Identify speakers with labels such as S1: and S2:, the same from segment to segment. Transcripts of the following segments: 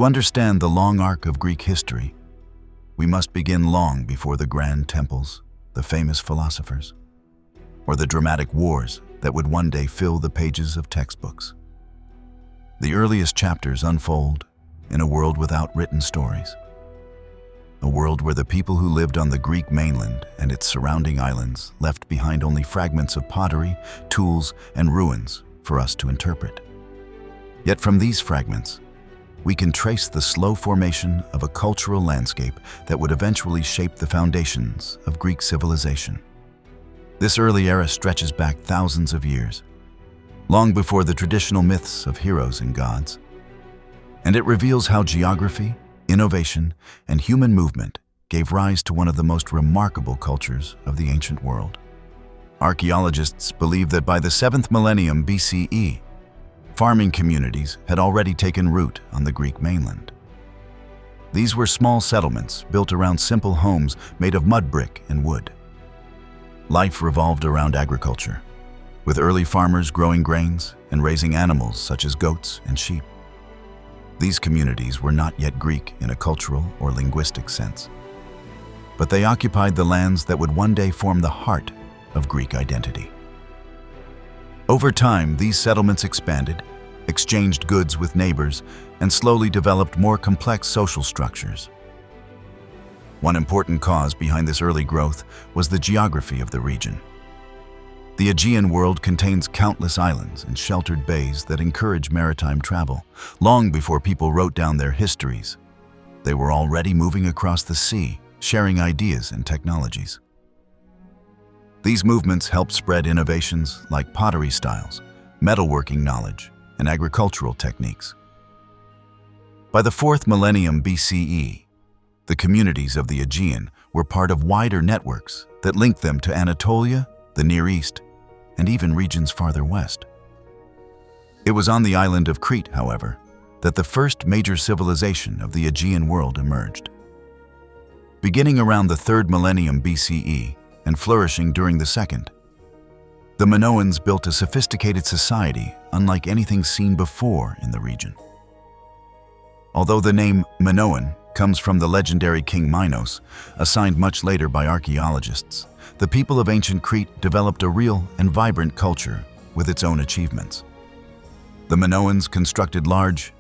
S1: To understand the long arc of Greek history, we must begin long before the grand temples, the famous philosophers, or the dramatic wars that would one day fill the pages of textbooks. The earliest chapters unfold in a world without written stories, a world where the people who lived on the Greek mainland and its surrounding islands left behind only fragments of pottery, tools, and ruins for us to interpret. Yet from these fragments, we can trace the slow formation of a cultural landscape that would eventually shape the foundations of Greek civilization. This early era stretches back thousands of years, long before the traditional myths of heroes and gods, and it reveals how geography, innovation, and human movement gave rise to one of the most remarkable cultures of the ancient world. Archaeologists believe that by the 7th millennium BCE, farming communities had already taken root on the Greek mainland. These were small settlements built around simple homes made of mud brick and wood. Life revolved around agriculture, with early farmers growing grains and raising animals such as goats and sheep. These communities were not yet Greek in a cultural or linguistic sense, but they occupied the lands that would one day form the heart of Greek identity. Over time, these settlements expanded, exchanged goods with neighbors, and slowly developed more complex social structures. One important cause behind this early growth was the geography of the region. The Aegean world contains countless islands and sheltered bays that encourage maritime travel. Long before people wrote down their histories, they were already moving across the sea, sharing ideas and technologies. These movements helped spread innovations like pottery styles, metalworking knowledge, and agricultural techniques. By the 4th millennium BCE, the communities of the Aegean were part of wider networks that linked them to Anatolia, the Near East, and even regions farther west. It was on the island of Crete, however, that the first major civilization of the Aegean world emerged. Beginning around the 3rd millennium BCE and flourishing during the 2nd, the Minoans built a sophisticated society unlike anything seen before in the region. Although the name Minoan comes from the legendary King Minos, assigned much later by archaeologists, the people of ancient Crete developed a real and vibrant culture with its own achievements. The Minoans constructed large,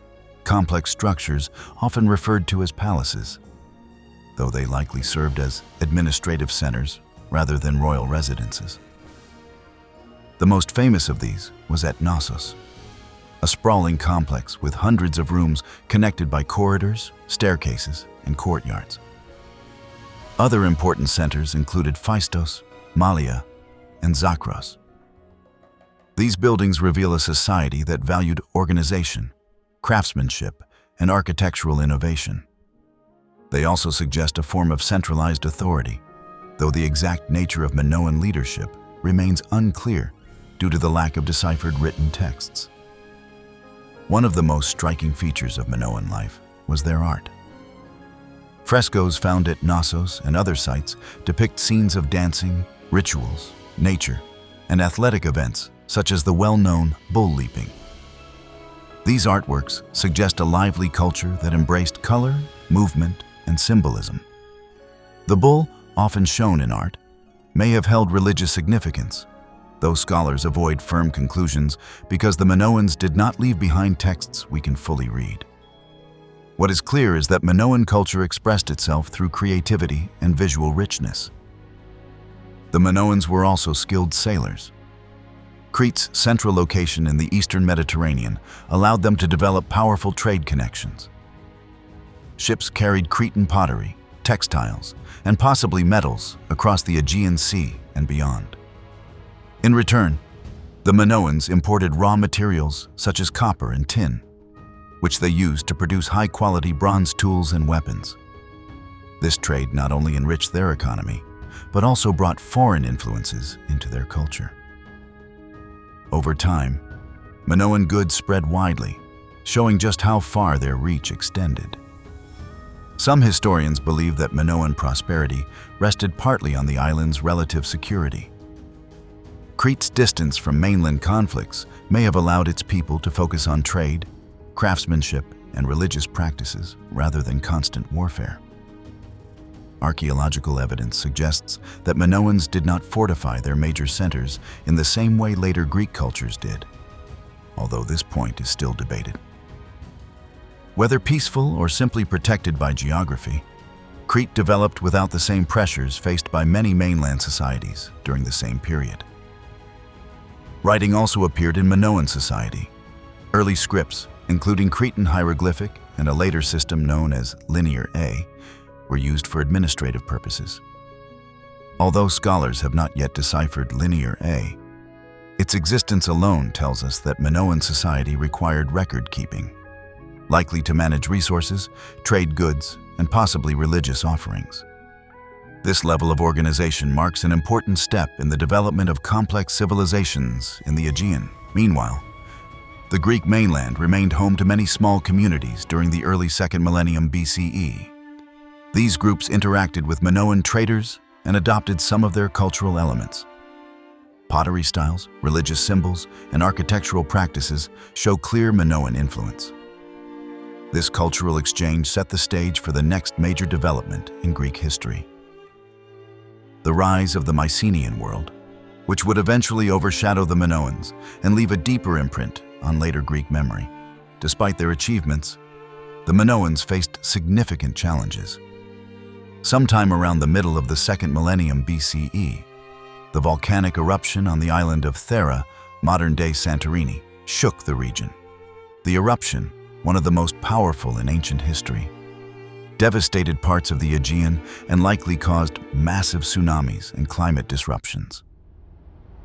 S1: complex structures often referred to as palaces, though they likely served as administrative centers rather than royal residences. The most famous of these was at Knossos, a sprawling complex with hundreds of rooms connected by corridors, staircases, and courtyards. Other important centers included Phaistos, Malia, and Zakros. These buildings reveal a society that valued organization, craftsmanship, and architectural innovation. They also suggest a form of centralized authority, though the exact nature of Minoan leadership remains unclear due to the lack of deciphered written texts. One of the most striking features of Minoan life was their art. Frescoes found at Knossos and other sites depict scenes of dancing, rituals, nature, and athletic events such as the well-known bull leaping. These artworks suggest a lively culture that embraced color, movement, and symbolism. The bull, often shown in art, may have held religious significance, though scholars avoid firm conclusions because the Minoans did not leave behind texts we can fully read. What is clear is that Minoan culture expressed itself through creativity and visual richness. The Minoans were also skilled sailors. Crete's central location in the eastern Mediterranean allowed them to develop powerful trade connections. Ships carried Cretan pottery, textiles, and possibly metals across the Aegean Sea and beyond. In return, the Minoans imported raw materials such as copper and tin, which they used to produce high-quality bronze tools and weapons. This trade not only enriched their economy, but also brought foreign influences into their culture. Over time, Minoan goods spread widely, showing just how far their reach extended. Some historians believe that Minoan prosperity rested partly on the island's relative security. Crete's distance from mainland conflicts may have allowed its people to focus on trade, craftsmanship, and religious practices rather than constant warfare. Archaeological evidence suggests that Minoans did not fortify their major centers in the same way later Greek cultures did, although this point is still debated. Whether peaceful or simply protected by geography, Crete developed without the same pressures faced by many mainland societies during the same period. Writing also appeared in Minoan society. Early scripts, including Cretan hieroglyphic and a later system known as Linear A, were used for administrative purposes. Although scholars have not yet deciphered Linear A, its existence alone tells us that Minoan society required record-keeping, likely to manage resources, trade goods, and possibly religious offerings. This level of organization marks an important step in the development of complex civilizations in the Aegean. Meanwhile, the Greek mainland remained home to many small communities during the early 2nd millennium BCE. These groups interacted with Minoan traders and adopted some of their cultural elements. Pottery styles, religious symbols, and architectural practices show clear Minoan influence. This cultural exchange set the stage for the next major development in Greek history: the rise of the Mycenaean world, which would eventually overshadow the Minoans and leave a deeper imprint on later Greek memory. Despite their achievements, the Minoans faced significant challenges. Sometime around the middle of the 2nd millennium BCE, the volcanic eruption on the island of Thera, modern-day Santorini, shook the region. The eruption, one of the most powerful in ancient history, devastated parts of the Aegean and likely caused massive tsunamis and climate disruptions.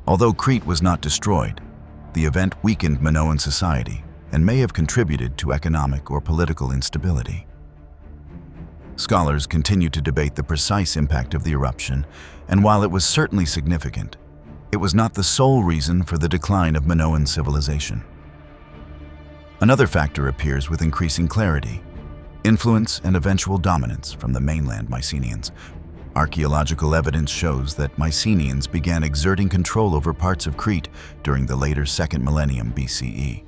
S1: Although Crete was not destroyed, the event weakened Minoan society and may have contributed to economic or political instability. Scholars continue to debate the precise impact of the eruption, and while it was certainly significant, it was not the sole reason for the decline of Minoan civilization. Another factor appears with increasing clarity: influence and eventual dominance from the mainland Mycenaeans. Archaeological evidence shows that Mycenaeans began exerting control over parts of Crete during the later 2nd millennium BCE.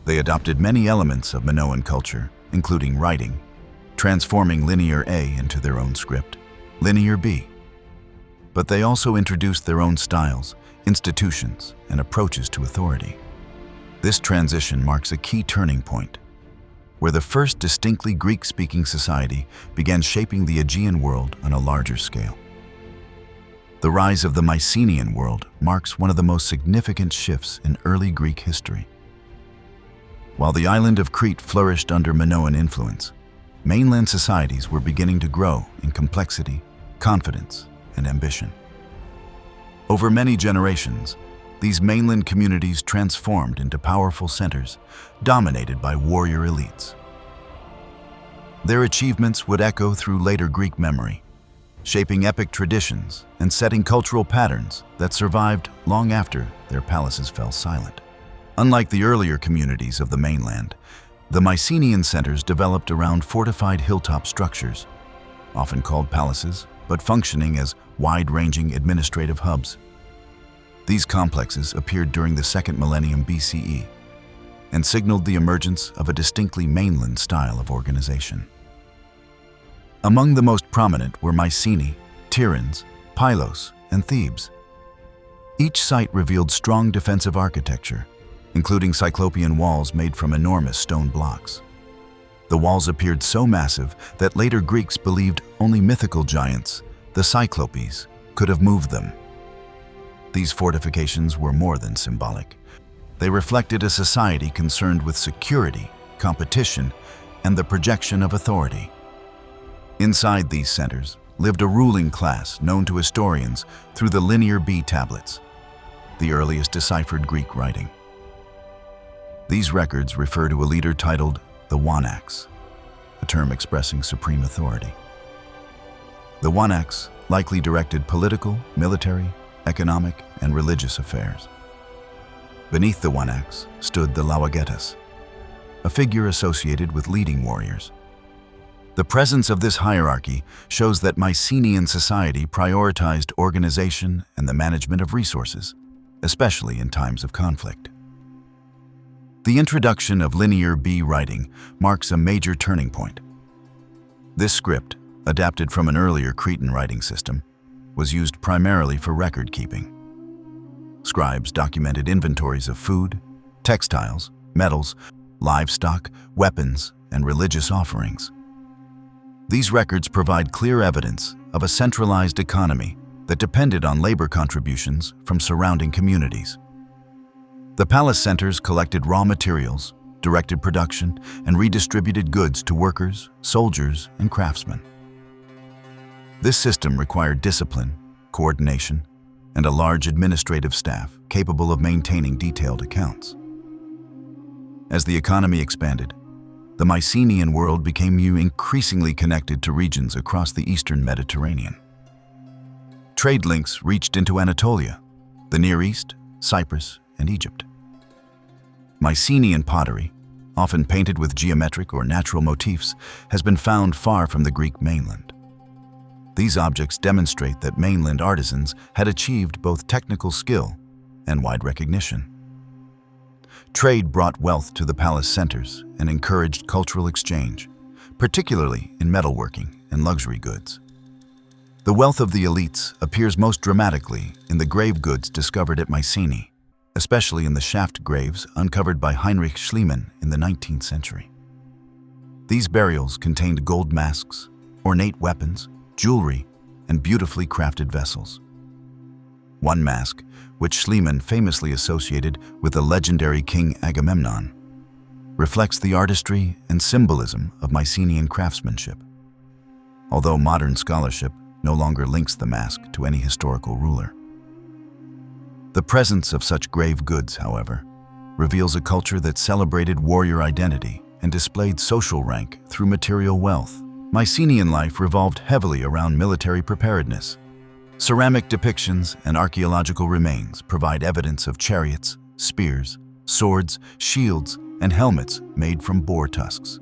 S1: They adopted many elements of Minoan culture, including writing, transforming Linear A into their own script, Linear B. But they also introduced their own styles, institutions, and approaches to authority. This transition marks a key turning point, where the first distinctly Greek-speaking society began shaping the Aegean world on a larger scale. The rise of the Mycenaean world marks one of the most significant shifts in early Greek history. While the island of Crete flourished under Minoan influence, mainland societies were beginning to grow in complexity, confidence, and ambition. Over many generations, these mainland communities transformed into powerful centers, dominated by warrior elites. Their achievements would echo through later Greek memory, shaping epic traditions and setting cultural patterns that survived long after their palaces fell silent. Unlike the earlier communities of the mainland, the Mycenaean centers developed around fortified hilltop structures, often called palaces, but functioning as wide-ranging administrative hubs. These complexes appeared during the 2nd millennium BCE and signaled the emergence of a distinctly mainland style of organization. Among the most prominent were Mycenae, Tiryns, Pylos, and Thebes. Each site revealed strong defensive architecture, including cyclopean walls made from enormous stone blocks. The walls appeared so massive that later Greeks believed only mythical giants, the Cyclopes, could have moved them. These fortifications were more than symbolic. They reflected a society concerned with security, competition, and the projection of authority. Inside these centers lived a ruling class known to historians through the Linear B tablets, the earliest deciphered Greek writing. These records refer to a leader titled the Wanax, a term expressing supreme authority. The Wanax likely directed political, military, economic, and religious affairs. Beneath the Wanax stood the Lawagetas, a figure associated with leading warriors. The presence of this hierarchy shows that Mycenaean society prioritized organization and the management of resources, especially in times of conflict. The introduction of linear B writing marks a major turning point. This script, adapted from an earlier Cretan writing system, was used primarily for record-keeping. Scribes documented inventories of food, textiles, metals, livestock, weapons, and religious offerings. These records provide clear evidence of a centralized economy that depended on labor contributions from surrounding communities. The palace centers collected raw materials, directed production, and redistributed goods to workers, soldiers, and craftsmen. This system required discipline, coordination, and a large administrative staff capable of maintaining detailed accounts. As the economy expanded, the Mycenaean world became increasingly connected to regions across the eastern Mediterranean. Trade links reached into Anatolia, the Near East, Cyprus, and Egypt. Mycenaean pottery, often painted with geometric or natural motifs, has been found far from the Greek mainland. These objects demonstrate that mainland artisans had achieved both technical skill and wide recognition. Trade brought wealth to the palace centers and encouraged cultural exchange, particularly in metalworking and luxury goods. The wealth of the elites appears most dramatically in the grave goods discovered at Mycenae, especially in the shaft graves uncovered by Heinrich Schliemann in the 19th century. These burials contained gold masks, ornate weapons, jewelry, and beautifully crafted vessels. One mask, which Schliemann famously associated with the legendary King Agamemnon, reflects the artistry and symbolism of Mycenaean craftsmanship. Although modern scholarship no longer links the mask to any historical ruler. The presence of such grave goods, however, reveals a culture that celebrated warrior identity and displayed social rank through material wealth. Mycenaean life revolved heavily around military preparedness. Ceramic depictions and archaeological remains provide evidence of chariots, spears, swords, shields, and helmets made from boar tusks.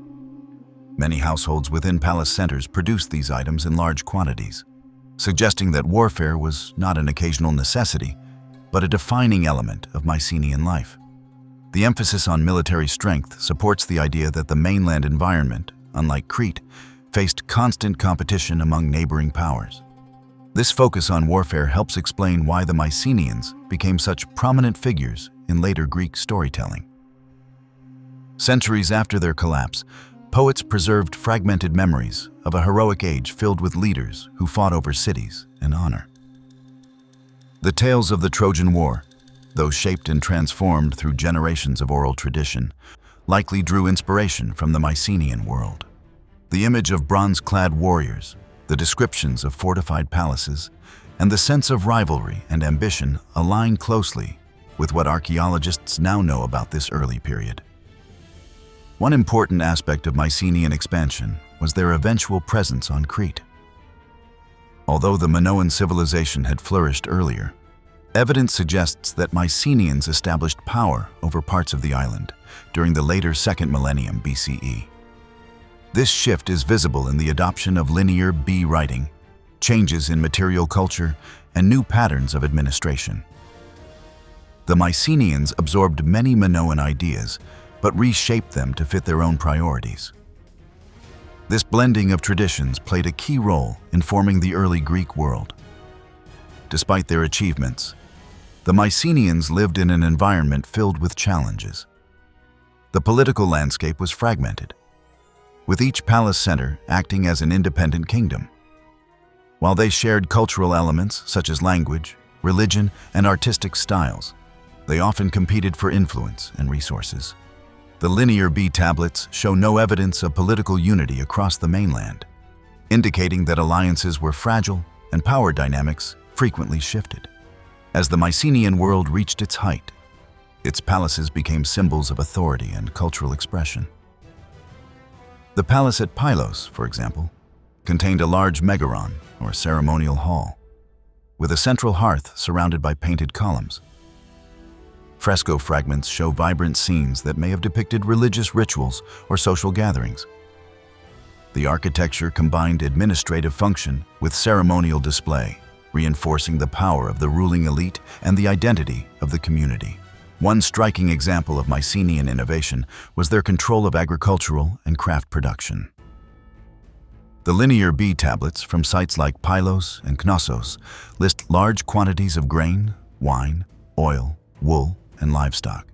S1: Many households within palace centers produced these items in large quantities, suggesting that warfare was not an occasional necessity, but a defining element of Mycenaean life. The emphasis on military strength supports the idea that the mainland environment, unlike Crete, faced constant competition among neighboring powers. This focus on warfare helps explain why the Mycenaeans became such prominent figures in later Greek storytelling. Centuries after their collapse, poets preserved fragmented memories of a heroic age filled with leaders who fought over cities and honor. The tales of the Trojan War, though shaped and transformed through generations of oral tradition, likely drew inspiration from the Mycenaean world. The image of bronze-clad warriors, the descriptions of fortified palaces, and the sense of rivalry and ambition align closely with what archaeologists now know about this early period. One important aspect of Mycenaean expansion was their eventual presence on Crete. Although the Minoan civilization had flourished earlier, evidence suggests that Mycenaeans established power over parts of the island during the later 2nd millennium BCE. This shift is visible in the adoption of linear B writing, changes in material culture, and new patterns of administration. The Mycenaeans absorbed many Minoan ideas, but reshaped them to fit their own priorities. This blending of traditions played a key role in forming the early Greek world. Despite their achievements, the Mycenaeans lived in an environment filled with challenges. The political landscape was fragmented, with each palace center acting as an independent kingdom. While they shared cultural elements such as language, religion, and artistic styles, they often competed for influence and resources. The linear B tablets show no evidence of political unity across the mainland, indicating that alliances were fragile and power dynamics frequently shifted. As the Mycenaean world reached its height, its palaces became symbols of authority and cultural expression. The palace at Pylos, for example, contained a large megaron, or ceremonial hall, with a central hearth surrounded by painted columns. Fresco fragments show vibrant scenes that may have depicted religious rituals or social gatherings. The architecture combined administrative function with ceremonial display, reinforcing the power of the ruling elite and the identity of the community. One striking example of Mycenaean innovation was their control of agricultural and craft production. The linear B tablets from sites like Pylos and Knossos list large quantities of grain, wine, oil, wool, and livestock.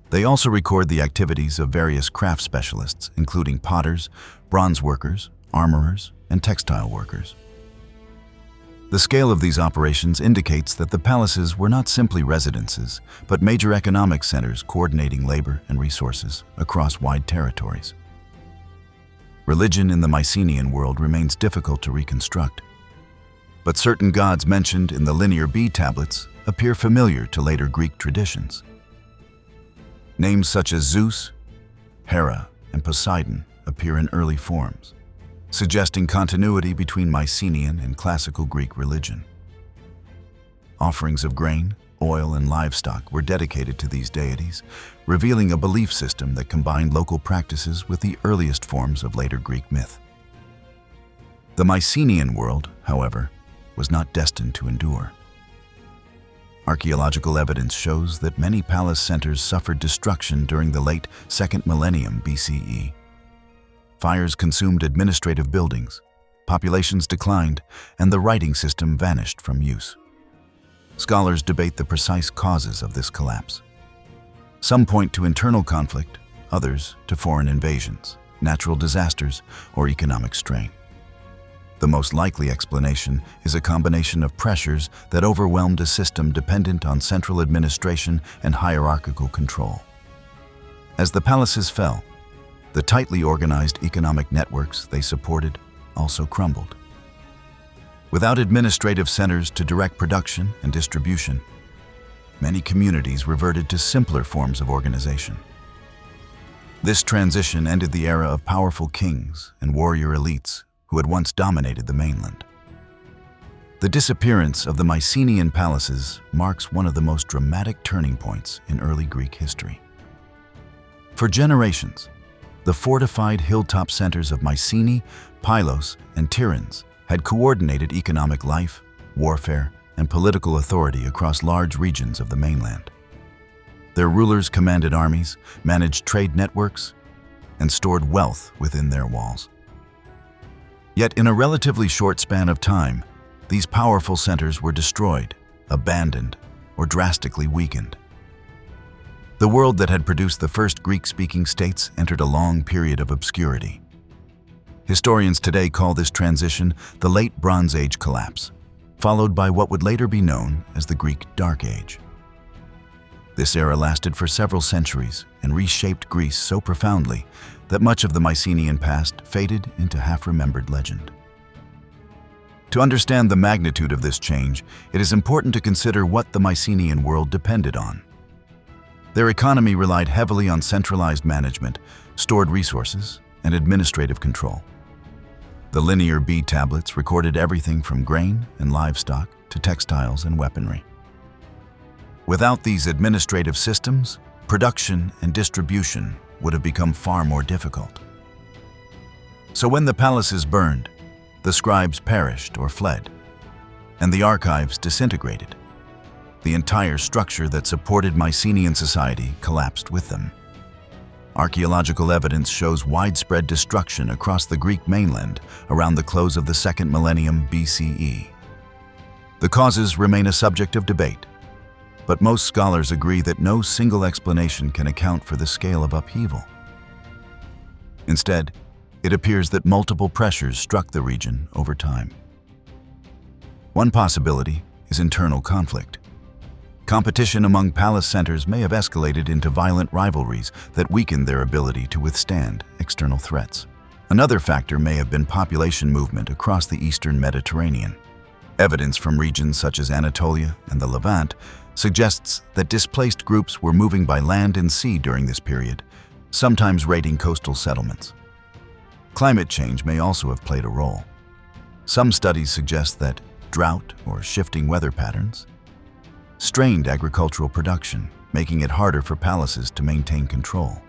S1: They also record the activities of various craft specialists, including potters, bronze workers, armorers, and textile workers. The scale of these operations indicates that the palaces were not simply residences, but major economic centers coordinating labor and resources across wide territories. Religion in the Mycenaean world remains difficult to reconstruct, but certain gods mentioned in the linear B tablets appear familiar to later Greek traditions. Names such as Zeus, Hera, and Poseidon appear in early forms, suggesting continuity between Mycenaean and classical Greek religion. Offerings of grain, oil, and livestock were dedicated to these deities, revealing a belief system that combined local practices with the earliest forms of later Greek myth. The Mycenaean world, however, was not destined to endure. Archaeological evidence shows that many palace centers suffered destruction during the late 2nd millennium BCE. Fires consumed administrative buildings, populations declined, and the writing system vanished from use. Scholars debate the precise causes of this collapse. Some point to internal conflict, others to foreign invasions, natural disasters, or economic strain. The most likely explanation is a combination of pressures that overwhelmed a system dependent on central administration and hierarchical control. As the palaces fell, the tightly organized economic networks they supported also crumbled. Without administrative centers to direct production and distribution, many communities reverted to simpler forms of organization. This transition ended the era of powerful kings and warrior elites who had once dominated the mainland. The disappearance of the Mycenaean palaces marks one of the most dramatic turning points in early Greek history. For generations, the fortified hilltop centers of Mycenae, Pylos, and Tiryns had coordinated economic life, warfare, and political authority across large regions of the mainland. Their rulers commanded armies, managed trade networks, and stored wealth within their walls. Yet in a relatively short span of time, these powerful centers were destroyed, abandoned, or drastically weakened. The world that had produced the first Greek-speaking states entered a long period of obscurity. Historians today call this transition the Late Bronze Age collapse, followed by what would later be known as the Greek Dark Age. This era lasted for several centuries and reshaped Greece so profoundly that much of the Mycenaean past faded into half-remembered legend. To understand the magnitude of this change, it is important to consider what the Mycenaean world depended on. Their economy relied heavily on centralized management, stored resources, and administrative control. The linear B tablets recorded everything from grain and livestock to textiles and weaponry. Without these administrative systems, production and distribution would have become far more difficult. So when the palaces burned, the scribes perished or fled, and the archives disintegrated. The entire structure that supported Mycenaean society collapsed with them. Archaeological evidence shows widespread destruction across the Greek mainland around the close of the 2nd millennium BCE. The causes remain a subject of debate, but most scholars agree that no single explanation can account for the scale of upheaval. Instead, it appears that multiple pressures struck the region over time. One possibility is internal conflict. Competition among palace centers may have escalated into violent rivalries that weakened their ability to withstand external threats. Another factor may have been population movement across the eastern Mediterranean. Evidence from regions such as Anatolia and the Levant suggests that displaced groups were moving by land and sea during this period, sometimes raiding coastal settlements. Climate change may also have played a role. Some studies suggest that drought or shifting weather patterns strained agricultural production, making it harder for palaces to maintain control.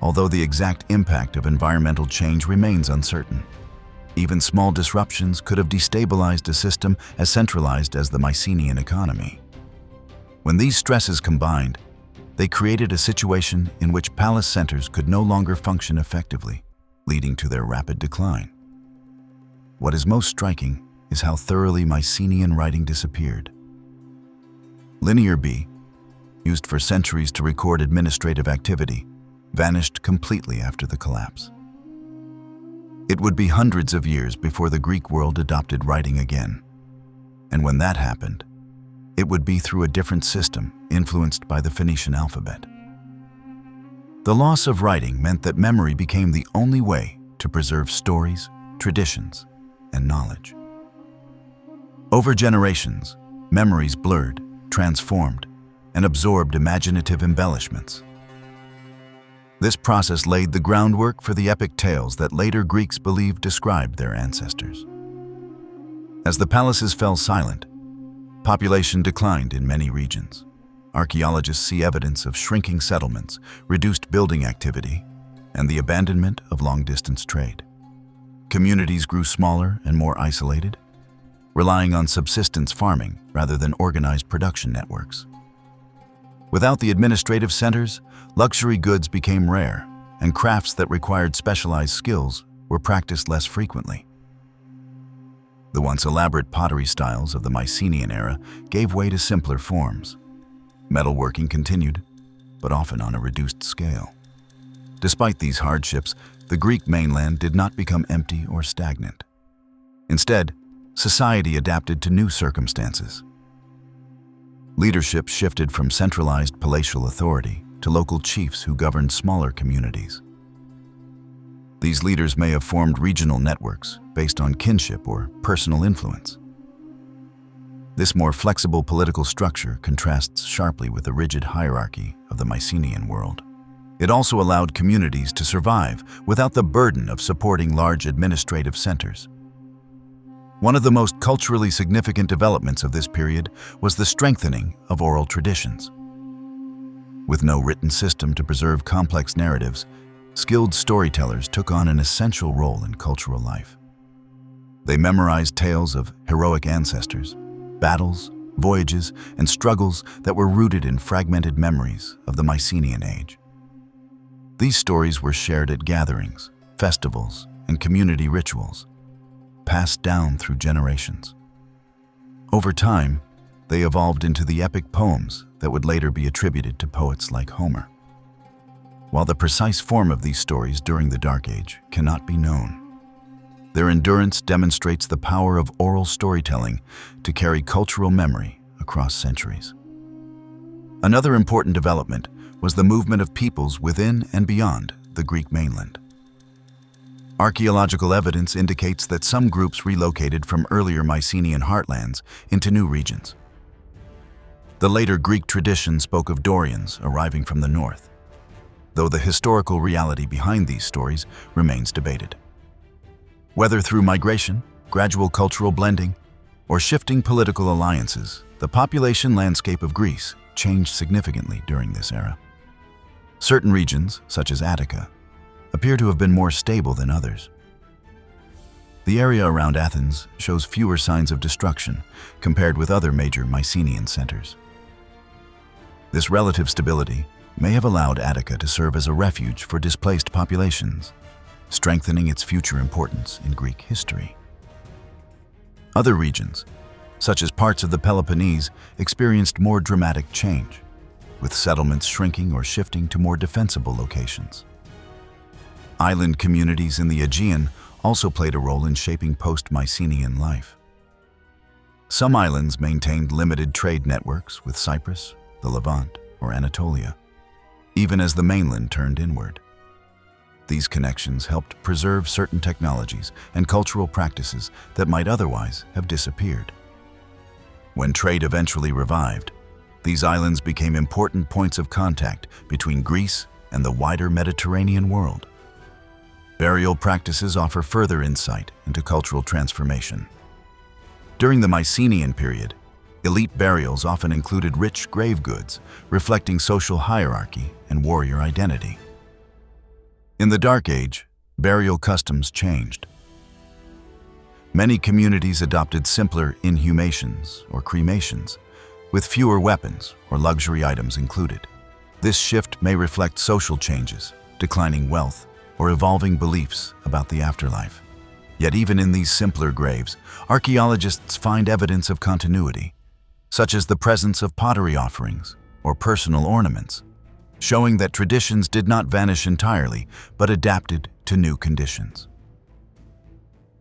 S1: Although the exact impact of environmental change remains uncertain, even small disruptions could have destabilized a system as centralized as the Mycenaean economy. When these stresses combined, they created a situation in which palace centers could no longer function effectively, leading to their rapid decline. What is most striking is how thoroughly Mycenaean writing disappeared. Linear B, used for centuries to record administrative activity, vanished completely after the collapse. It would be hundreds of years before the Greek world adopted writing again. And when that happened, it would be through a different system influenced by the Phoenician alphabet. The loss of writing meant that memory became the only way to preserve stories, traditions, and knowledge. Over generations, memories blurred, transformed, and absorbed imaginative embellishments. This process laid the groundwork for the epic tales that later Greeks believed described their ancestors. As the palaces fell silent, population declined in many regions. Archaeologists see evidence of shrinking settlements, reduced building activity, and the abandonment of long-distance trade. Communities grew smaller and more isolated, relying on subsistence farming rather than organized production networks. Without the administrative centers, luxury goods became rare, and crafts that required specialized skills were practiced less frequently. The once elaborate pottery styles of the Mycenaean era gave way to simpler forms. Metalworking continued, but often on a reduced scale. Despite these hardships, the Greek mainland did not become empty or stagnant. Instead, society adapted to new circumstances. Leadership shifted from centralized palatial authority to local chiefs who governed smaller communities. These leaders may have formed regional networks based on kinship or personal influence. This more flexible political structure contrasts sharply with the rigid hierarchy of the Mycenaean world. It also allowed communities to survive without the burden of supporting large administrative centers. One of the most culturally significant developments of this period was the strengthening of oral traditions. With no written system to preserve complex narratives, skilled storytellers took on an essential role in cultural life. They memorized tales of heroic ancestors, battles, voyages, and struggles that were rooted in fragmented memories of the Mycenaean age. These stories were shared at gatherings, festivals, and community rituals, passed down through generations. Over time, they evolved into the epic poems that would later be attributed to poets like Homer. While the precise form of these stories during the Dark Age cannot be known, their endurance demonstrates the power of oral storytelling to carry cultural memory across centuries. Another important development was the movement of peoples within and beyond the Greek mainland. Archaeological evidence indicates that some groups relocated from earlier Mycenaean heartlands into new regions. The later Greek tradition spoke of Dorians arriving from the north, though the historical reality behind these stories remains debated. Whether through migration, gradual cultural blending, or shifting political alliances, the population landscape of Greece changed significantly during this era. Certain regions, such as Attica, appear to have been more stable than others. The area around Athens shows fewer signs of destruction compared with other major Mycenaean centers. This relative stability may have allowed Attica to serve as a refuge for displaced populations, strengthening its future importance in Greek history. Other regions, such as parts of the Peloponnese, experienced more dramatic change, with settlements shrinking or shifting to more defensible locations. Island communities in the Aegean also played a role in shaping post-Mycenaean life. Some islands maintained limited trade networks with Cyprus, the Levant, or Anatolia, even as the mainland turned inward. These connections helped preserve certain technologies and cultural practices that might otherwise have disappeared. When trade eventually revived, these islands became important points of contact between Greece and the wider Mediterranean world. Burial practices offer further insight into cultural transformation. During the Mycenaean period, elite burials often included rich grave goods, reflecting social hierarchy and warrior identity. In the Dark Age, burial customs changed. Many communities adopted simpler inhumations or cremations, with fewer weapons or luxury items included. This shift may reflect social changes, declining wealth, or evolving beliefs about the afterlife. Yet even in these simpler graves, archaeologists find evidence of continuity, such as the presence of pottery offerings or personal ornaments, showing that traditions did not vanish entirely but adapted to new conditions.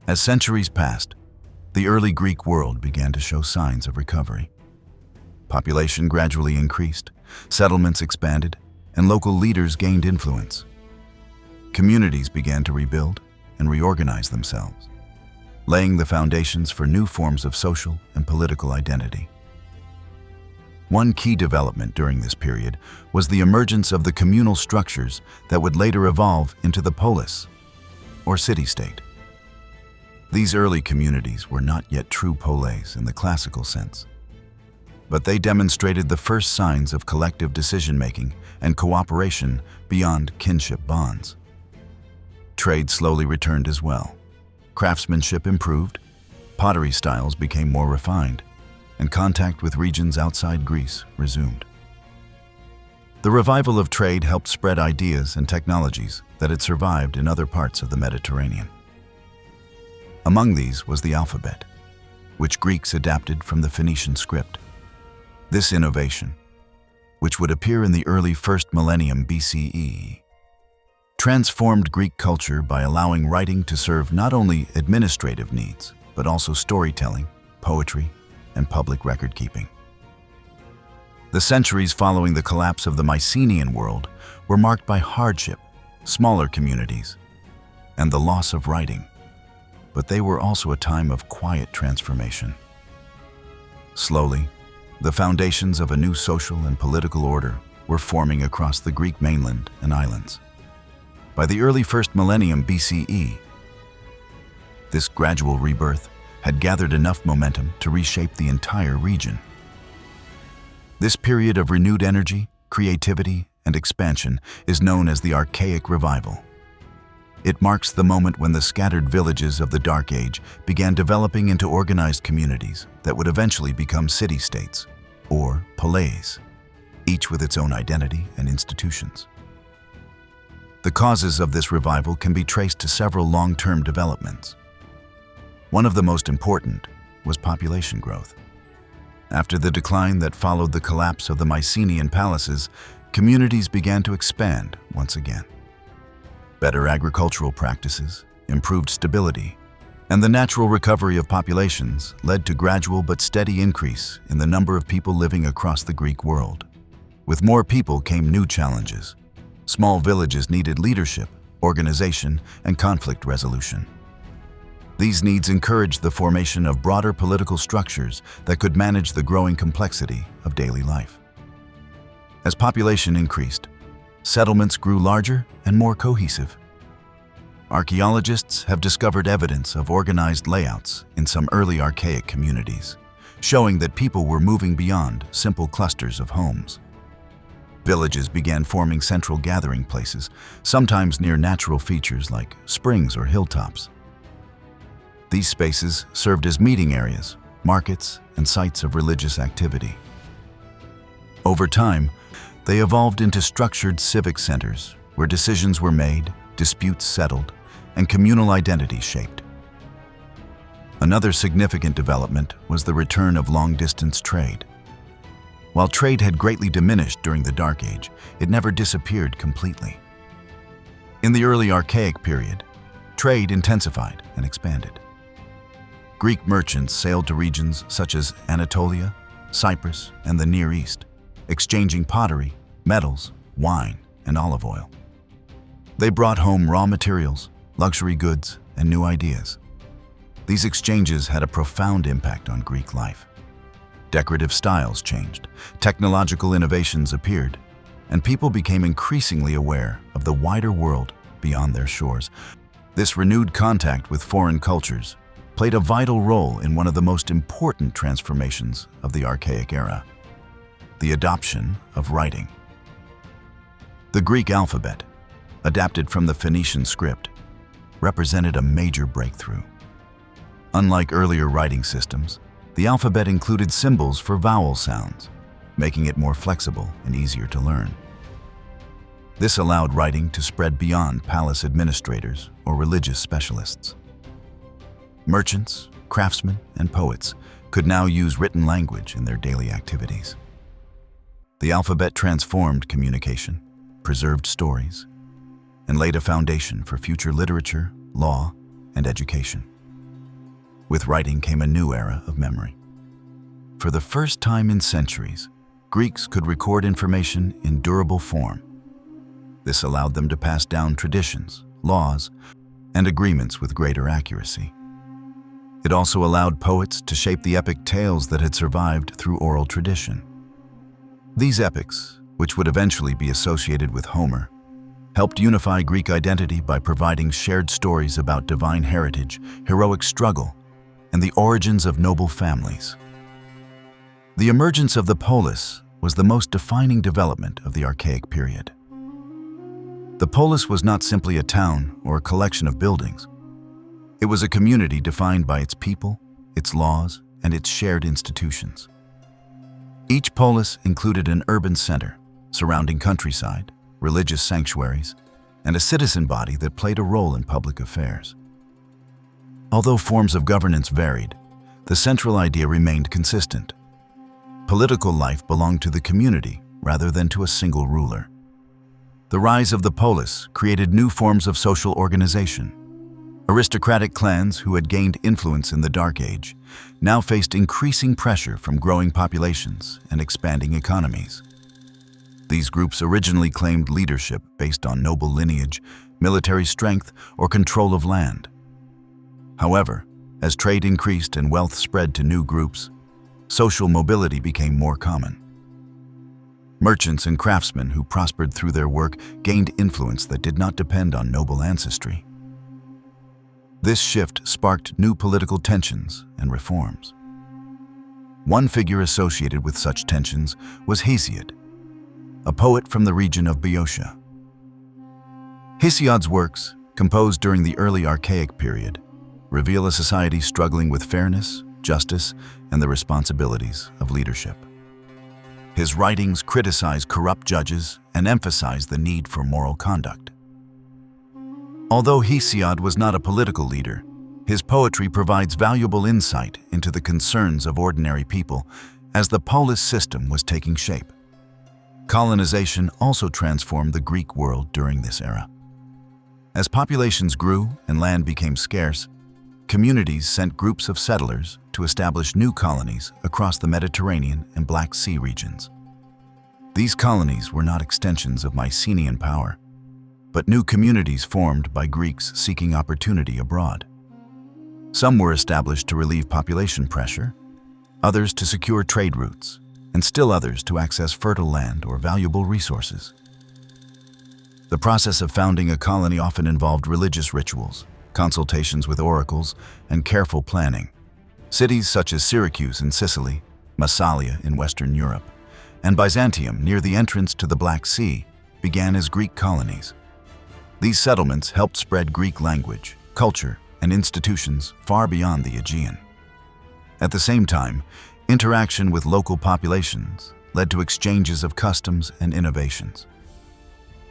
S1: As centuries passed, the early Greek world began to show signs of recovery. Population gradually increased, settlements expanded, and local leaders gained influence. Communities began to rebuild and reorganize themselves, laying the foundations for new forms of social and political identity. One key development during this period was the emergence of the communal structures that would later evolve into the polis, or city-state. These early communities were not yet true polis in the classical sense, but they demonstrated the first signs of collective decision-making and cooperation beyond kinship bonds. Trade slowly returned as well. Craftsmanship improved, pottery styles became more refined, and contact with regions outside Greece resumed. The revival of trade helped spread ideas and technologies that had survived in other parts of the Mediterranean. Among these was the alphabet, which Greeks adapted from the Phoenician script. This innovation, which would appear in the early 1st millennium BCE, transformed Greek culture by allowing writing to serve not only administrative needs, but also storytelling, poetry, and public record-keeping. The centuries following the collapse of the Mycenaean world were marked by hardship, smaller communities, and the loss of writing, but they were also a time of quiet transformation. Slowly, the foundations of a new social and political order were forming across the Greek mainland and islands. By the early 1st millennium BCE, this gradual rebirth had gathered enough momentum to reshape the entire region. This period of renewed energy, creativity, and expansion is known as the Archaic Revival. It marks the moment when the scattered villages of the Dark Age began developing into organized communities that would eventually become city-states, or polis, each with its own identity and institutions. The causes of this revival can be traced to several long-term developments. One of the most important was population growth. After the decline that followed the collapse of the Mycenaean palaces, communities began to expand once again. Better agricultural practices, improved stability, and the natural recovery of populations led to gradual but steady increase in the number of people living across the Greek world. With more people came new challenges. Small villages needed leadership, organization, and conflict resolution. These needs encouraged the formation of broader political structures that could manage the growing complexity of daily life. As population increased, settlements grew larger and more cohesive. Archaeologists have discovered evidence of organized layouts in some early archaic communities, showing that people were moving beyond simple clusters of homes. Villages began forming central gathering places, sometimes near natural features like springs or hilltops. These spaces served as meeting areas, markets, and sites of religious activity. Over time, they evolved into structured civic centers where decisions were made, disputes settled, and communal identity shaped. Another significant development was the return of long-distance trade. While trade had greatly diminished during the Dark Age, it never disappeared completely. In the early Archaic period, trade intensified and expanded. Greek merchants sailed to regions such as Anatolia, Cyprus, and the Near East, exchanging pottery, metals, wine, and olive oil. They brought home raw materials, luxury goods, and new ideas. These exchanges had a profound impact on Greek life. Decorative styles changed, technological innovations appeared, and people became increasingly aware of the wider world beyond their shores. This renewed contact with foreign cultures played a vital role in one of the most important transformations of the Archaic era: the adoption of writing. The Greek alphabet, adapted from the Phoenician script, represented a major breakthrough. Unlike earlier writing systems, The alphabet included symbols for vowel sounds, making it more flexible and easier to learn. This allowed writing to spread beyond palace administrators or religious specialists. Merchants, craftsmen, and poets could now use written language in their daily activities. The alphabet transformed communication, preserved stories, and laid a foundation for future literature, law, and education. With writing came a new era of memory. For the first time in centuries, Greeks could record information in durable form. This allowed them to pass down traditions, laws, and agreements with greater accuracy. It also allowed poets to shape the epic tales that had survived through oral tradition. These epics, which would eventually be associated with Homer, helped unify Greek identity by providing shared stories about divine heritage, heroic struggle, and the origins of noble families. The emergence of the polis was the most defining development of the Archaic period. The polis was not simply a town or a collection of buildings. It was a community defined by its people, its laws, and its shared institutions. Each polis included an urban center, surrounding countryside, religious sanctuaries, and a citizen body that played a role in public affairs. Although forms of governance varied, the central idea remained consistent. Political life belonged to the community rather than to a single ruler. The rise of the polis created new forms of social organization. Aristocratic clans who had gained influence in the Dark Age now faced increasing pressure from growing populations and expanding economies. These groups originally claimed leadership based on noble lineage, military strength, or control of land. However, as trade increased and wealth spread to new groups, social mobility became more common. Merchants and craftsmen who prospered through their work gained influence that did not depend on noble ancestry. This shift sparked new political tensions and reforms. One figure associated with such tensions was Hesiod, a poet from the region of Boeotia. Hesiod's works, composed during the early Archaic period, reveal a society struggling with fairness, justice, and the responsibilities of leadership. His writings criticize corrupt judges and emphasize the need for moral conduct. Although Hesiod was not a political leader, his poetry provides valuable insight into the concerns of ordinary people as the polis system was taking shape. Colonization also transformed the Greek world during this era. As populations grew and land became scarce, communities sent groups of settlers to establish new colonies across the Mediterranean and Black Sea regions. These colonies were not extensions of Mycenaean power, but new communities formed by Greeks seeking opportunity abroad. Some were established to relieve population pressure, others to secure trade routes, and still others to access fertile land or valuable resources. The process of founding a colony often involved religious rituals, consultations with oracles, and careful planning. Cities such as Syracuse in Sicily, Massalia in Western Europe, and Byzantium near the entrance to the Black Sea began as Greek colonies. These settlements helped spread Greek language, culture, and institutions far beyond the Aegean. At the same time, interaction with local populations led to exchanges of customs and innovations.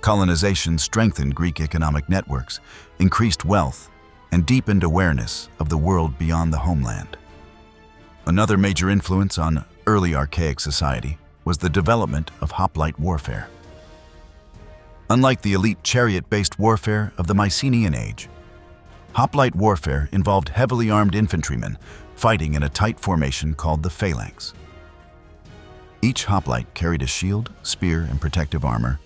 S1: Colonization strengthened Greek economic networks, increased wealth, and deepened awareness of the world beyond the homeland. Another major influence on early Archaic society was the development of hoplite warfare. Unlike the elite chariot-based warfare of the Mycenaean age, hoplite warfare involved heavily armed infantrymen fighting in a tight formation called the phalanx. Each hoplite carried a shield, spear, and protective armor,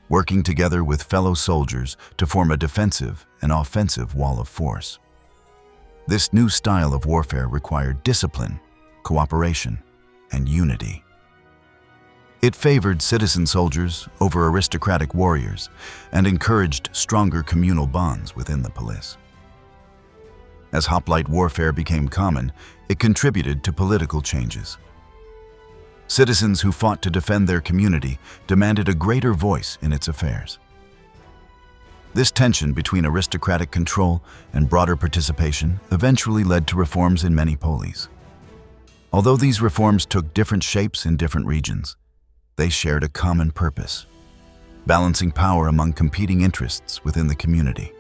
S1: working together with fellow soldiers to form a defensive and offensive wall of force. This new style of warfare required discipline, cooperation, and unity. It favored citizen soldiers over aristocratic warriors and encouraged stronger communal bonds within the polis. As hoplite warfare became common, it contributed to political changes. Citizens who fought to defend their community demanded a greater voice in its affairs. This tension between aristocratic control and broader participation eventually led to reforms in many polis. Although these reforms took different shapes in different regions, they shared a common purpose: balancing power among competing interests within the community.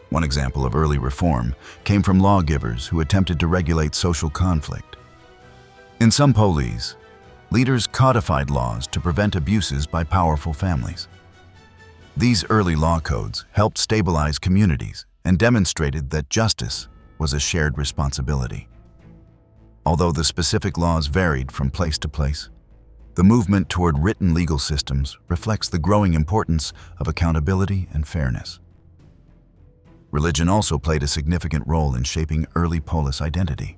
S1: One example of early reform came from lawgivers who attempted to regulate social conflict. In some polis, leaders codified laws to prevent abuses by powerful families. These early law codes helped stabilize communities and demonstrated that justice was a shared responsibility. Although the specific laws varied from place to place, the movement toward written legal systems reflects the growing importance of accountability and fairness. Religion also played a significant role in shaping early polis identity.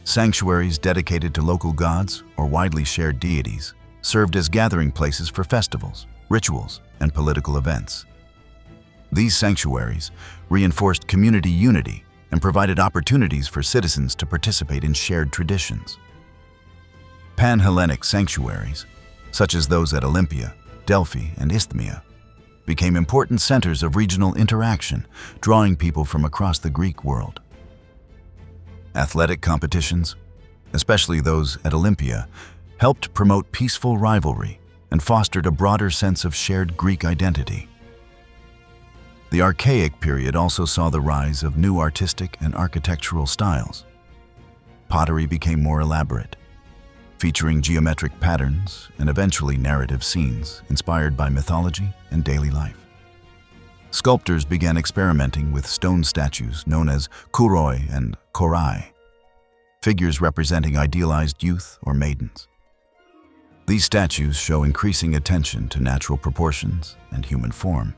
S1: Sanctuaries dedicated to local gods or widely shared deities served as gathering places for festivals, rituals, and political events. These sanctuaries reinforced community unity and provided opportunities for citizens to participate in shared traditions. Pan-Hellenic sanctuaries, such as those at Olympia, Delphi, and Isthmia, became important centers of regional interaction, drawing people from across the Greek world. Athletic competitions, especially those at Olympia, helped promote peaceful rivalry and fostered a broader sense of shared Greek identity. The Archaic period also saw the rise of new artistic and architectural styles. Pottery became more elaborate, featuring geometric patterns and eventually narrative scenes inspired by mythology and daily life. Sculptors began experimenting with stone statues known as kouroi and korai, figures representing idealized youth or maidens. These statues show increasing attention to natural proportions and human form,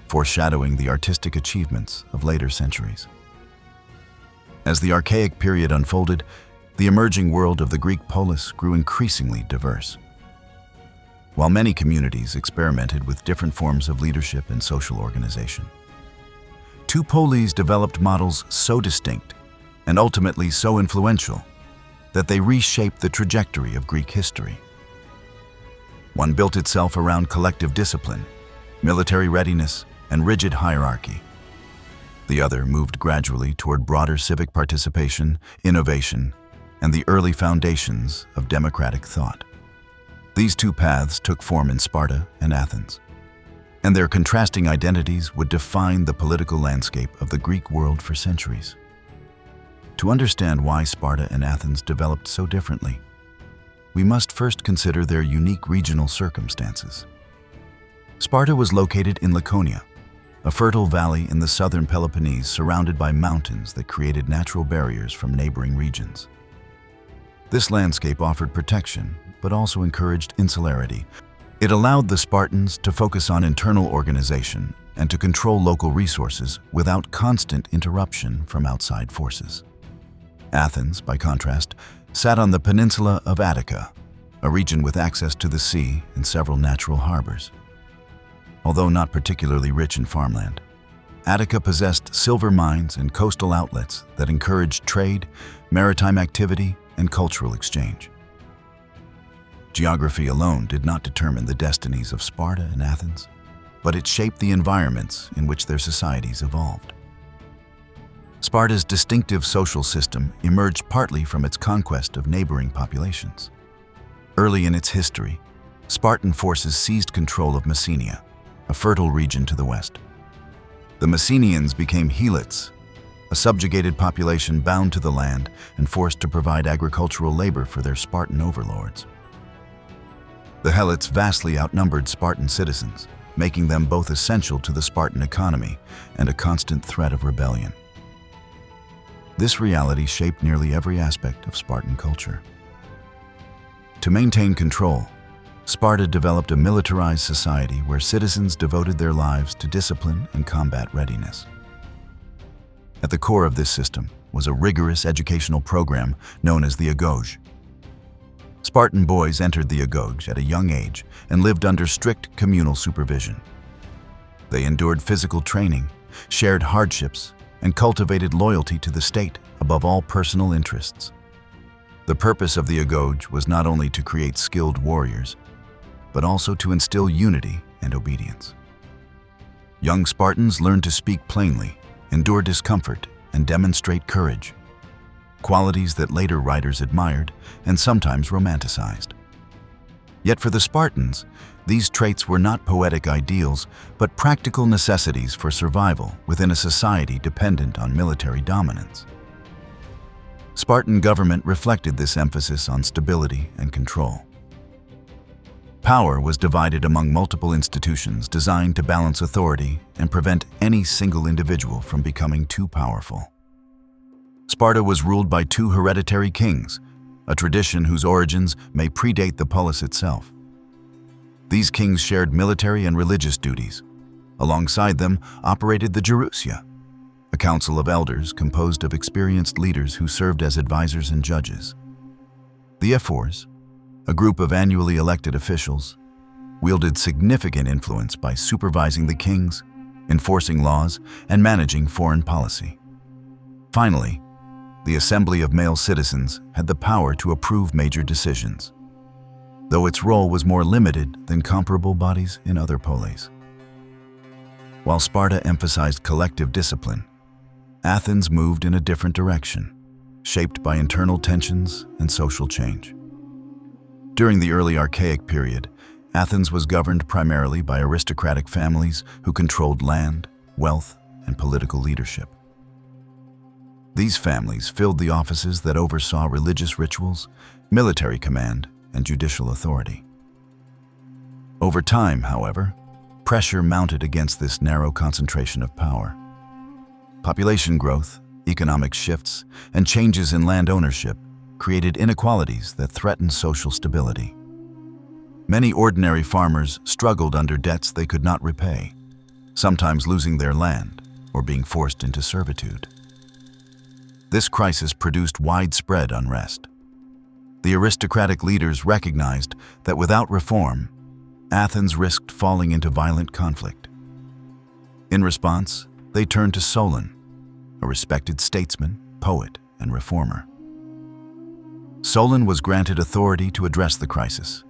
S1: foreshadowing the artistic achievements of later centuries. As the Archaic period unfolded, the emerging world of the Greek polis grew increasingly diverse. While many communities experimented with different forms of leadership and social organization, two polis developed models so distinct and ultimately so influential that they reshaped the trajectory of Greek history. One built itself around collective discipline, military readiness, and rigid hierarchy. The other moved gradually toward broader civic participation, innovation, and the early foundations of democratic thought. These two paths took form in Sparta and Athens, and their contrasting identities would define the political landscape of the Greek world for centuries. To understand why Sparta and Athens developed so differently, we must first consider their unique regional circumstances. Sparta was located in Laconia, a fertile valley in the southern Peloponnese surrounded by mountains that created natural barriers from neighboring regions. This landscape offered protection, but also encouraged insularity. It allowed the Spartans to focus on internal organization and to control local resources without constant interruption from outside forces. Athens, by contrast, sat on the peninsula of Attica, a region with access to the sea and several natural harbors. Although not particularly rich in farmland, Attica possessed silver mines and coastal outlets that encouraged trade, maritime activity, and cultural exchange. Geography alone did not determine the destinies of Sparta and Athens, but it shaped the environments in which their societies evolved. Sparta's distinctive social system emerged partly from its conquest of neighboring populations. Early in its history, Spartan forces seized control of Messenia, a fertile region to the west. The Mycenaeans became helots, a subjugated population bound to the land and forced to provide agricultural labor for their Spartan overlords. The helots vastly outnumbered Spartan citizens, making them both essential to the Spartan economy and a constant threat of rebellion. This reality shaped nearly every aspect of Spartan culture. To maintain control, Sparta developed a militarized society where citizens devoted their lives to discipline and combat readiness. At the core of this system was a rigorous educational program known as the agoge. Spartan boys entered the agoge at a young age and lived under strict communal supervision. They endured physical training, shared hardships, and cultivated loyalty to the state above all personal interests. The purpose of the agoge was not only to create skilled warriors, but also to instill unity and obedience. Young Spartans learned to speak plainly, endure discomfort, and demonstrate courage. qualities that later writers admired and sometimes romanticized. Yet for the Spartans, these traits were not poetic ideals, but practical necessities for survival within a society dependent on military dominance. Spartan government reflected this emphasis on stability and control. Power was divided among multiple institutions designed to balance authority and prevent any single individual from becoming too powerful. Sparta was ruled by two hereditary kings, a tradition whose origins may predate the polis itself. These kings shared military and religious duties. Alongside them operated the Gerousia, a council of elders composed of experienced leaders who served as advisors and judges. The ephors, a group of annually elected officials, wielded significant influence by supervising the kings, enforcing laws, and managing foreign policy. Finally, the assembly of male citizens had the power to approve major decisions, though its role was more limited than comparable bodies in other polis. While Sparta emphasized collective discipline, Athens moved in a different direction, shaped by internal tensions and social change. During the early Archaic period, Athens was governed primarily by aristocratic families who controlled land, wealth, and political leadership. These families filled the offices that oversaw religious rituals, military command, and judicial authority. Over time, however, pressure mounted against this narrow concentration of power. Population growth, economic shifts, and changes in land ownership created inequalities that threatened social stability. Many ordinary farmers struggled under debts they could not repay, sometimes losing their land or being forced into servitude. This crisis produced widespread unrest. The aristocratic leaders recognized that without reform, Athens risked falling into violent conflict. In response, they turned to Solon, a respected statesman, poet, and reformer. Solon was granted authority to address the crisis,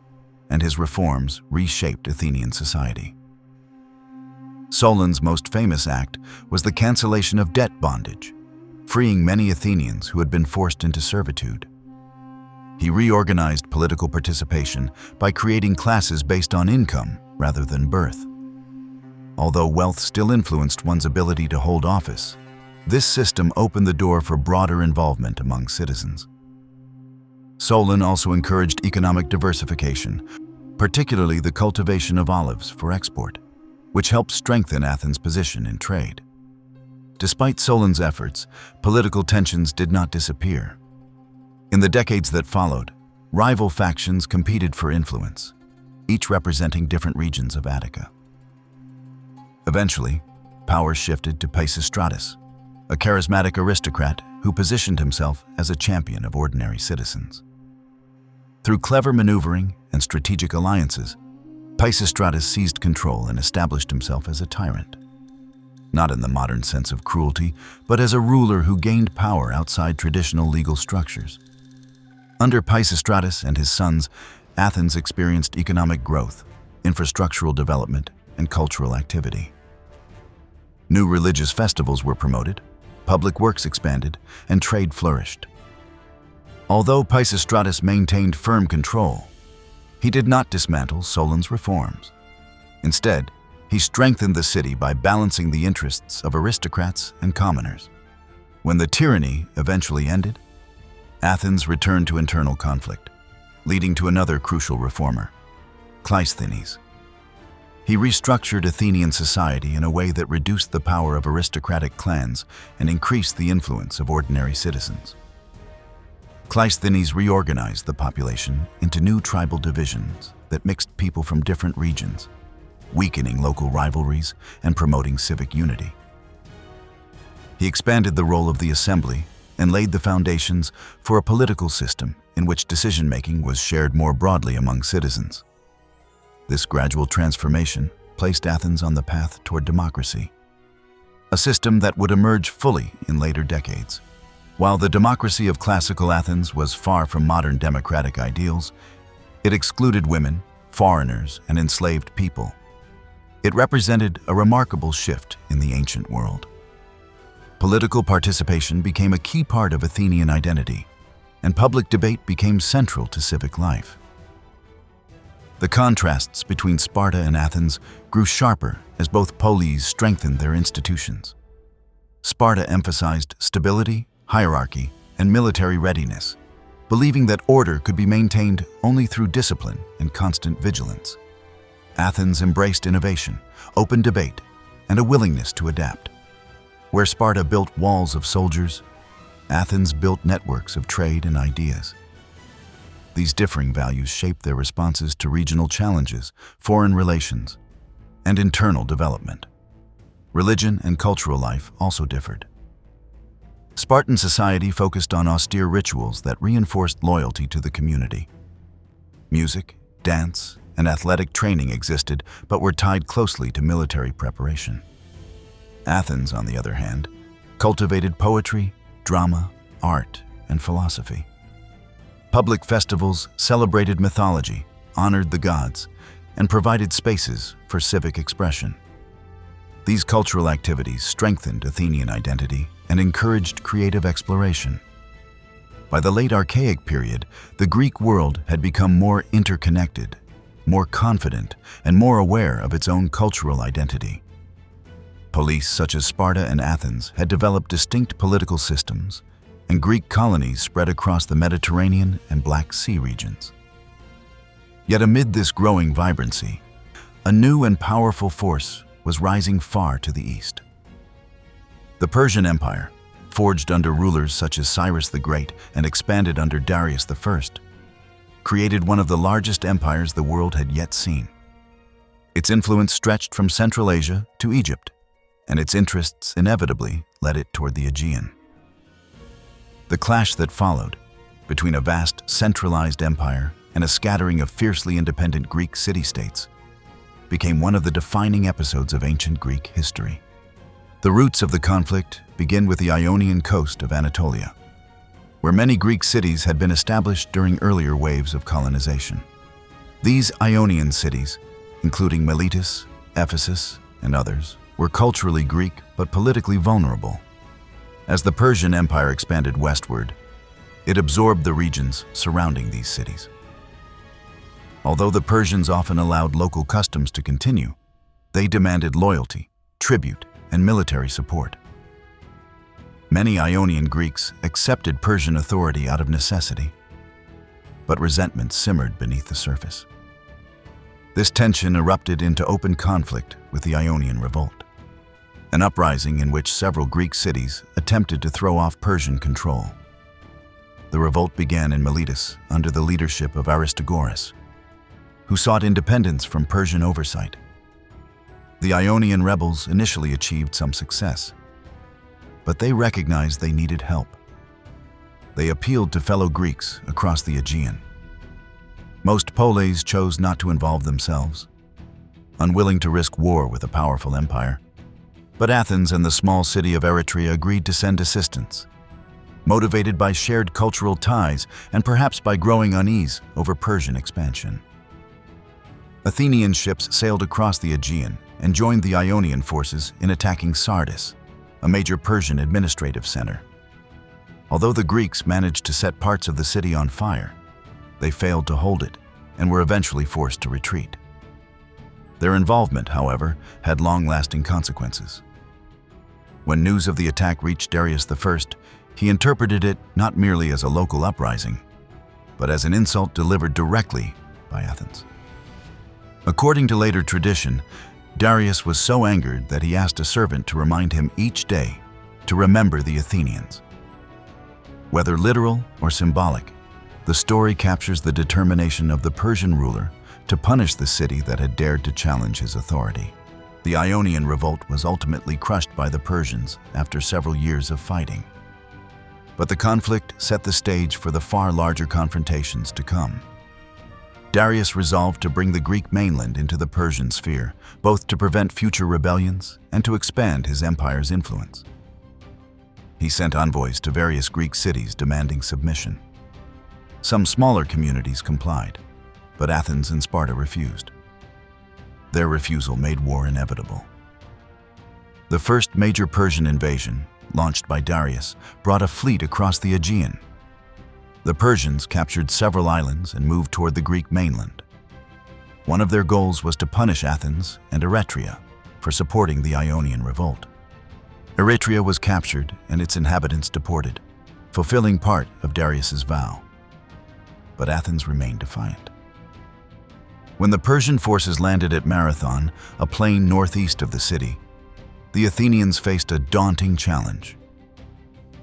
S1: and his reforms reshaped Athenian society. Solon's most famous act was the cancellation of debt bondage, freeing many Athenians who had been forced into servitude. He reorganized political participation by creating classes based on income rather than birth. Although wealth still influenced one's ability to hold office, this system opened the door for broader involvement among citizens. Solon also encouraged economic diversification, particularly the cultivation of olives for export, which helped strengthen Athens' position in trade. Despite Solon's efforts, political tensions did not disappear. In the decades that followed, rival factions competed for influence, each representing different regions of Attica. Eventually, power shifted to Pisistratus, a charismatic aristocrat who positioned himself as a champion of ordinary citizens. Through clever maneuvering and strategic alliances, Pisistratus seized control and established himself as a tyrant. Not in the modern sense of cruelty, but as a ruler who gained power outside traditional legal structures. Under Pisistratus and his sons, Athens experienced economic growth, infrastructural development, and cultural activity. New religious festivals were promoted, public works expanded, and trade flourished. Although Pisistratus maintained firm control, he did not dismantle Solon's reforms. Instead, he strengthened the city by balancing the interests of aristocrats and commoners. When the tyranny eventually ended, Athens returned to internal conflict, leading to another crucial reformer, Cleisthenes. He restructured Athenian society in a way that reduced the power of aristocratic clans and increased the influence of ordinary citizens. Cleisthenes reorganized the population into new tribal divisions that mixed people from different regions, weakening local rivalries and promoting civic unity. He expanded the role of the assembly and laid the foundations for a political system in which decision-making was shared more broadly among citizens. This gradual transformation placed Athens on the path toward democracy, a system that would emerge fully in later decades. While the democracy of classical Athens was far from modern democratic ideals, it excluded women, foreigners, and enslaved people. It represented a remarkable shift in the ancient world. Political participation became a key part of Athenian identity, and public debate became central to civic life. The contrasts between Sparta and Athens grew sharper as both polis strengthened their institutions. Sparta emphasized stability, hierarchy, and military readiness, believing that order could be maintained only through discipline and constant vigilance. Athens embraced innovation, open debate, and a willingness to adapt. Where Sparta built walls of soldiers, Athens built networks of trade and ideas. These differing values shaped their responses to regional challenges, foreign relations, and internal development. Religion and cultural life also differed. Spartan society focused on austere rituals that reinforced loyalty to the community. Music, dance, and athletic training existed but were tied closely to military preparation. Athens, on the other hand, cultivated poetry, drama, art, and philosophy. Public festivals celebrated mythology, honored the gods, and provided spaces for civic expression. These cultural activities strengthened Athenian identity and encouraged creative exploration. By the late Archaic period, the Greek world had become more interconnected, more confident, and more aware of its own cultural identity. Polis such as Sparta and Athens had developed distinct political systems, and Greek colonies spread across the Mediterranean and Black Sea regions. Yet amid this growing vibrancy, a new and powerful force was rising far to the east. The Persian Empire, forged under rulers such as Cyrus the Great and expanded under Darius I, created one of the largest empires the world had yet seen. Its influence stretched from Central Asia to Egypt, and its interests inevitably led it toward the Aegean. The clash that followed, between a vast centralized empire and a scattering of fiercely independent Greek city-states, became one of the defining episodes of ancient Greek history. The roots of the conflict begin with the Ionian coast of Anatolia, where many Greek cities had been established during earlier waves of colonization. These Ionian cities, including Miletus, Ephesus, and others, were culturally Greek but politically vulnerable. As the Persian Empire expanded westward, it absorbed the regions surrounding these cities. Although the Persians often allowed local customs to continue, they demanded loyalty, tribute, and military support. Many Ionian Greeks accepted Persian authority out of necessity, but resentment simmered beneath the surface. This tension erupted into open conflict with the Ionian Revolt, an uprising in which several Greek cities attempted to throw off Persian control. The revolt began in Miletus under the leadership of Aristogoras, who sought independence from Persian oversight. The Ionian rebels initially achieved some success, but they recognized they needed help. They appealed to fellow Greeks across the Aegean. Most polis chose not to involve themselves, unwilling to risk war with a powerful empire. But Athens and the small city of Eretria agreed to send assistance, motivated by shared cultural ties and perhaps by growing unease over Persian expansion. Athenian ships sailed across the Aegean and joined the Ionian forces in attacking Sardis, a major Persian administrative center. Although the Greeks managed to set parts of the city on fire, they failed to hold it and were eventually forced to retreat. Their involvement, however, had long-lasting consequences. When news of the attack reached Darius I, he interpreted it not merely as a local uprising, but as an insult delivered directly by Athens. According to later tradition, Darius was so angered that he asked a servant to remind him each day to remember the Athenians. Whether literal or symbolic, the story captures the determination of the Persian ruler to punish the city that had dared to challenge his authority. The Ionian revolt was ultimately crushed by the Persians after several years of fighting. But the conflict set the stage for the far larger confrontations to come. Darius resolved to bring the Greek mainland into the Persian sphere, both to prevent future rebellions and to expand his empire's influence. He sent envoys to various Greek cities demanding submission. Some smaller communities complied, but Athens and Sparta refused. Their refusal made war inevitable. The first major Persian invasion, launched by Darius, brought a fleet across the Aegean. The Persians captured several islands and moved toward the Greek mainland. One of their goals was to punish Athens and Eretria for supporting the Ionian revolt. Eretria was captured and its inhabitants deported, fulfilling part of Darius's vow. But Athens remained defiant. When the Persian forces landed at Marathon, a plain northeast of the city, the Athenians faced a daunting challenge.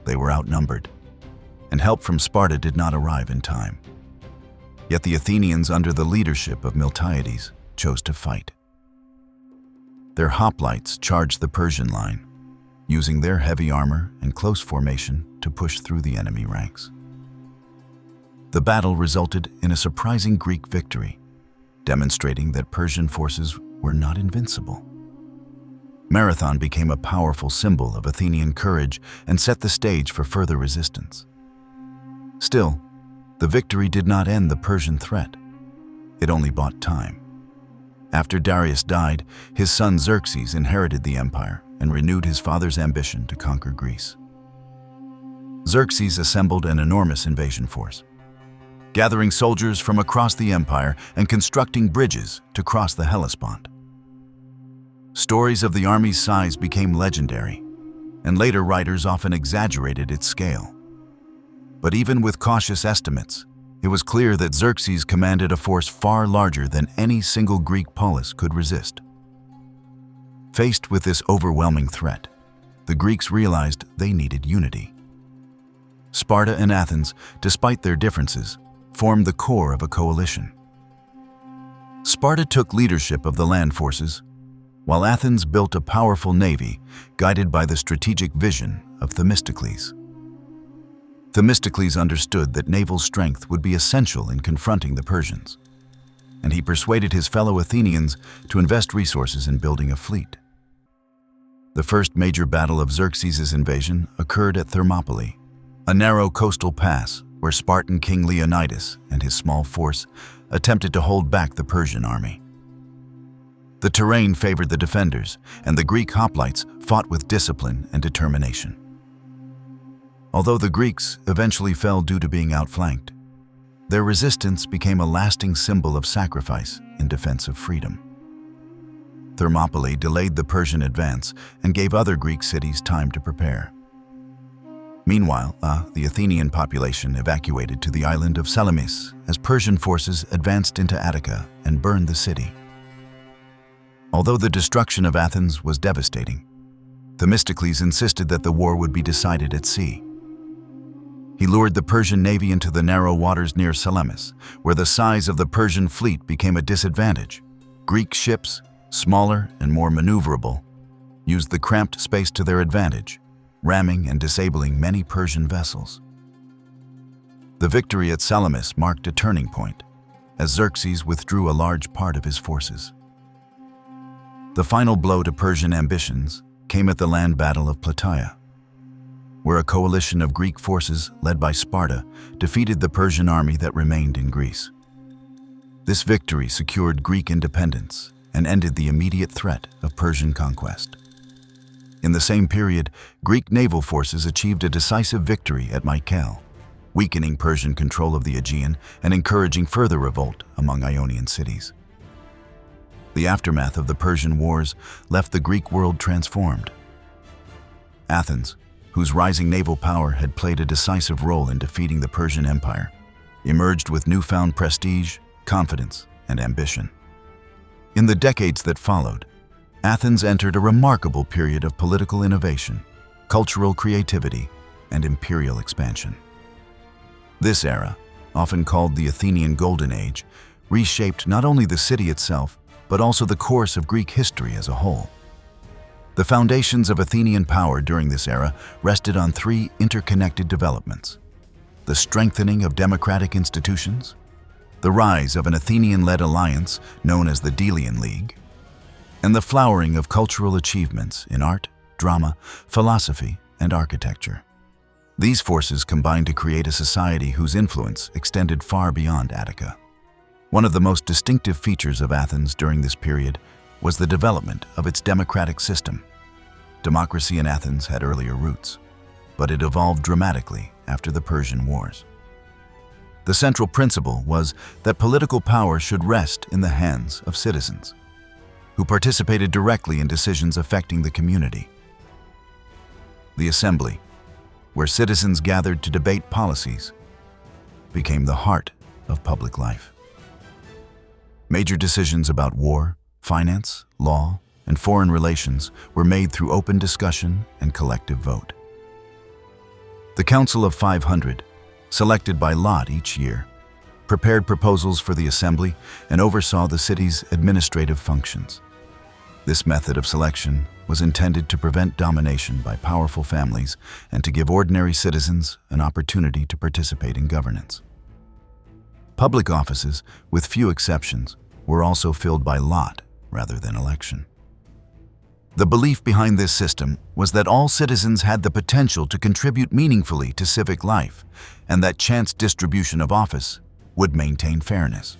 S1: They were outnumbered, and help from Sparta did not arrive in time. Yet the Athenians, under the leadership of Miltiades, chose to fight. Their hoplites charged the Persian line, using their heavy armor and close formation to push through the enemy ranks. The battle resulted in a surprising Greek victory, demonstrating that Persian forces were not invincible. Marathon became a powerful symbol of Athenian courage and set the stage for further resistance. Still, the victory did not end the Persian threat. It only bought time. After Darius died, his son Xerxes inherited the empire and renewed his father's ambition to conquer Greece. Xerxes assembled an enormous invasion force, gathering soldiers from across the empire and constructing bridges to cross the Hellespont. Stories of the army's size became legendary, and later writers often exaggerated its scale. But even with cautious estimates, it was clear that Xerxes commanded a force far larger than any single Greek polis could resist. Faced with this overwhelming threat, the Greeks realized they needed unity. Sparta and Athens, despite their differences, formed the core of a coalition. Sparta took leadership of the land forces, while Athens built a powerful navy guided by the strategic vision of Themistocles. Themistocles understood that naval strength would be essential in confronting the Persians, and he persuaded his fellow Athenians to invest resources in building a fleet. The first major battle of Xerxes' invasion occurred at Thermopylae, a narrow coastal pass where Spartan King Leonidas and his small force attempted to hold back the Persian army. The terrain favored the defenders, and the Greek hoplites fought with discipline and determination. Although the Greeks eventually fell due to being outflanked, their resistance became a lasting symbol of sacrifice in defense of freedom. Thermopylae delayed the Persian advance and gave other Greek cities time to prepare. Meanwhile, the Athenian population evacuated to the island of Salamis as Persian forces advanced into Attica and burned the city. Although the destruction of Athens was devastating, Themistocles insisted that the war would be decided at sea. He lured the Persian navy into the narrow waters near Salamis, where the size of the Persian fleet became a disadvantage. Greek ships, smaller and more maneuverable, used the cramped space to their advantage, ramming and disabling many Persian vessels. The victory at Salamis marked a turning point, as Xerxes withdrew a large part of his forces. The final blow to Persian ambitions came at the land battle of Plataea, where a coalition of Greek forces led by Sparta defeated the Persian army that remained in Greece. This victory secured Greek independence and ended the immediate threat of Persian conquest. In the same period, Greek naval forces achieved a decisive victory at Mycale, weakening Persian control of the Aegean and encouraging further revolt among Ionian cities. The aftermath of the Persian Wars left the Greek world transformed. Athens, whose rising naval power had played a decisive role in defeating the Persian Empire, emerged with newfound prestige, confidence, and ambition. In the decades that followed, Athens entered a remarkable period of political innovation, cultural creativity, and imperial expansion. This era, often called the Athenian Golden Age, reshaped not only the city itself, but also the course of Greek history as a whole. The foundations of Athenian power during this era rested on three interconnected developments: the strengthening of democratic institutions, the rise of an Athenian-led alliance known as the Delian League, and the flowering of cultural achievements in art, drama, philosophy, and architecture. These forces combined to create a society whose influence extended far beyond Attica. One of the most distinctive features of Athens during this period was the development of its democratic system. Democracy in Athens had earlier roots, but it evolved dramatically after the Persian Wars. The central principle was that political power should rest in the hands of citizens, who participated directly in decisions affecting the community. The assembly, where citizens gathered to debate policies, became the heart of public life. Major decisions about war, finance, law, and foreign relations were made through open discussion and collective vote. The Council of 500, selected by lot each year, prepared proposals for the assembly and oversaw the city's administrative functions. This method of selection was intended to prevent domination by powerful families and to give ordinary citizens an opportunity to participate in governance. Public offices, with few exceptions, were also filled by lot rather than election. The belief behind this system was that all citizens had the potential to contribute meaningfully to civic life, and that chance distribution of office would maintain fairness.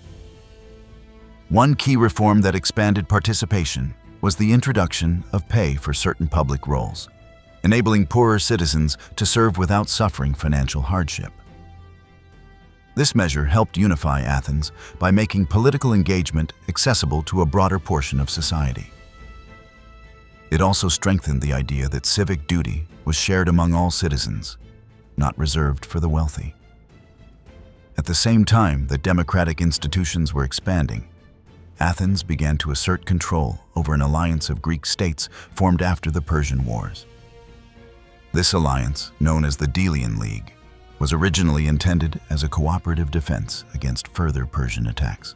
S1: One key reform that expanded participation was the introduction of pay for certain public roles, enabling poorer citizens to serve without suffering financial hardship. This measure helped unify Athens by making political engagement accessible to a broader portion of society. It also strengthened the idea that civic duty was shared among all citizens, not reserved for the wealthy. At the same time that democratic institutions were expanding, Athens began to assert control over an alliance of Greek states formed after the Persian Wars. This alliance, known as the Delian League, was originally intended as a cooperative defense against further Persian attacks.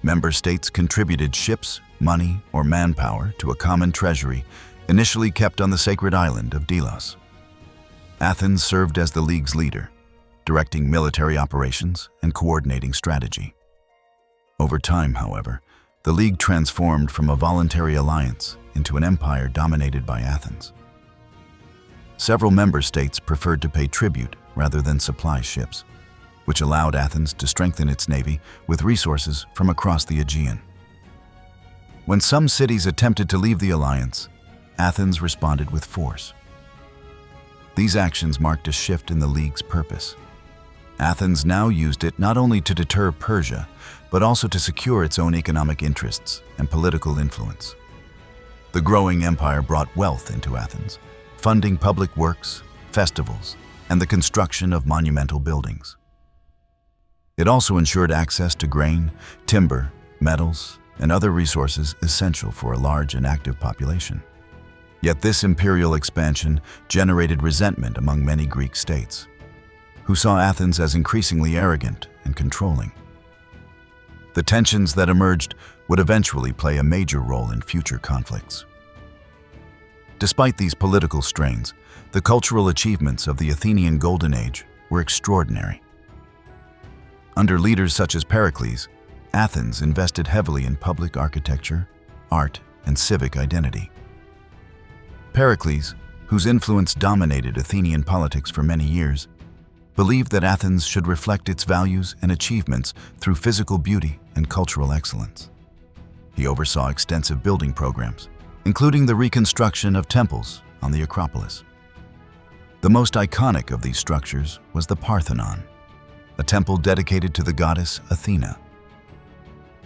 S1: Member states contributed ships, money, or manpower to a common treasury initially kept on the sacred island of Delos. Athens served as the League's leader, directing military operations and coordinating strategy. Over time, however, the League transformed from a voluntary alliance into an empire dominated by Athens. Several member states preferred to pay tribute rather than supply ships, which allowed Athens to strengthen its navy with resources from across the Aegean. When some cities attempted to leave the alliance, Athens responded with force. These actions marked a shift in the League's purpose. Athens now used it not only to deter Persia, but also to secure its own economic interests and political influence. The growing empire brought wealth into Athens, funding public works, festivals, and the construction of monumental buildings. It also ensured access to grain, timber, metals, and other resources essential for a large and active population. Yet this imperial expansion generated resentment among many Greek states, who saw Athens as increasingly arrogant and controlling. The tensions that emerged would eventually play a major role in future conflicts. Despite these political strains, the cultural achievements of the Athenian Golden Age were extraordinary. Under leaders such as Pericles, Athens invested heavily in public architecture, art, and civic identity. Pericles, whose influence dominated Athenian politics for many years, believed that Athens should reflect its values and achievements through physical beauty and cultural excellence. He oversaw extensive building programs, including the reconstruction of temples on the Acropolis. The most iconic of these structures was the Parthenon, a temple dedicated to the goddess Athena.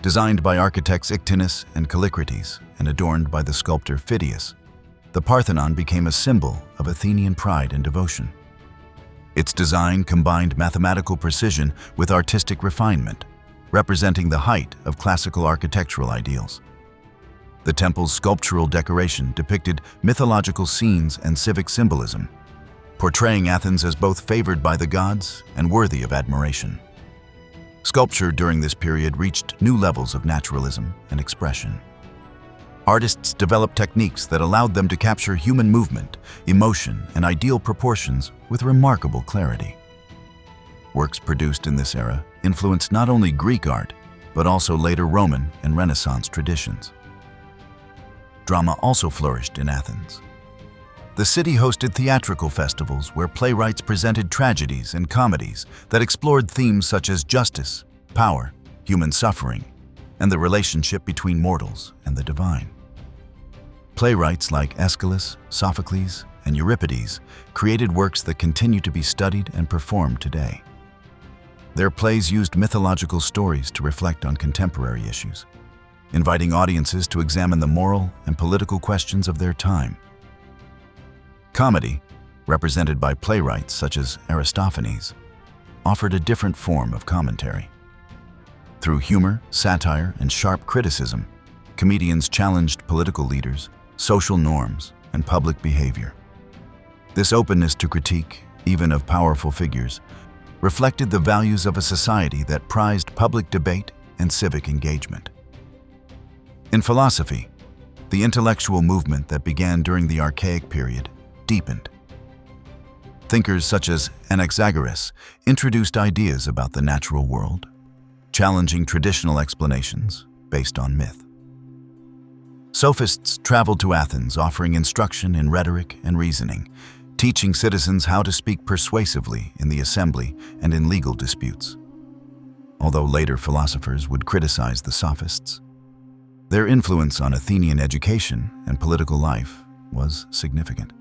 S1: Designed by architects Ictinus and Callicrates and adorned by the sculptor Phidias, the Parthenon became a symbol of Athenian pride and devotion. Its design combined mathematical precision with artistic refinement, representing the height of classical architectural ideals. The temple's sculptural decoration depicted mythological scenes and civic symbolism, portraying Athens as both favored by the gods and worthy of admiration. Sculpture during this period reached new levels of naturalism and expression. Artists developed techniques that allowed them to capture human movement, emotion, and ideal proportions with remarkable clarity. Works produced in this era influenced not only Greek art, but also later Roman and Renaissance traditions. Drama also flourished in Athens. The city hosted theatrical festivals where playwrights presented tragedies and comedies that explored themes such as justice, power, human suffering, and the relationship between mortals and the divine. Playwrights like Aeschylus, Sophocles, and Euripides created works that continue to be studied and performed today. Their plays used mythological stories to reflect on contemporary issues, inviting audiences to examine the moral and political questions of their time. Comedy, represented by playwrights such as Aristophanes, offered a different form of commentary. Through humor, satire, and sharp criticism, comedians challenged political leaders, social norms, and public behavior. This openness to critique, even of powerful figures, reflected the values of a society that prized public debate and civic engagement. In philosophy, the intellectual movement that began during the Archaic period deepened. Thinkers such as Anaxagoras introduced ideas about the natural world, challenging traditional explanations based on myth. Sophists traveled to Athens offering instruction in rhetoric and reasoning, teaching citizens how to speak persuasively in the assembly and in legal disputes. Although later philosophers would criticize the sophists, their influence on Athenian education and political life was significant.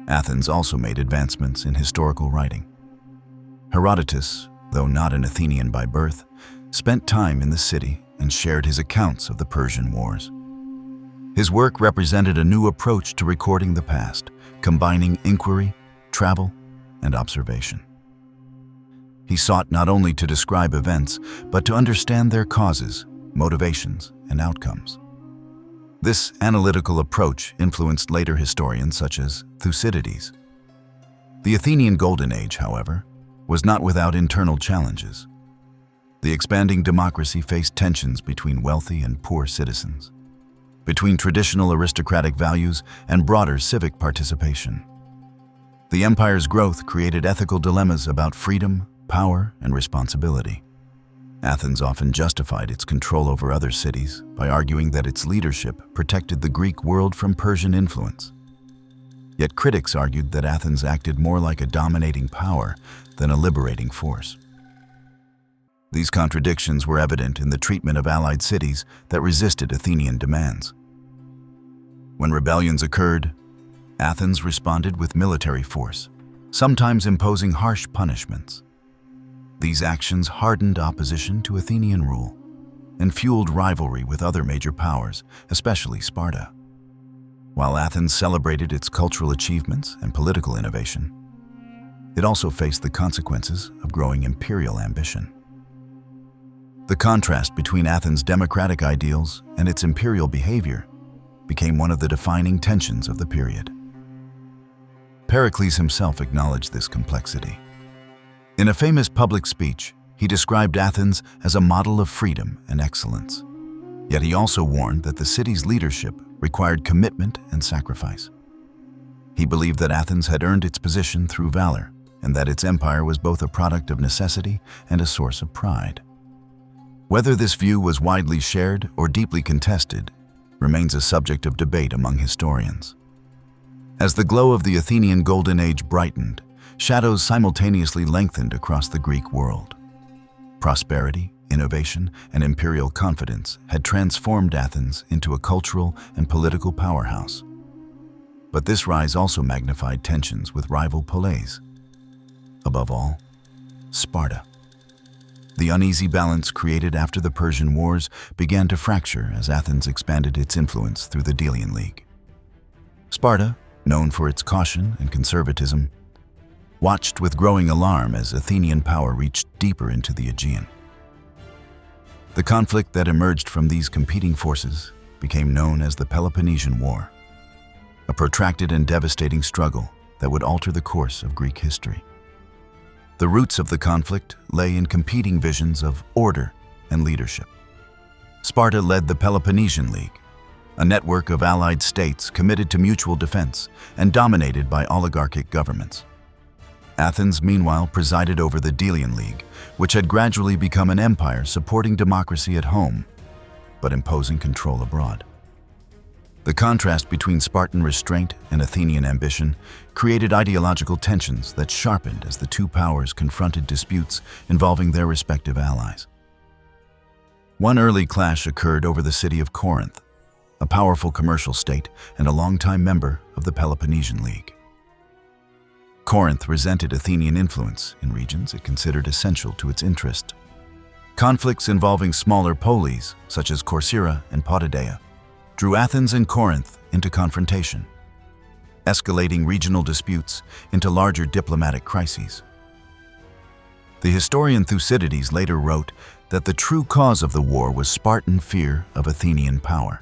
S1: Athens also made advancements in historical writing. Herodotus, though not an Athenian by birth, spent time in the city and shared his accounts of the Persian Wars. His work represented a new approach to recording the past, combining inquiry, travel, and observation. He sought not only to describe events, but to understand their causes, motivations, and outcomes. This analytical approach influenced later historians such as Thucydides. The Athenian Golden Age, however, was not without internal challenges. The expanding democracy faced tensions between wealthy and poor citizens, between traditional aristocratic values and broader civic participation. The empire's growth created ethical dilemmas about freedom, power, and responsibility. Athens often justified its control over other cities by arguing that its leadership protected the Greek world from Persian influence. Yet critics argued that Athens acted more like a dominating power than a liberating force. These contradictions were evident in the treatment of allied cities that resisted Athenian demands. When rebellions occurred, Athens responded with military force, sometimes imposing harsh punishments. These actions hardened opposition to Athenian rule and fueled rivalry with other major powers, especially Sparta. While Athens celebrated its cultural achievements and political innovation, it also faced the consequences of growing imperial ambition. The contrast between Athens' democratic ideals and its imperial behavior became one of the defining tensions of the period. Pericles himself acknowledged this complexity. In a famous public speech, he described Athens as a model of freedom and excellence. Yet he also warned that the city's leadership required commitment and sacrifice. He believed that Athens had earned its position through valor, and that its empire was both a product of necessity and a source of pride. Whether this view was widely shared or deeply contested remains a subject of debate among historians. As the glow of the Athenian Golden Age brightened, shadows simultaneously lengthened across the Greek world. Prosperity, innovation, and imperial confidence had transformed Athens into a cultural and political powerhouse. But this rise also magnified tensions with rival polis. Above all, Sparta. The uneasy balance created after the Persian Wars began to fracture as Athens expanded its influence through the Delian League. Sparta, known for its caution and conservatism, watched with growing alarm as Athenian power reached deeper into the Aegean. The conflict that emerged from these competing forces became known as the Peloponnesian War, a protracted and devastating struggle that would alter the course of Greek history. The roots of the conflict lay in competing visions of order and leadership. Sparta led the Peloponnesian League, a network of allied states committed to mutual defense and dominated by oligarchic governments. Athens, meanwhile, presided over the Delian League, which had gradually become an empire supporting democracy at home, but imposing control abroad. The contrast between Spartan restraint and Athenian ambition created ideological tensions that sharpened as the two powers confronted disputes involving their respective allies. One early clash occurred over the city of Corinth. a powerful commercial state and a longtime member of the Peloponnesian League. Corinth resented Athenian influence in regions it considered essential to its interest. Conflicts involving smaller polis, such as Corcyra and Potidaea, drew Athens and Corinth into confrontation, escalating regional disputes into larger diplomatic crises. The historian Thucydides later wrote that the true cause of the war was Spartan fear of Athenian power.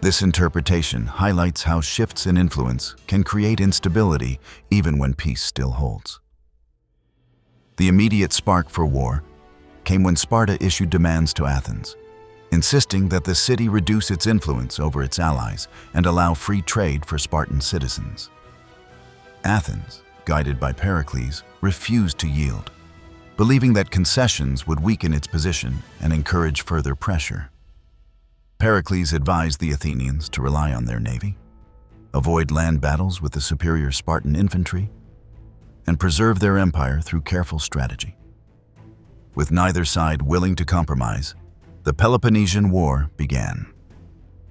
S1: This interpretation highlights how shifts in influence can create instability even when peace still holds. The immediate spark for war came when Sparta issued demands to Athens, insisting that the city reduce its influence over its allies and allow free trade for Spartan citizens. Athens, guided by Pericles, refused to yield, believing that concessions would weaken its position and encourage further pressure. Pericles advised the Athenians to rely on their navy, avoid land battles with the superior Spartan infantry, and preserve their empire through careful strategy. With neither side willing to compromise, the Peloponnesian War began.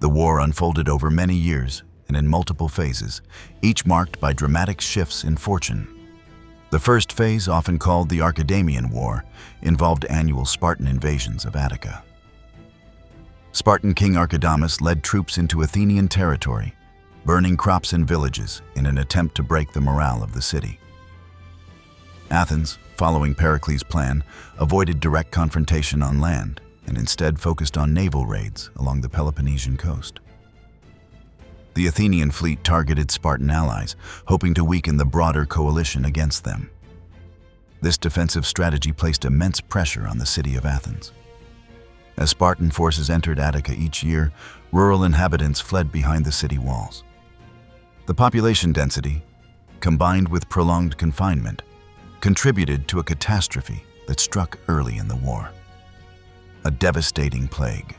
S1: The war unfolded over many years and in multiple phases, each marked by dramatic shifts in fortune. The first phase, often called the Archaic War, involved annual Spartan invasions of Attica. Spartan King Archidamus led troops into Athenian territory, burning crops and villages in an attempt to break the morale of the city. Athens, following Pericles' plan, avoided direct confrontation on land and instead focused on naval raids along the Peloponnesian coast. The Athenian fleet targeted Spartan allies, hoping to weaken the broader coalition against them. This defensive strategy placed immense pressure on the city of Athens. As Spartan forces entered Attica each year, rural inhabitants fled behind the city walls. The population density, combined with prolonged confinement, contributed to a catastrophe that struck early in the war: a devastating plague.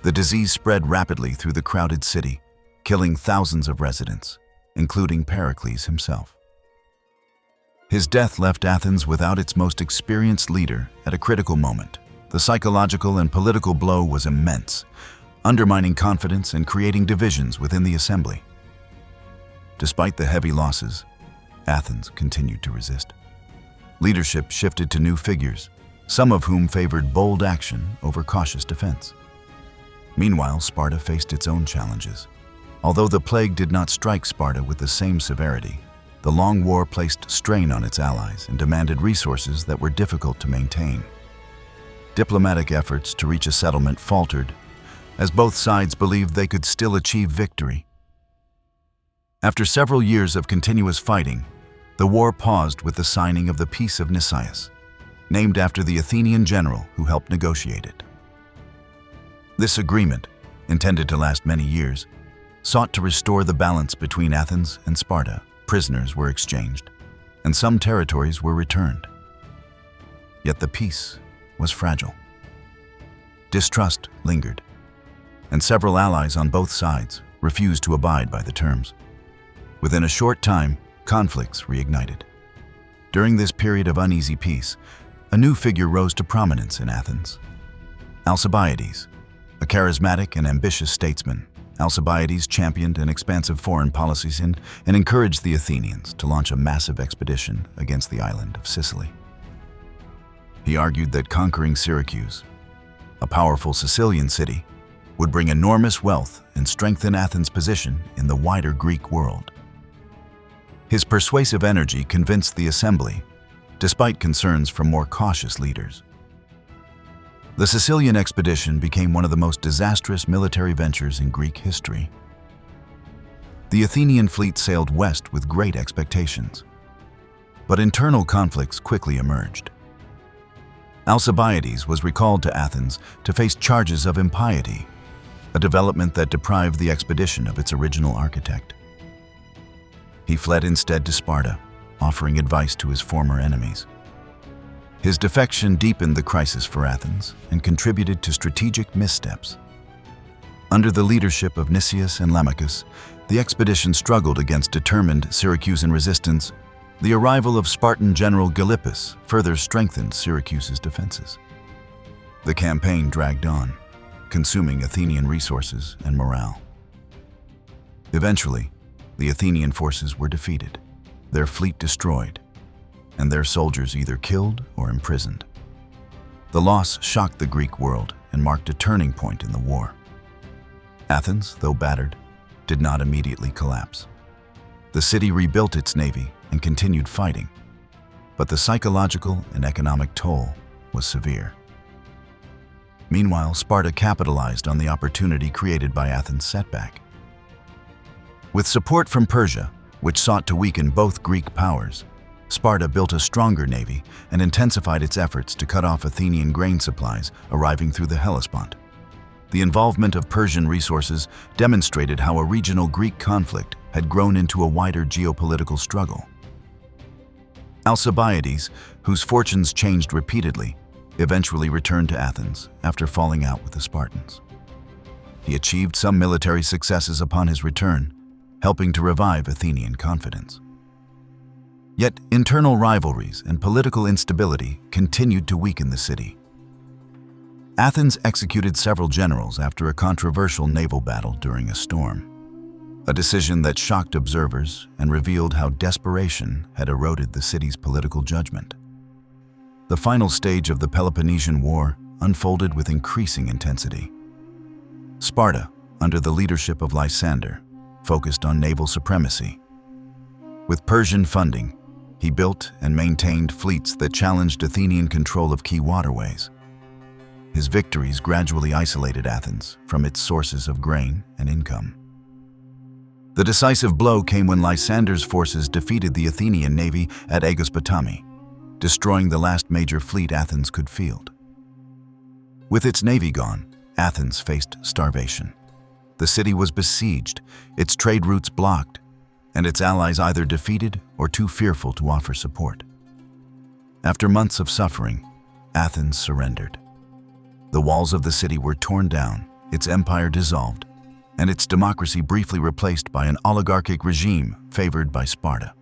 S1: The disease spread rapidly through the crowded city, killing thousands of residents, including Pericles himself. His death left Athens without its most experienced leader at a critical moment. The psychological and political blow was immense, undermining confidence and creating divisions within the assembly. Despite the heavy losses, Athens continued to resist. Leadership shifted to new figures, some of whom favored bold action over cautious defense. Meanwhile, Sparta faced its own challenges. Although the plague did not strike Sparta with the same severity, the long war placed strain on its allies and demanded resources that were difficult to maintain. Diplomatic efforts to reach a settlement faltered, as both sides believed they could still achieve victory. After several years of continuous fighting, the war paused with the signing of the Peace of Nisaias, named after the Athenian general who helped negotiate it. This agreement, intended to last many years, sought to restore the balance between Athens and Sparta. Prisoners were exchanged, and some territories were returned. Yet the peace was fragile. Distrust lingered, and several allies on both sides refused to abide by the terms. Within a short time, conflicts reignited. During this period of uneasy peace, a new figure rose to prominence in Athens: Alcibiades, a charismatic and ambitious statesman. Alcibiades championed an expansive foreign policy and encouraged the Athenians to launch a massive expedition against the island of Sicily. He argued that conquering Syracuse, a powerful Sicilian city, would bring enormous wealth and strengthen Athens' position in the wider Greek world. His persuasive energy convinced the assembly, despite concerns from more cautious leaders. The Sicilian expedition became one of the most disastrous military ventures in Greek history. The Athenian fleet sailed west with great expectations, but internal conflicts quickly emerged. Alcibiades was recalled to Athens to face charges of impiety, a development that deprived the expedition of its original architect. He fled instead to Sparta, offering advice to his former enemies. His defection deepened the crisis for Athens and contributed to strategic missteps. Under the leadership of Nicias and Lamachus, the expedition struggled against determined Syracusan resistance. The arrival of Spartan general Gylippus further strengthened Syracuse's defenses. The campaign dragged on, consuming Athenian resources and morale. Eventually, the Athenian forces were defeated, their fleet destroyed, and their soldiers either killed or imprisoned. The loss shocked the Greek world and marked a turning point in the war. Athens, though battered, did not immediately collapse. The city rebuilt its navy and continued fighting, but the psychological and economic toll was severe. Meanwhile, Sparta capitalized on the opportunity created by Athens' setback. With support from Persia, which sought to weaken both Greek powers, Sparta built a stronger navy and intensified its efforts to cut off Athenian grain supplies arriving through the Hellespont. The involvement of Persian resources demonstrated how a regional Greek conflict had grown into a wider geopolitical struggle. Alcibiades, whose fortunes changed repeatedly, eventually returned to Athens after falling out with the Spartans. He achieved some military successes upon his return, helping to revive Athenian confidence. Yet internal rivalries and political instability continued to weaken the city. Athens executed several generals after a controversial naval battle during a storm, a decision that shocked observers and revealed how desperation had eroded the city's political judgment. The final stage of the Peloponnesian War unfolded with increasing intensity. Sparta, under the leadership of Lysander, focused on naval supremacy. With Persian funding, he built and maintained fleets that challenged Athenian control of key waterways. His victories gradually isolated Athens from its sources of grain and income. The decisive blow came when Lysander's forces defeated the Athenian navy at Aegospotami, destroying the last major fleet Athens could field. With its navy gone, Athens faced starvation. The city was besieged, its trade routes blocked, and its allies either defeated or too fearful to offer support. After months of suffering, Athens surrendered. The walls of the city were torn down, its empire dissolved, and its democracy briefly replaced by an oligarchic regime favored by Sparta.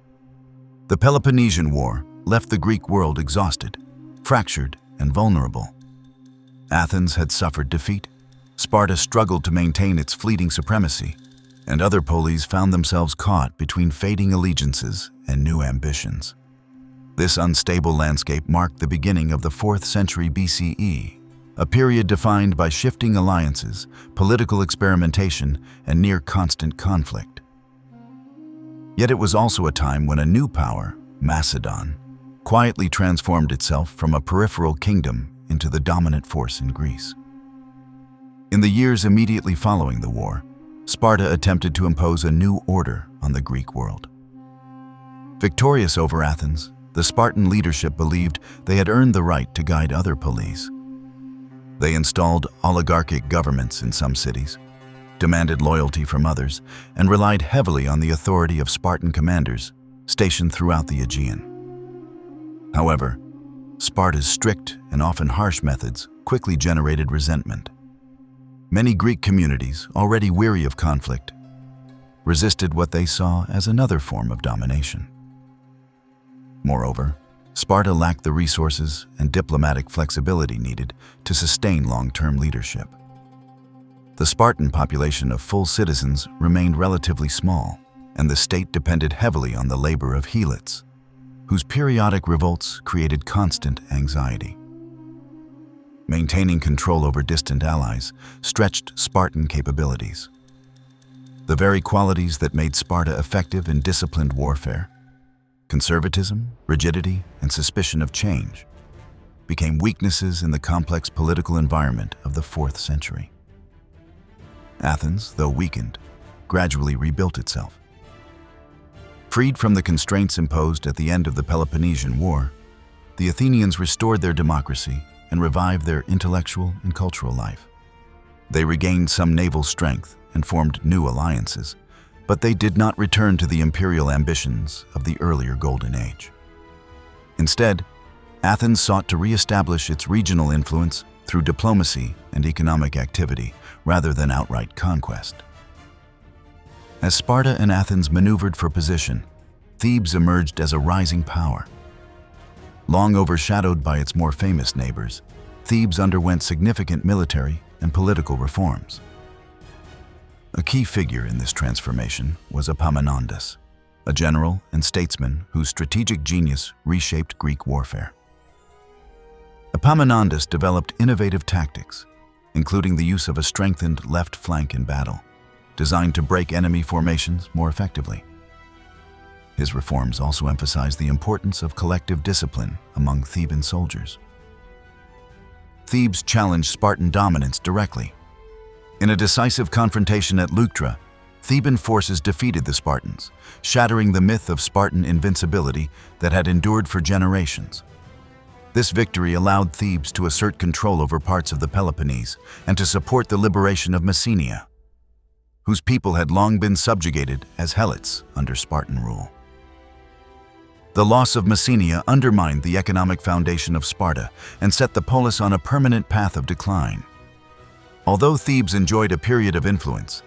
S1: The Peloponnesian War left the Greek world exhausted, fractured, and vulnerable. Athens had suffered defeat, Sparta struggled to maintain its fleeting supremacy, and other polis found themselves caught between fading allegiances and new ambitions. This unstable landscape marked the beginning of the 4th century BCE, a period defined by shifting alliances, political experimentation, and near-constant conflict. Yet it was also a time when a new power, Macedon, quietly transformed itself from a peripheral kingdom into the dominant force in Greece. In the years immediately following the war, Sparta attempted to impose a new order on the Greek world. Victorious over Athens, the Spartan leadership believed they had earned the right to guide other polis. They installed oligarchic governments in some cities, demanded loyalty from others, and relied heavily on the authority of Spartan commanders stationed throughout the Aegean. However, Sparta's strict and often harsh methods quickly generated resentment. Many Greek communities, already weary of conflict, resisted what they saw as another form of domination. Moreover, Sparta lacked the resources and diplomatic flexibility needed to sustain long-term leadership. The Spartan population of full citizens remained relatively small, and the state depended heavily on the labor of helots, whose periodic revolts created constant anxiety. Maintaining control over distant allies stretched Spartan capabilities. The very qualities that made Sparta effective in disciplined warfare, conservatism, rigidity, and suspicion of change, became weaknesses in the complex political environment of the 4th century. Athens, though weakened, gradually rebuilt itself. Freed from the constraints imposed at the end of the Peloponnesian War, the Athenians restored their democracy and revived their intellectual and cultural life. They regained some naval strength and formed new alliances, but they did not return to the imperial ambitions of the earlier Golden Age. Instead, Athens sought to re-establish its regional influence through diplomacy and economic activity rather than outright conquest. As Sparta and Athens maneuvered for position, Thebes emerged as a rising power. Long overshadowed by its more famous neighbors, Thebes underwent significant military and political reforms. A key figure in this transformation was Epaminondas, a general and statesman whose strategic genius reshaped Greek warfare. Epaminondas developed innovative tactics, including the use of a strengthened left flank in battle, designed to break enemy formations more effectively. His reforms also emphasized the importance of collective discipline among Theban soldiers. Thebes challenged Spartan dominance directly. In a decisive confrontation at Leuctra, Theban forces defeated the Spartans, shattering the myth of Spartan invincibility that had endured for generations. This victory allowed Thebes to assert control over parts of the Peloponnese and to support the liberation of Messenia, whose people had long been subjugated as helots under Spartan rule. The loss of Messenia undermined the economic foundation of Sparta and set the polis on a permanent path of decline. Although Thebes enjoyed a period of influence,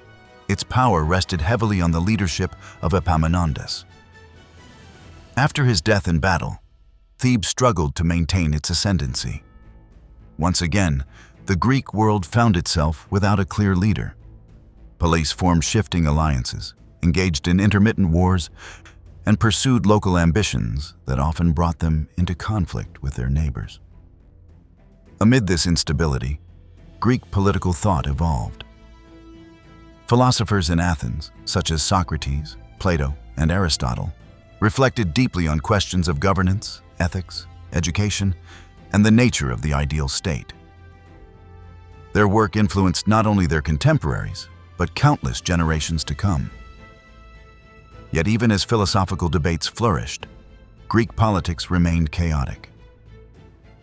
S1: its power rested heavily on the leadership of Epaminondas. After his death in battle, Thebes struggled to maintain its ascendancy. Once again, the Greek world found itself without a clear leader. Police formed shifting alliances, engaged in intermittent wars, and pursued local ambitions that often brought them into conflict with their neighbors. Amid this instability, Greek political thought evolved. Philosophers in Athens, such as Socrates, Plato, and Aristotle, reflected deeply on questions of governance, ethics, education, and the nature of the ideal state. Their work influenced not only their contemporaries, but countless generations to come. Yet even as philosophical debates flourished, Greek politics remained chaotic.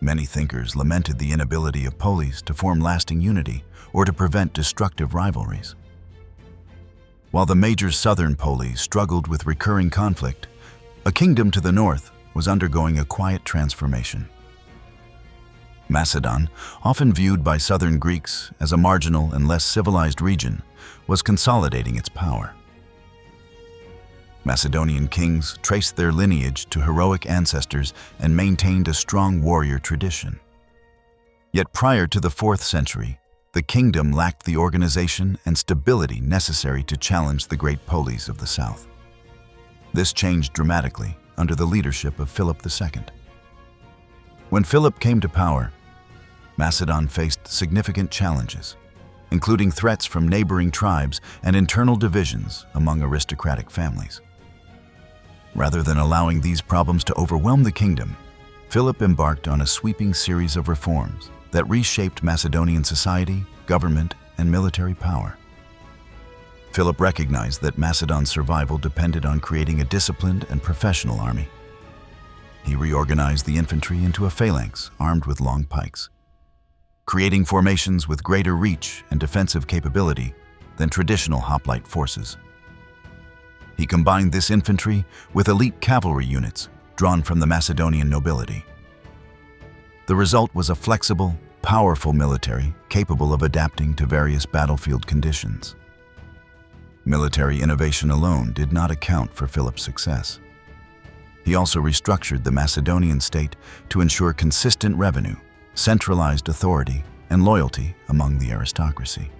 S1: Many thinkers lamented the inability of polis to form lasting unity or to prevent destructive rivalries. While the major southern polis struggled with recurring conflict, a kingdom to the north was undergoing a quiet transformation. Macedon, often viewed by southern Greeks as a marginal and less civilized region, was consolidating its power. Macedonian kings traced their lineage to heroic ancestors and maintained a strong warrior tradition. Yet prior to the 4th century, the kingdom lacked the organization and stability necessary to challenge the great polis of the south. This changed dramatically under the leadership of Philip II. When Philip came to power, Macedon faced significant challenges, including threats from neighboring tribes and internal divisions among aristocratic families. Rather than allowing these problems to overwhelm the kingdom, Philip embarked on a sweeping series of reforms that reshaped Macedonian society, government, and military power. Philip recognized that Macedon's survival depended on creating a disciplined and professional army. He reorganized the infantry into a phalanx armed with long pikes, creating formations with greater reach and defensive capability than traditional hoplite forces. He combined this infantry with elite cavalry units drawn from the Macedonian nobility. The result was a flexible, powerful military capable of adapting to various battlefield conditions. Military innovation alone did not account for Philip's success. He also restructured the Macedonian state to ensure consistent revenue, centralized authority, and loyalty among the aristocracy.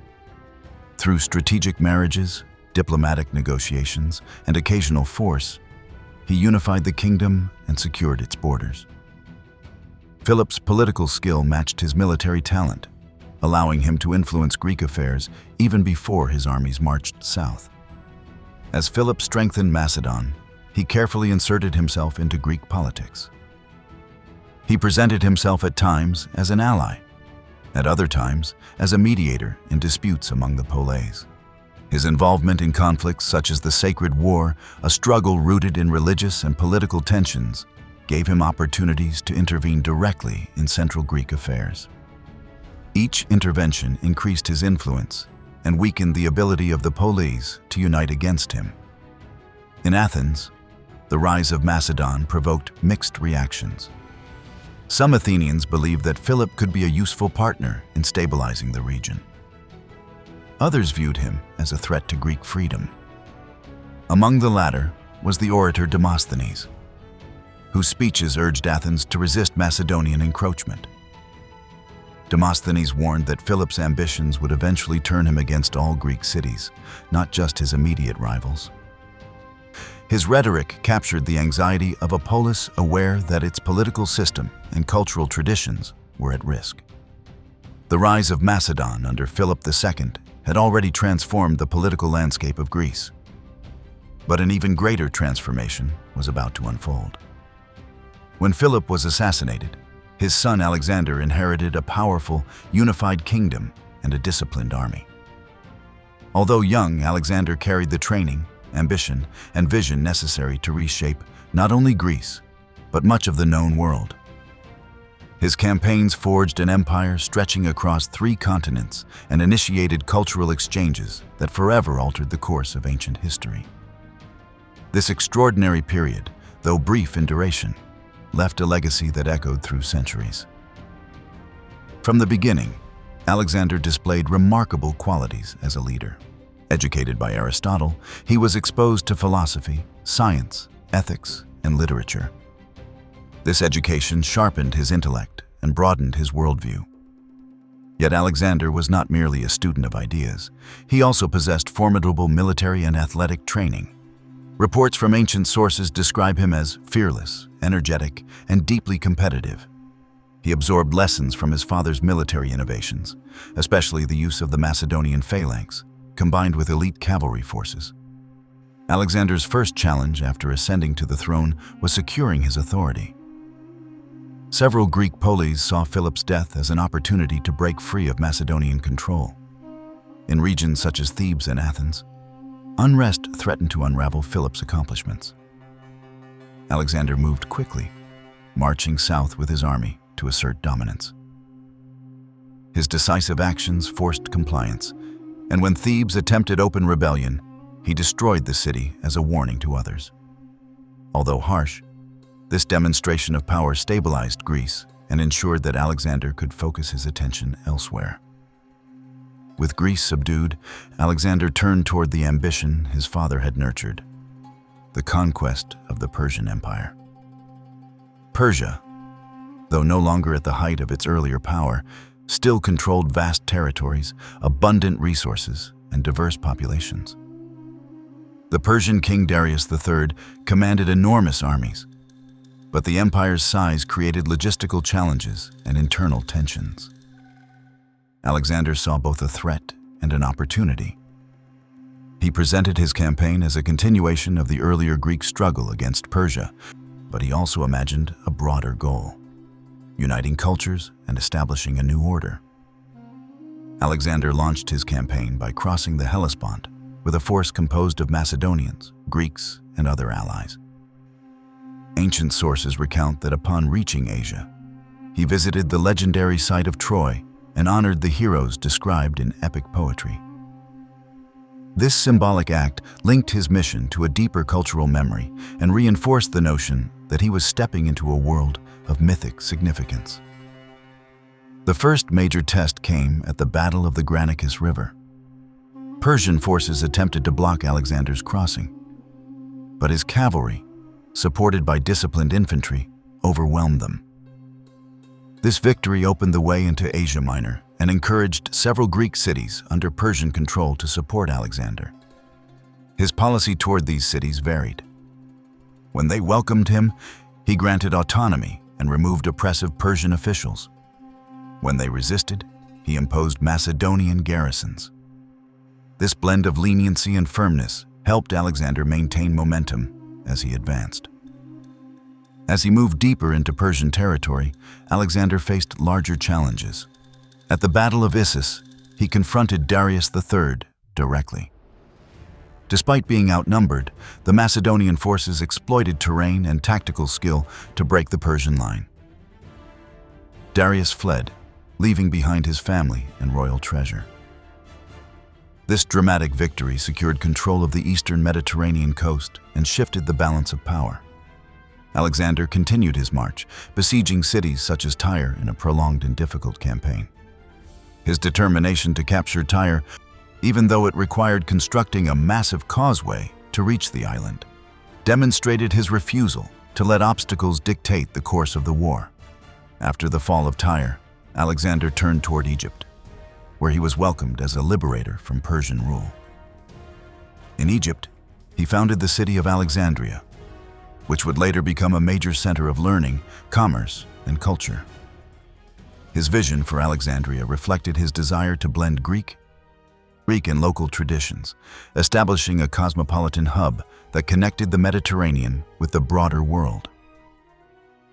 S1: Through strategic marriages, diplomatic negotiations, and occasional force, he unified the kingdom and secured its borders. Philip's political skill matched his military talent, allowing him to influence Greek affairs even before his armies marched south. As Philip strengthened Macedon, he carefully inserted himself into Greek politics. He presented himself at times as an ally, at other times as a mediator in disputes among the polis. His involvement in conflicts such as the Sacred War, a struggle rooted in religious and political tensions, gave him opportunities to intervene directly in central Greek affairs. Each intervention increased his influence and weakened the ability of the polis to unite against him. In Athens, the rise of Macedon provoked mixed reactions. Some Athenians believed that Philip could be a useful partner in stabilizing the region. Others viewed him as a threat to Greek freedom. Among the latter was the orator Demosthenes, whose speeches urged Athens to resist Macedonian encroachment. Demosthenes warned that Philip's ambitions would eventually turn him against all Greek cities, not just his immediate rivals. His rhetoric captured the anxiety of a polis aware that its political system and cultural traditions were at risk. The rise of Macedon under Philip II had already transformed the political landscape of Greece. But an even greater transformation was about to unfold. When Philip was assassinated, his son Alexander inherited a powerful, unified kingdom and a disciplined army. Although young, Alexander carried the training, ambition, and vision necessary to reshape not only Greece, but much of the known world. His campaigns forged an empire stretching across 3 continents and initiated cultural exchanges that forever altered the course of ancient history. This extraordinary period, though brief in duration, left a legacy that echoed through centuries. From the beginning, Alexander displayed remarkable qualities as a leader. Educated by Aristotle, he was exposed to philosophy, science, ethics, and literature. This education sharpened his intellect and broadened his worldview. Yet Alexander was not merely a student of ideas. He also possessed formidable military and athletic training. Reports from ancient sources describe him as fearless, energetic, and deeply competitive. He absorbed lessons from his father's military innovations, especially the use of the Macedonian phalanx, combined with elite cavalry forces. Alexander's first challenge after ascending to the throne was securing his authority. Several Greek polis saw Philip's death as an opportunity to break free of Macedonian control. In regions such as Thebes and Athens, unrest threatened to unravel Philip's accomplishments. Alexander moved quickly, marching south with his army to assert dominance. His decisive actions forced compliance, and when Thebes attempted open rebellion, he destroyed the city as a warning to others. Although harsh, this demonstration of power stabilized Greece and ensured that Alexander could focus his attention elsewhere. With Greece subdued, Alexander turned toward the ambition his father had nurtured: the conquest of the Persian Empire. Persia, though no longer at the height of its earlier power, still controlled vast territories, abundant resources, and diverse populations. The Persian king Darius III commanded enormous armies, but the empire's size created logistical challenges and internal tensions. Alexander saw both a threat and an opportunity. He presented his campaign as a continuation of the earlier Greek struggle against Persia, but he also imagined a broader goal: uniting cultures and establishing a new order. Alexander launched his campaign by crossing the Hellespont with a force composed of Macedonians, Greeks, and other allies. Ancient sources recount that upon reaching Asia, he visited the legendary site of Troy and honored the heroes described in epic poetry. This symbolic act linked his mission to a deeper cultural memory and reinforced the notion that he was stepping into a world of mythic significance. The first major test came at the Battle of the Granicus River. Persian forces attempted to block Alexander's crossing, but his cavalry, supported by disciplined infantry, overwhelmed them. This victory opened the way into Asia Minor and encouraged several Greek cities under Persian control to support Alexander. His policy toward these cities varied. When they welcomed him, he granted autonomy and removed oppressive Persian officials. When they resisted, he imposed Macedonian garrisons. This blend of leniency and firmness helped Alexander maintain momentum as he advanced. As he moved deeper into Persian territory, Alexander faced larger challenges. At the Battle of Issus, he confronted Darius III directly. Despite being outnumbered, the Macedonian forces exploited terrain and tactical skill to break the Persian line. Darius fled, leaving behind his family and royal treasure. This dramatic victory secured control of the eastern Mediterranean coast and shifted the balance of power. Alexander continued his march, besieging cities such as Tyre in a prolonged and difficult campaign. His determination to capture Tyre, even though it required constructing a massive causeway to reach the island, demonstrated his refusal to let obstacles dictate the course of the war. After the fall of Tyre, Alexander turned toward Egypt, where he was welcomed as a liberator from Persian rule. In Egypt, he founded the city of Alexandria, which would later become a major center of learning, commerce, and culture. His vision for Alexandria reflected his desire to blend Greek and local traditions, establishing a cosmopolitan hub that connected the Mediterranean with the broader world.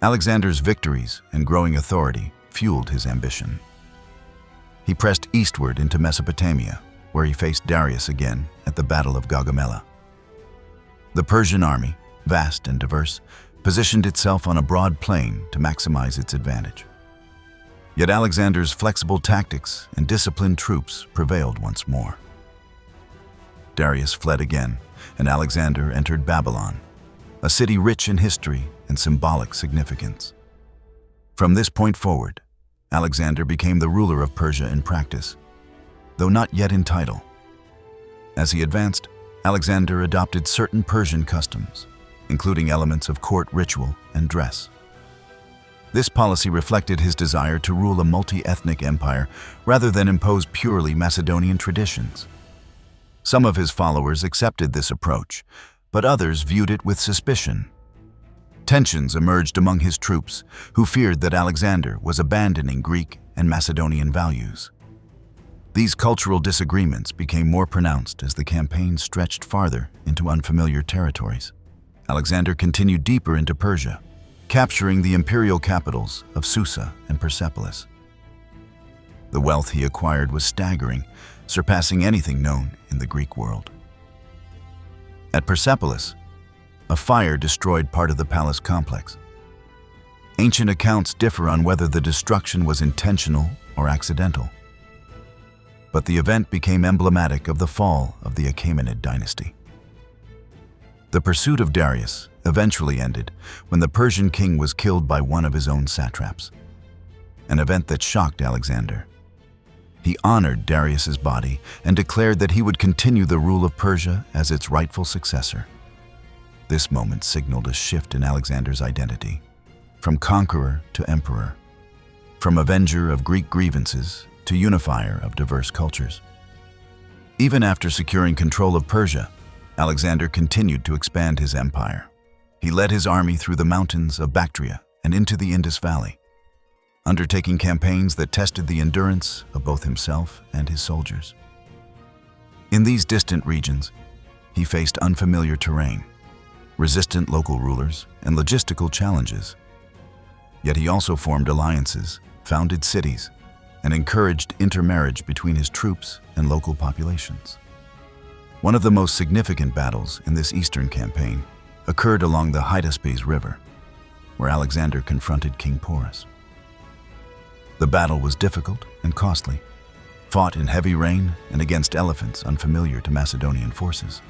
S1: Alexander's victories and growing authority fueled his ambition. He pressed eastward into Mesopotamia, where he faced Darius again at the Battle of Gaugamela. The Persian army, vast and diverse, positioned itself on a broad plain to maximize its advantage. Yet Alexander's flexible tactics and disciplined troops prevailed once more. Darius fled again, and Alexander entered Babylon, a city rich in history and symbolic significance. From this point forward, Alexander became the ruler of Persia in practice, though not yet in title. As he advanced, Alexander adopted certain Persian customs, including elements of court ritual and dress. This policy reflected his desire to rule a multi-ethnic empire rather than impose purely Macedonian traditions. Some of his followers accepted this approach, but others viewed it with suspicion. Tensions emerged among his troops, who feared that Alexander was abandoning Greek and Macedonian values. These cultural disagreements became more pronounced as the campaign stretched farther into unfamiliar territories. Alexander continued deeper into Persia, capturing the imperial capitals of Susa and Persepolis. The wealth he acquired was staggering, surpassing anything known in the Greek world. At Persepolis, a fire destroyed part of the palace complex. Ancient accounts differ on whether the destruction was intentional or accidental, but the event became emblematic of the fall of the Achaemenid dynasty. The pursuit of Darius eventually ended when the Persian king was killed by one of his own satraps, an event that shocked Alexander. He honored Darius's body and declared that he would continue the rule of Persia as its rightful successor. This moment signaled a shift in Alexander's identity, from conqueror to emperor, from avenger of Greek grievances to unifier of diverse cultures. Even after securing control of Persia, Alexander continued to expand his empire. He led his army through the mountains of Bactria and into the Indus Valley, undertaking campaigns that tested the endurance of both himself and his soldiers. In these distant regions, he faced unfamiliar terrain, resistant local rulers, and logistical challenges. Yet he also formed alliances, founded cities, and encouraged intermarriage between his troops and local populations. One of the most significant battles in this eastern campaign occurred along the Hydaspes River, where Alexander confronted King Porus. The battle was difficult and costly, fought in heavy rain and against elephants unfamiliar to Macedonian forces.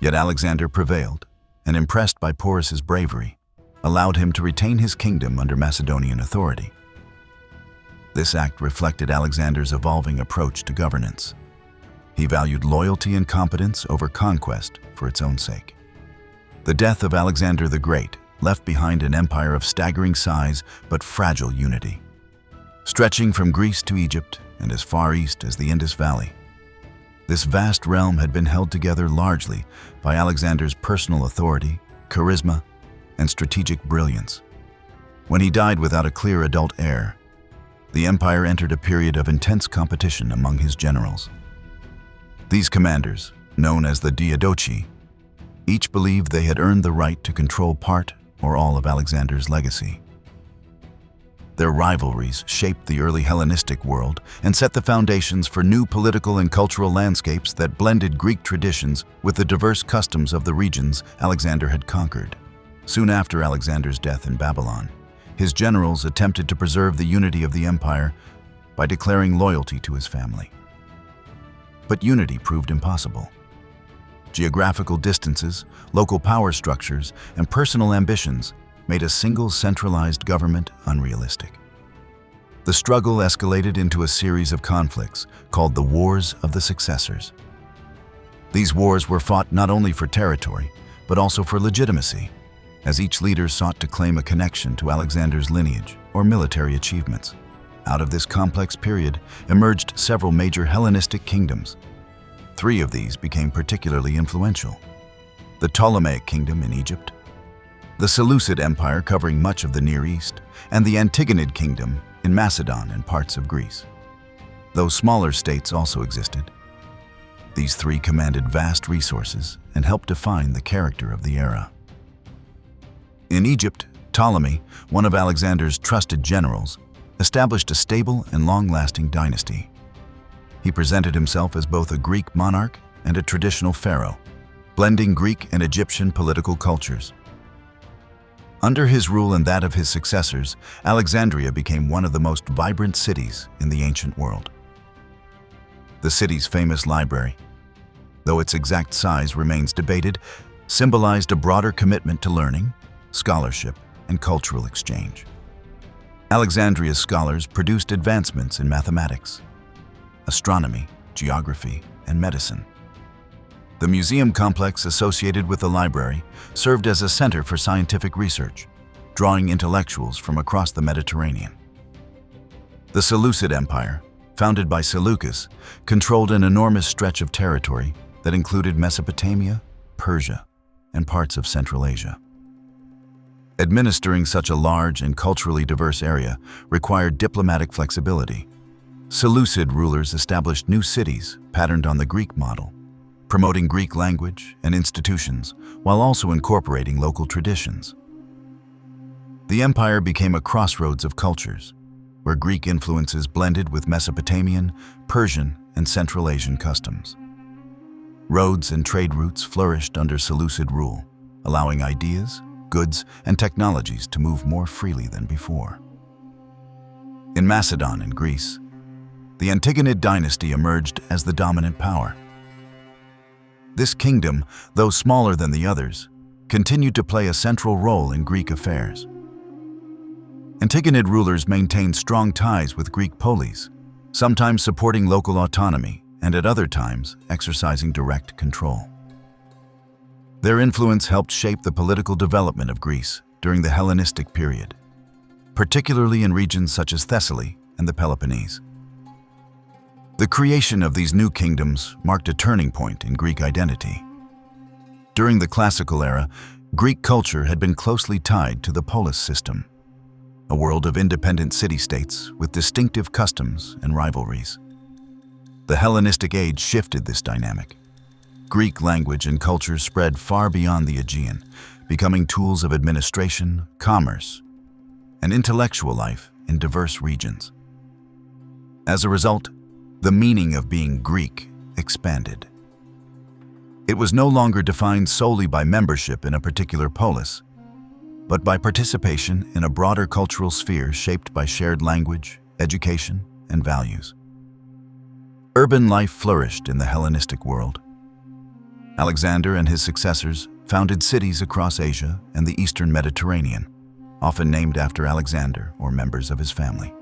S1: Yet Alexander prevailed, and impressed by Porus's bravery, allowed him to retain his kingdom under Macedonian authority. This act reflected Alexander's evolving approach to governance. He valued loyalty and competence over conquest for its own sake. The death of Alexander the Great left behind an empire of staggering size but fragile unity. Stretching from Greece to Egypt and as far east as the Indus Valley, this vast realm had been held together largely by Alexander's personal authority, charisma, and strategic brilliance. When he died without a clear adult heir, the empire entered a period of intense competition among his generals. These commanders, known as the Diadochi, each believed they had earned the right to control part or all of Alexander's legacy. Their rivalries shaped the early Hellenistic world and set the foundations for new political and cultural landscapes that blended Greek traditions with the diverse customs of the regions Alexander had conquered. Soon after Alexander's death in Babylon, his generals attempted to preserve the unity of the empire by declaring loyalty to his family. But unity proved impossible. Geographical distances, local power structures, and personal ambitions made a single centralized government unrealistic. The struggle escalated into a series of conflicts called the Wars of the Successors. These wars were fought not only for territory, but also for legitimacy, as each leader sought to claim a connection to Alexander's lineage or military achievements. Out of this complex period emerged several major Hellenistic kingdoms. 3 of these became particularly influential: the Ptolemaic Kingdom in Egypt, the Seleucid Empire covering much of the Near East, and the Antigonid Kingdom in Macedon and parts of Greece. Though smaller states also existed, these 3 commanded vast resources and helped define the character of the era. In Egypt, Ptolemy, one of Alexander's trusted generals, established a stable and long-lasting dynasty. He presented himself as both a Greek monarch and a traditional pharaoh, blending Greek and Egyptian political cultures. Under his rule and that of his successors, Alexandria became one of the most vibrant cities in the ancient world. The city's famous library, though its exact size remains debated, symbolized a broader commitment to learning, scholarship, and cultural exchange. Alexandria's scholars produced advancements in mathematics, astronomy, geography, and medicine. The museum complex associated with the library served as a center for scientific research, drawing intellectuals from across the Mediterranean. The Seleucid Empire, founded by Seleucus, controlled an enormous stretch of territory that included Mesopotamia, Persia, and parts of Central Asia. Administering such a large and culturally diverse area required diplomatic flexibility. Seleucid rulers established new cities patterned on the Greek model, promoting Greek language and institutions while also incorporating local traditions. The empire became a crossroads of cultures, where Greek influences blended with Mesopotamian, Persian, and Central Asian customs. Roads and trade routes flourished under Seleucid rule, allowing ideas, goods, and technologies to move more freely than before. In Macedon and Greece, the Antigonid dynasty emerged as the dominant power. This kingdom, though smaller than the others, continued to play a central role in Greek affairs. Antigonid rulers maintained strong ties with Greek polis, sometimes supporting local autonomy and at other times exercising direct control. Their influence helped shape the political development of Greece during the Hellenistic period, particularly in regions such as Thessaly and the Peloponnese. The creation of these new kingdoms marked a turning point in Greek identity. During the classical era, Greek culture had been closely tied to the polis system, a world of independent city-states with distinctive customs and rivalries. The Hellenistic age shifted this dynamic. Greek language and culture spread far beyond the Aegean, becoming tools of administration, commerce, and intellectual life in diverse regions. As a result, the meaning of being Greek expanded. It was no longer defined solely by membership in a particular polis, but by participation in a broader cultural sphere shaped by shared language, education, and values. Urban life flourished in the Hellenistic world. Alexander and his successors founded cities across Asia and the Eastern Mediterranean, often named after Alexander or members of his family.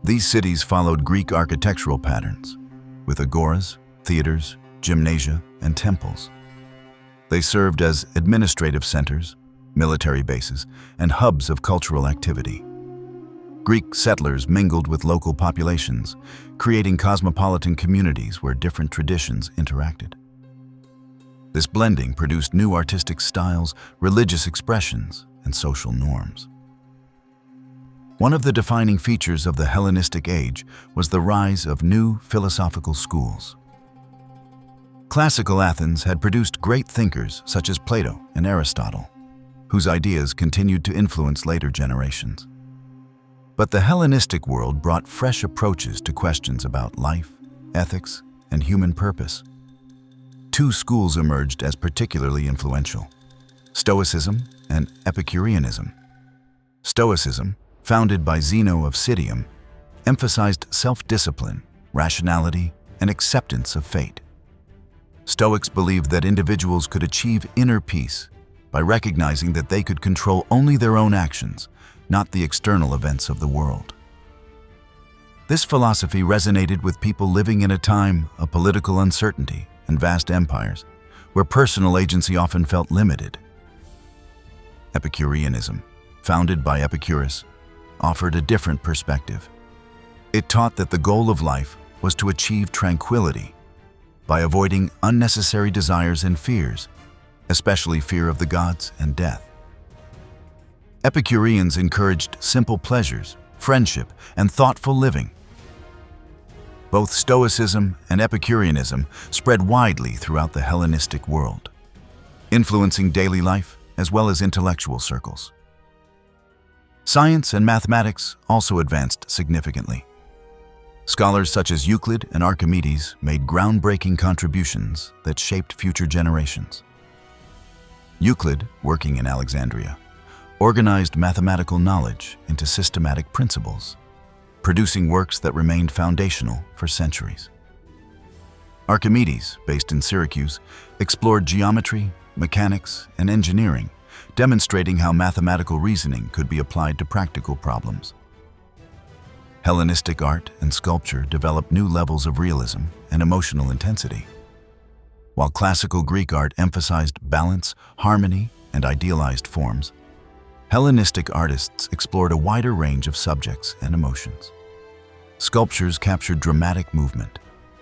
S1: These cities followed Greek architectural patterns, with agoras, theaters, gymnasia, and temples. They served as administrative centers, military bases, and hubs of cultural activity. Greek settlers mingled with local populations, creating cosmopolitan communities where different traditions interacted. This blending produced new artistic styles, religious expressions, and social norms. One of the defining features of the Hellenistic age was the rise of new philosophical schools. Classical Athens had produced great thinkers such as Plato and Aristotle, whose ideas continued to influence later generations. But the Hellenistic world brought fresh approaches to questions about life, ethics, and human purpose. Two schools emerged as particularly influential: Stoicism and Epicureanism. Stoicism, founded by Zeno of Citium, emphasized self-discipline, rationality, and acceptance of fate. Stoics believed that individuals could achieve inner peace by recognizing that they could control only their own actions, not the external events of the world. This philosophy resonated with people living in a time of political uncertainty and vast empires, where personal agency often felt limited. Epicureanism, founded by Epicurus, offered a different perspective. It taught that the goal of life was to achieve tranquility by avoiding unnecessary desires and fears, especially fear of the gods and death. Epicureans encouraged simple pleasures, friendship, and thoughtful living. Both Stoicism and Epicureanism spread widely throughout the Hellenistic world, influencing daily life as well as intellectual circles. Science and mathematics also advanced significantly. Scholars such as Euclid and Archimedes made groundbreaking contributions that shaped future generations. Euclid, working in Alexandria, organized mathematical knowledge into systematic principles, producing works that remained foundational for centuries. Archimedes, based in Syracuse, explored geometry, mechanics, and engineering, demonstrating how mathematical reasoning could be applied to practical problems. Hellenistic art and sculpture developed new levels of realism and emotional intensity, while classical Greek art emphasized balance, harmony, and idealized forms. Hellenistic artists explored a wider range of subjects and emotions. Sculptures captured dramatic movement,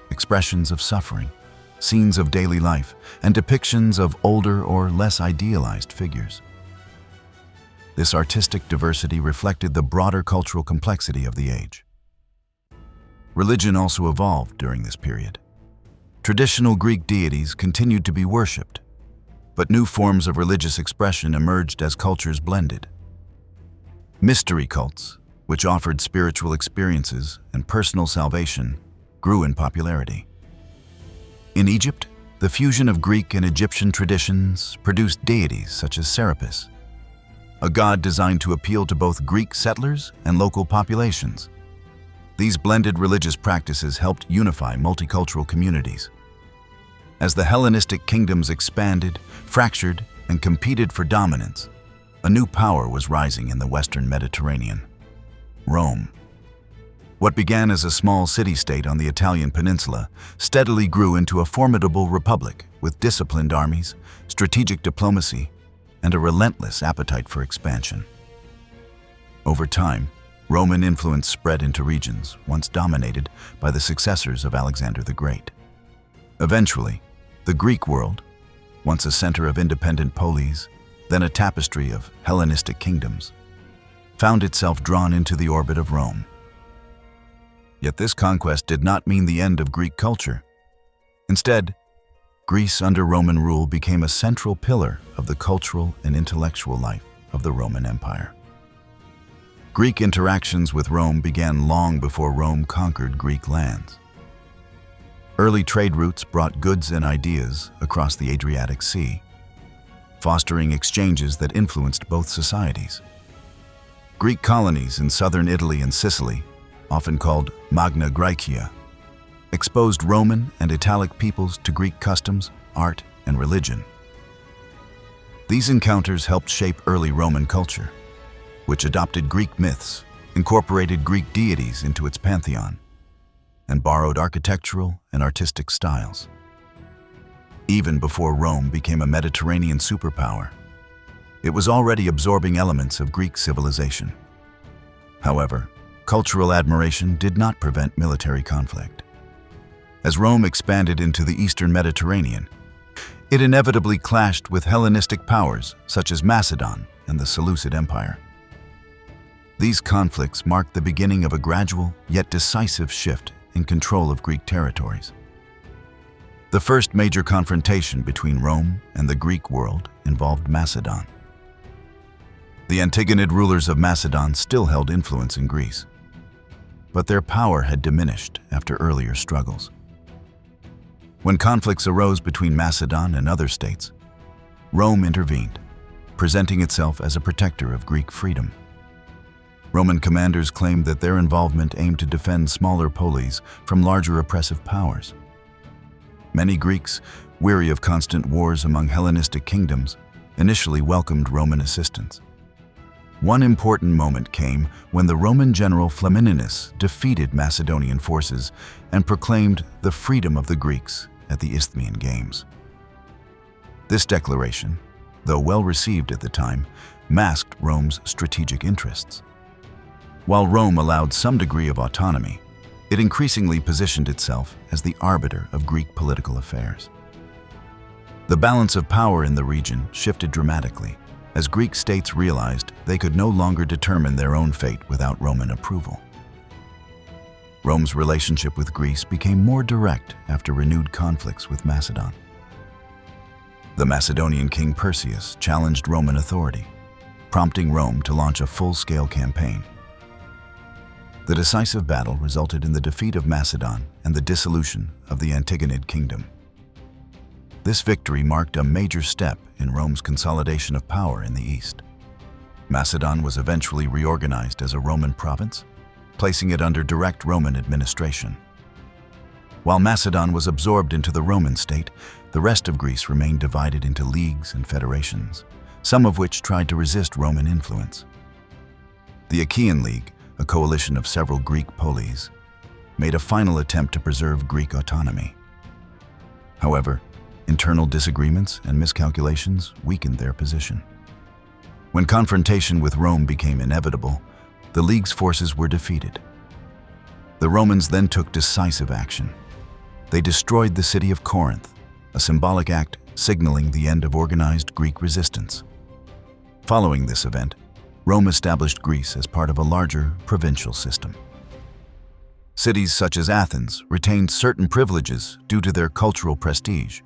S1: expressions of suffering, scenes of daily life, and depictions of older or less idealized figures. This artistic diversity reflected the broader cultural complexity of the age. Religion also evolved during this period. Traditional Greek deities continued to be worshipped, but new forms of religious expression emerged as cultures blended. Mystery cults, which offered spiritual experiences and personal salvation, grew in popularity. In Egypt, the fusion of Greek and Egyptian traditions produced deities such as Serapis, a god designed to appeal to both Greek settlers and local populations. These blended religious practices helped unify multicultural communities. As the Hellenistic kingdoms expanded, fractured, and competed for dominance, a new power was rising in the Western Mediterranean: Rome. What began as a small city-state on the Italian peninsula steadily grew into a formidable republic with disciplined armies, strategic diplomacy, and a relentless appetite for expansion. Over time, Roman influence spread into regions once dominated by the successors of Alexander the Great. Eventually, the Greek world, once a center of independent polis, then a tapestry of Hellenistic kingdoms, found itself drawn into the orbit of Rome. Yet this conquest did not mean the end of Greek culture. Instead, Greece under Roman rule became a central pillar of the cultural and intellectual life of the Roman Empire. Greek interactions with Rome began long before Rome conquered Greek lands. Early trade routes brought goods and ideas across the Adriatic Sea, fostering exchanges that influenced both societies. Greek colonies in southern Italy and Sicily, often called Magna Graecia, exposed Roman and Italic peoples to Greek customs, art, and religion. These encounters helped shape early Roman culture, which adopted Greek myths, incorporated Greek deities into its pantheon, and borrowed architectural and artistic styles. Even before Rome became a Mediterranean superpower, it was already absorbing elements of Greek civilization. However, cultural admiration did not prevent military conflict. As Rome expanded into the Eastern Mediterranean, it inevitably clashed with Hellenistic powers such as Macedon and the Seleucid Empire. These conflicts marked the beginning of a gradual yet decisive shift in control of Greek territories. The first major confrontation between Rome and the Greek world involved Macedon. The Antigonid rulers of Macedon still held influence in Greece, but their power had diminished after earlier struggles. When conflicts arose between Macedon and other states, Rome intervened, presenting itself as a protector of Greek freedom. Roman commanders claimed that their involvement aimed to defend smaller polis from larger oppressive powers. Many Greeks, weary of constant wars among Hellenistic kingdoms, initially welcomed Roman assistance. One important moment came when the Roman general Flamininus defeated Macedonian forces and proclaimed the freedom of the Greeks at the Isthmian Games. This declaration, though well received at the time, masked Rome's strategic interests. While Rome allowed some degree of autonomy, it increasingly positioned itself as the arbiter of Greek political affairs. The balance of power in the region shifted dramatically as Greek states realized they could no longer determine their own fate without Roman approval. Rome's relationship with Greece became more direct after renewed conflicts with Macedon. The Macedonian king Perseus challenged Roman authority, prompting Rome to launch a full-scale campaign. The decisive battle resulted in the defeat of Macedon and the dissolution of the Antigonid kingdom. This victory marked a major step in Rome's consolidation of power in the east. Macedon was eventually reorganized as a Roman province, placing it under direct Roman administration. While Macedon was absorbed into the Roman state, the rest of Greece remained divided into leagues and federations, some of which tried to resist Roman influence. The Achaean League, a coalition of several Greek polis, made a final attempt to preserve Greek autonomy. However, internal disagreements and miscalculations weakened their position. When confrontation with Rome became inevitable, the League's forces were defeated. The Romans then took decisive action. They destroyed the city of Corinth, a symbolic act signaling the end of organized Greek resistance. Following this event, Rome established Greece as part of a larger provincial system. Cities such as Athens retained certain privileges due to their cultural prestige,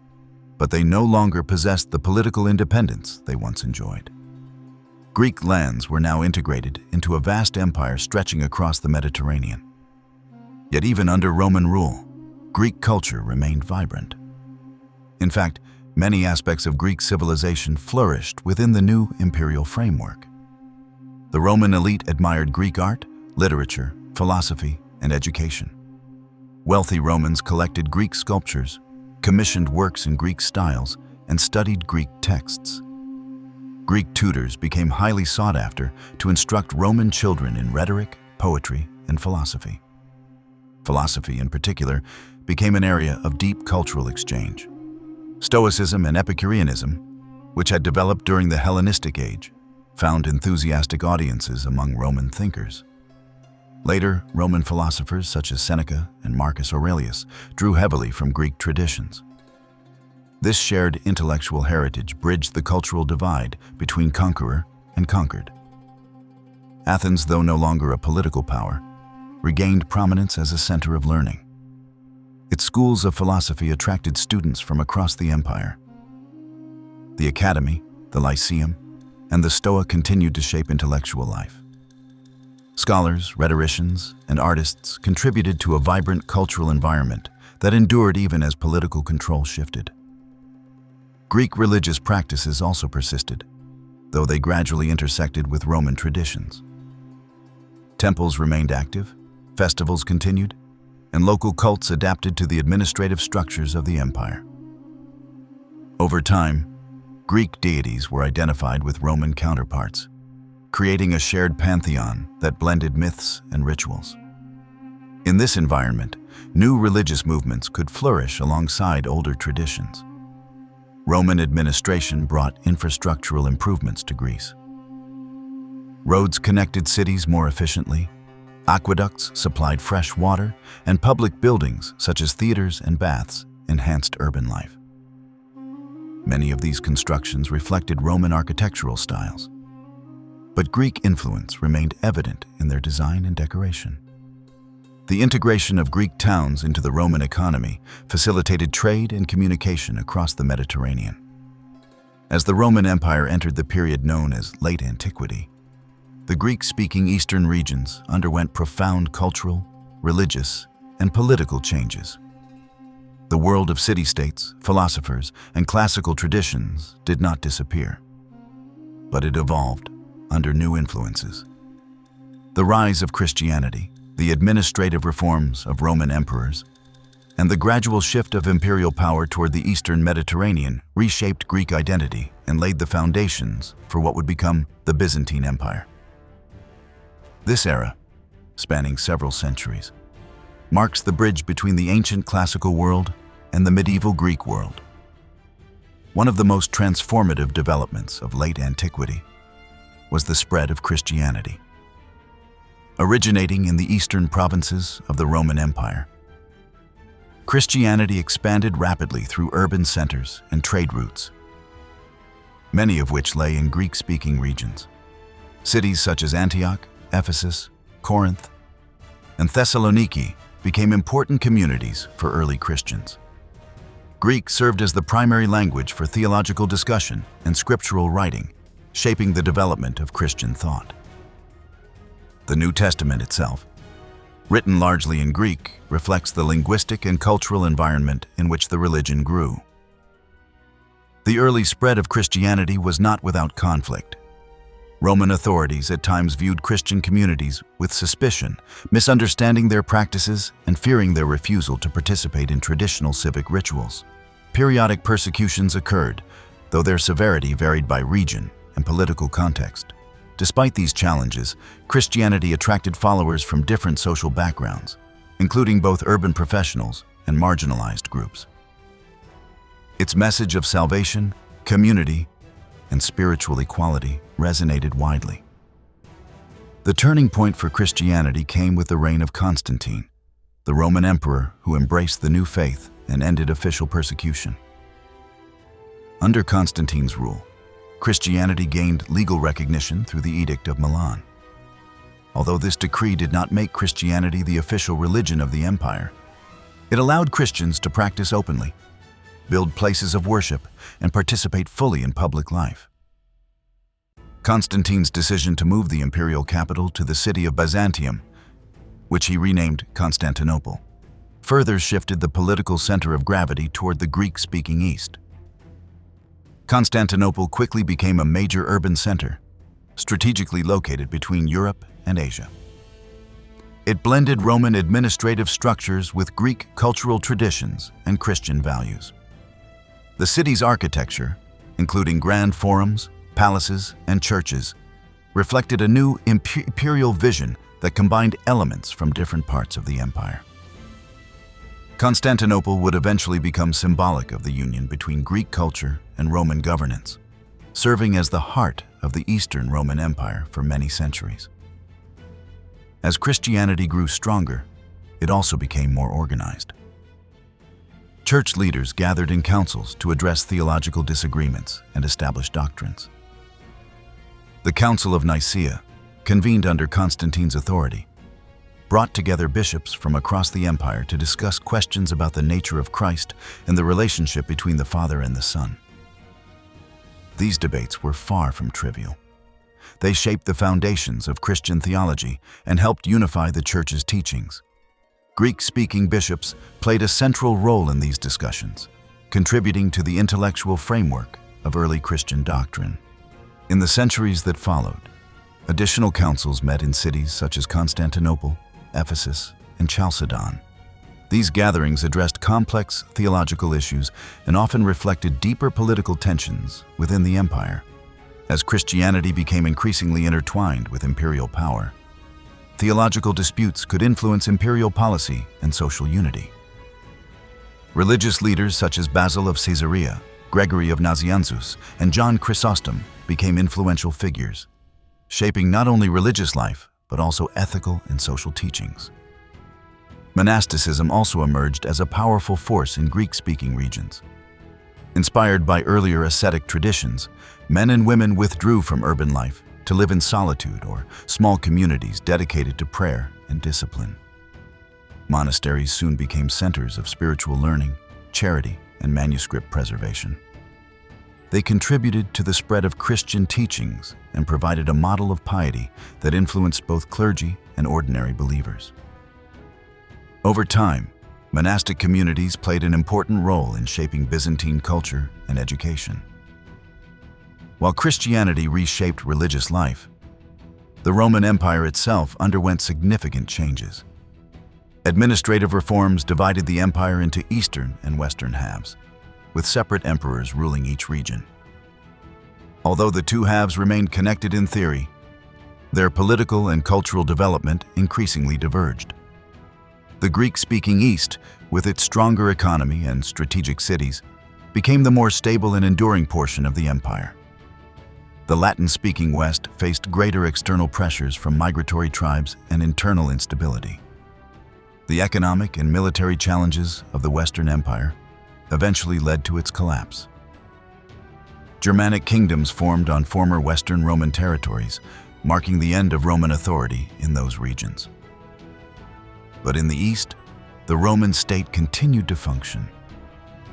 S1: but they no longer possessed the political independence they once enjoyed. Greek lands were now integrated into a vast empire stretching across the Mediterranean. Yet even under Roman rule, Greek culture remained vibrant. In fact, many aspects of Greek civilization flourished within the new imperial framework. The Roman elite admired Greek art, literature, philosophy, and education. Wealthy Romans collected Greek sculptures, commissioned works in Greek styles, and studied Greek texts. Greek tutors became highly sought after to instruct Roman children in rhetoric, poetry, and philosophy. Philosophy, in particular, became an area of deep cultural exchange. Stoicism and Epicureanism, which had developed during the Hellenistic Age, found enthusiastic audiences among Roman thinkers. Later, Roman philosophers such as Seneca and Marcus Aurelius drew heavily from Greek traditions. This shared intellectual heritage bridged the cultural divide between conqueror and conquered. Athens, though no longer a political power, regained prominence as a center of learning. Its schools of philosophy attracted students from across the empire. The Academy, the Lyceum, and the Stoa continued to shape intellectual life. Scholars, rhetoricians, and artists contributed to a vibrant cultural environment that endured even as political control shifted. Greek religious practices also persisted, though they gradually intersected with Roman traditions. Temples remained active, festivals continued, and local cults adapted to the administrative structures of the empire. Over time, Greek deities were identified with Roman counterparts, creating a shared pantheon that blended myths and rituals. In this environment, new religious movements could flourish alongside older traditions. Roman administration brought infrastructural improvements to Greece. Roads connected cities more efficiently, aqueducts supplied fresh water, and public buildings such as theaters and baths enhanced urban life. Many of these constructions reflected Roman architectural styles, but Greek influence remained evident in their design and decoration. The integration of Greek towns into the Roman economy facilitated trade and communication across the Mediterranean. As the Roman Empire entered the period known as Late Antiquity, the Greek-speaking eastern regions underwent profound cultural, religious, and political changes. The world of city-states, philosophers, and classical traditions did not disappear, but it evolved under new influences. The rise of Christianity, the administrative reforms of Roman emperors, and the gradual shift of imperial power toward the Eastern Mediterranean reshaped Greek identity and laid the foundations for what would become the Byzantine Empire. This era, spanning several centuries, marks the bridge between the ancient classical world and the medieval Greek world. One of the most transformative developments of late antiquity was the spread of Christianity. originating in the eastern provinces of the Roman Empire. Christianity expanded rapidly through urban centers and trade routes, many of which lay in Greek-speaking regions. Cities such as Antioch, Ephesus, Corinth, and Thessaloniki became important communities for early Christians. Greek served as the primary language for theological discussion and scriptural writing, shaping the development of Christian thought. The New Testament itself, written largely in Greek, reflects the linguistic and cultural environment in which the religion grew. The early spread of Christianity was not without conflict. Roman authorities at times viewed Christian communities with suspicion, misunderstanding their practices and fearing their refusal to participate in traditional civic rituals. Periodic persecutions occurred, though their severity varied by region and political context. Despite these challenges, Christianity attracted followers from different social backgrounds, including both urban professionals and marginalized groups. Its message of salvation, community, and spiritual equality resonated widely. The turning point for Christianity came with the reign of Constantine, the Roman emperor who embraced the new faith and ended official persecution. Under Constantine's rule, Christianity gained legal recognition through the Edict of Milan. Although this decree did not make Christianity the official religion of the empire, it allowed Christians to practice openly, build places of worship, and participate fully in public life. Constantine's decision to move the imperial capital to the city of Byzantium, which he renamed Constantinople, further shifted the political center of gravity toward the Greek-speaking East. Constantinople quickly became a major urban center, strategically located between Europe and Asia. It blended Roman administrative structures with Greek cultural traditions and Christian values. The city's architecture, including grand forums, palaces, and churches, reflected a new imperial vision that combined elements from different parts of the empire. Constantinople would eventually become symbolic of the union between Greek culture and Roman governance, serving as the heart of the Eastern Roman Empire for many centuries. As Christianity grew stronger, it also became more organized. Church leaders gathered in councils to address theological disagreements and establish doctrines. The Council of Nicaea, convened under Constantine's authority, brought together bishops from across the empire to discuss questions about the nature of Christ and the relationship between the Father and the Son. These debates were far from trivial. They shaped the foundations of Christian theology and helped unify the Church's teachings. Greek-speaking bishops played a central role in these discussions, contributing to the intellectual framework of early Christian doctrine. In the centuries that followed, additional councils met in cities such as Constantinople, Ephesus, and Chalcedon. These gatherings addressed complex theological issues and often reflected deeper political tensions within the empire. As Christianity became increasingly intertwined with imperial power, theological disputes could influence imperial policy and social unity. Religious leaders such as Basil of Caesarea, Gregory of Nazianzus, and John Chrysostom became influential figures, shaping not only religious life, but also ethical and social teachings. Monasticism also emerged as a powerful force in Greek-speaking regions. Inspired by earlier ascetic traditions, men and women withdrew from urban life to live in solitude or small communities dedicated to prayer and discipline. Monasteries soon became centers of spiritual learning, charity, and manuscript preservation. They contributed to the spread of Christian teachings and provided a model of piety that influenced both clergy and ordinary believers. Over time, monastic communities played an important role in shaping Byzantine culture and education. While Christianity reshaped religious life, the Roman Empire itself underwent significant changes. Administrative reforms divided the empire into eastern and western halves, with separate emperors ruling each region. Although the two halves remained connected in theory, their political and cultural development increasingly diverged. The Greek-speaking East, with its stronger economy and strategic cities, became the more stable and enduring portion of the empire. The Latin-speaking West faced greater external pressures from migratory tribes and internal instability. The economic and military challenges of the Western Empire eventually led to its collapse. Germanic kingdoms formed on former Western Roman territories, marking the end of Roman authority in those regions. But in the East, the Roman state continued to function,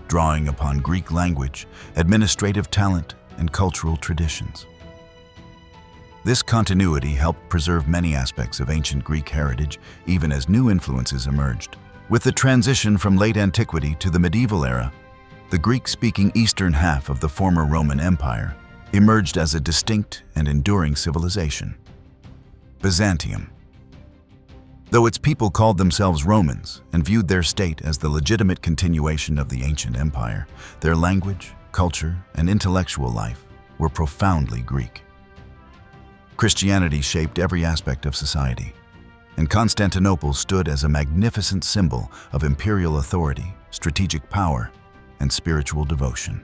S1: drawing upon Greek language, administrative talent, and cultural traditions. This continuity helped preserve many aspects of ancient Greek heritage, even as new influences emerged. With the transition from late antiquity to the medieval era, the Greek-speaking eastern half of the former Roman Empire emerged as a distinct and enduring civilization. Byzantium. Though its people called themselves Romans and viewed their state as the legitimate continuation of the ancient empire, their language, culture, and intellectual life were profoundly Greek. Christianity shaped every aspect of society, and Constantinople stood as a magnificent symbol of imperial authority, strategic power, and spiritual devotion.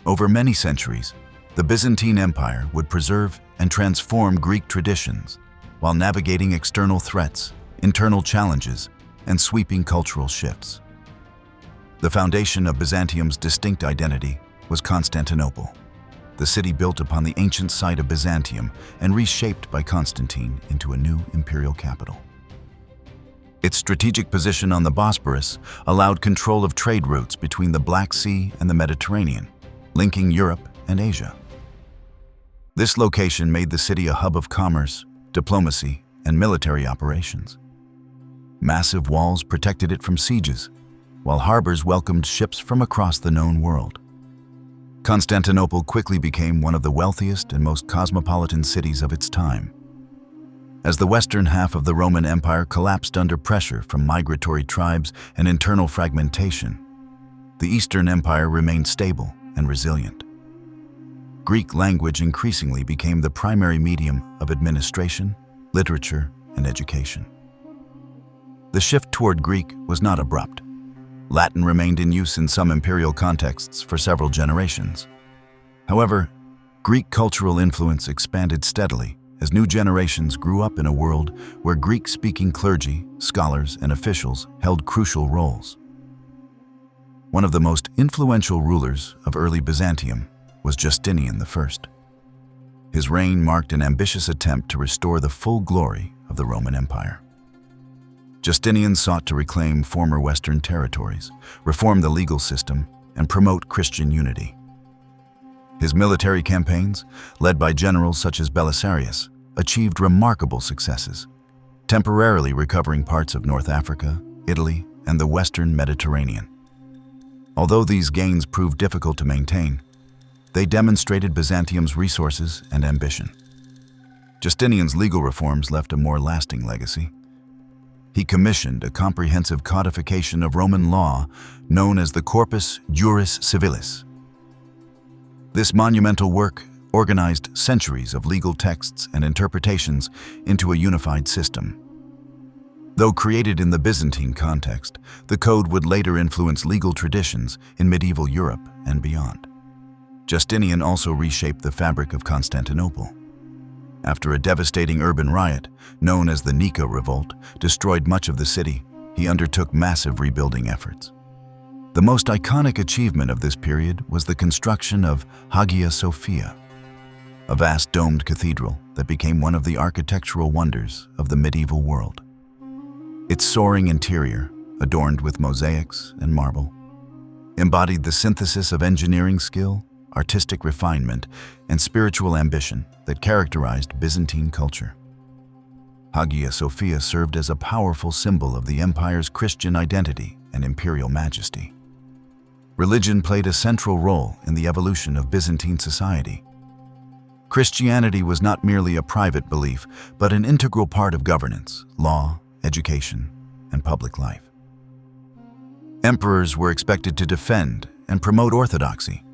S1: Over many centuries, the Byzantine Empire would preserve and transform Greek traditions while navigating external threats, internal challenges, and sweeping cultural shifts. The foundation of Byzantium's distinct identity was Constantinople, the city built upon the ancient site of Byzantium and reshaped by Constantine into a new imperial capital. Its strategic position on the Bosporus allowed control of trade routes between the Black Sea and the Mediterranean, linking Europe and Asia. This location made the city a hub of commerce, diplomacy, and military operations. Massive walls protected it from sieges, while harbors welcomed ships from across the known world. Constantinople quickly became one of the wealthiest and most cosmopolitan cities of its time. As the western half of the Roman Empire collapsed under pressure from migratory tribes and internal fragmentation, the Eastern Empire remained stable and resilient. Greek language increasingly became the primary medium of administration, literature, and education. The shift toward Greek was not abrupt. Latin remained in use in some imperial contexts for several generations. However, Greek cultural influence expanded steadily as new generations grew up in a world where Greek-speaking clergy, scholars, and officials held crucial roles. One of the most influential rulers of early Byzantium was Justinian I. His reign marked an ambitious attempt to restore the full glory of the Roman Empire. Justinian sought to reclaim former Western territories, reform the legal system, and promote Christian unity. His military campaigns, led by generals such as Belisarius, achieved remarkable successes, temporarily recovering parts of North Africa, Italy, and the Western Mediterranean. Although these gains proved difficult to maintain, they demonstrated Byzantium's resources and ambition. Justinian's legal reforms left a more lasting legacy. He commissioned a comprehensive codification of Roman law known as the Corpus Juris Civilis. This monumental work organized centuries of legal texts and interpretations into a unified system. Though created in the Byzantine context, the code would later influence legal traditions in medieval Europe and beyond. Justinian also reshaped the fabric of Constantinople. After a devastating urban riot, known as the Nika Revolt, destroyed much of the city, he undertook massive rebuilding efforts. The most iconic achievement of this period was the construction of Hagia Sophia, a vast domed cathedral that became one of the architectural wonders of the medieval world. Its soaring interior, adorned with mosaics and marble, embodied the synthesis of engineering skill, artistic refinement, and spiritual ambition that characterized Byzantine culture. Hagia Sophia served as a powerful symbol of the empire's Christian identity and imperial majesty. Religion played a central role in the evolution of Byzantine society. Christianity was not merely a private belief, but an integral part of governance, law, education, and public life. Emperors were expected to defend and promote orthodoxy,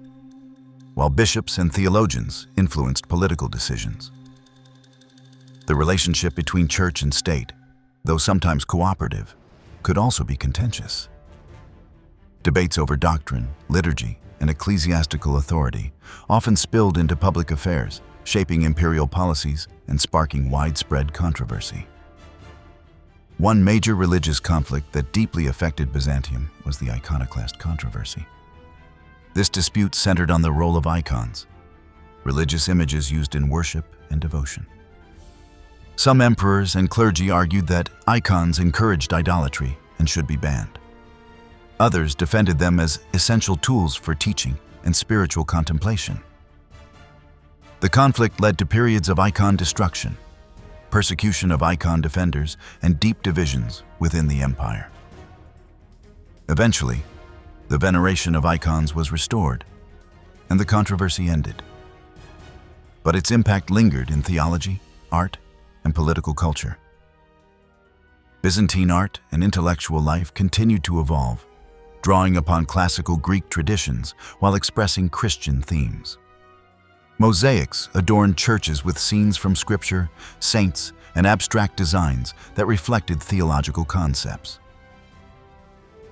S1: while bishops and theologians influenced political decisions. The relationship between church and state, though sometimes cooperative, could also be contentious. Debates over doctrine, liturgy, and ecclesiastical authority often spilled into public affairs, shaping imperial policies and sparking widespread controversy. One major religious conflict that deeply affected Byzantium was the iconoclast controversy. This dispute centered on the role of icons, religious images used in worship and devotion. Some emperors and clergy argued that icons encouraged idolatry and should be banned. Others defended them as essential tools for teaching and spiritual contemplation. The conflict led to periods of icon destruction, persecution of icon defenders, and deep divisions within the empire. Eventually, the veneration of icons was restored, and the controversy ended. But its impact lingered in theology, art, and political culture. Byzantine art and intellectual life continued to evolve, drawing upon classical Greek traditions while expressing Christian themes. Mosaics adorned churches with scenes from scripture, saints, and abstract designs that reflected theological concepts.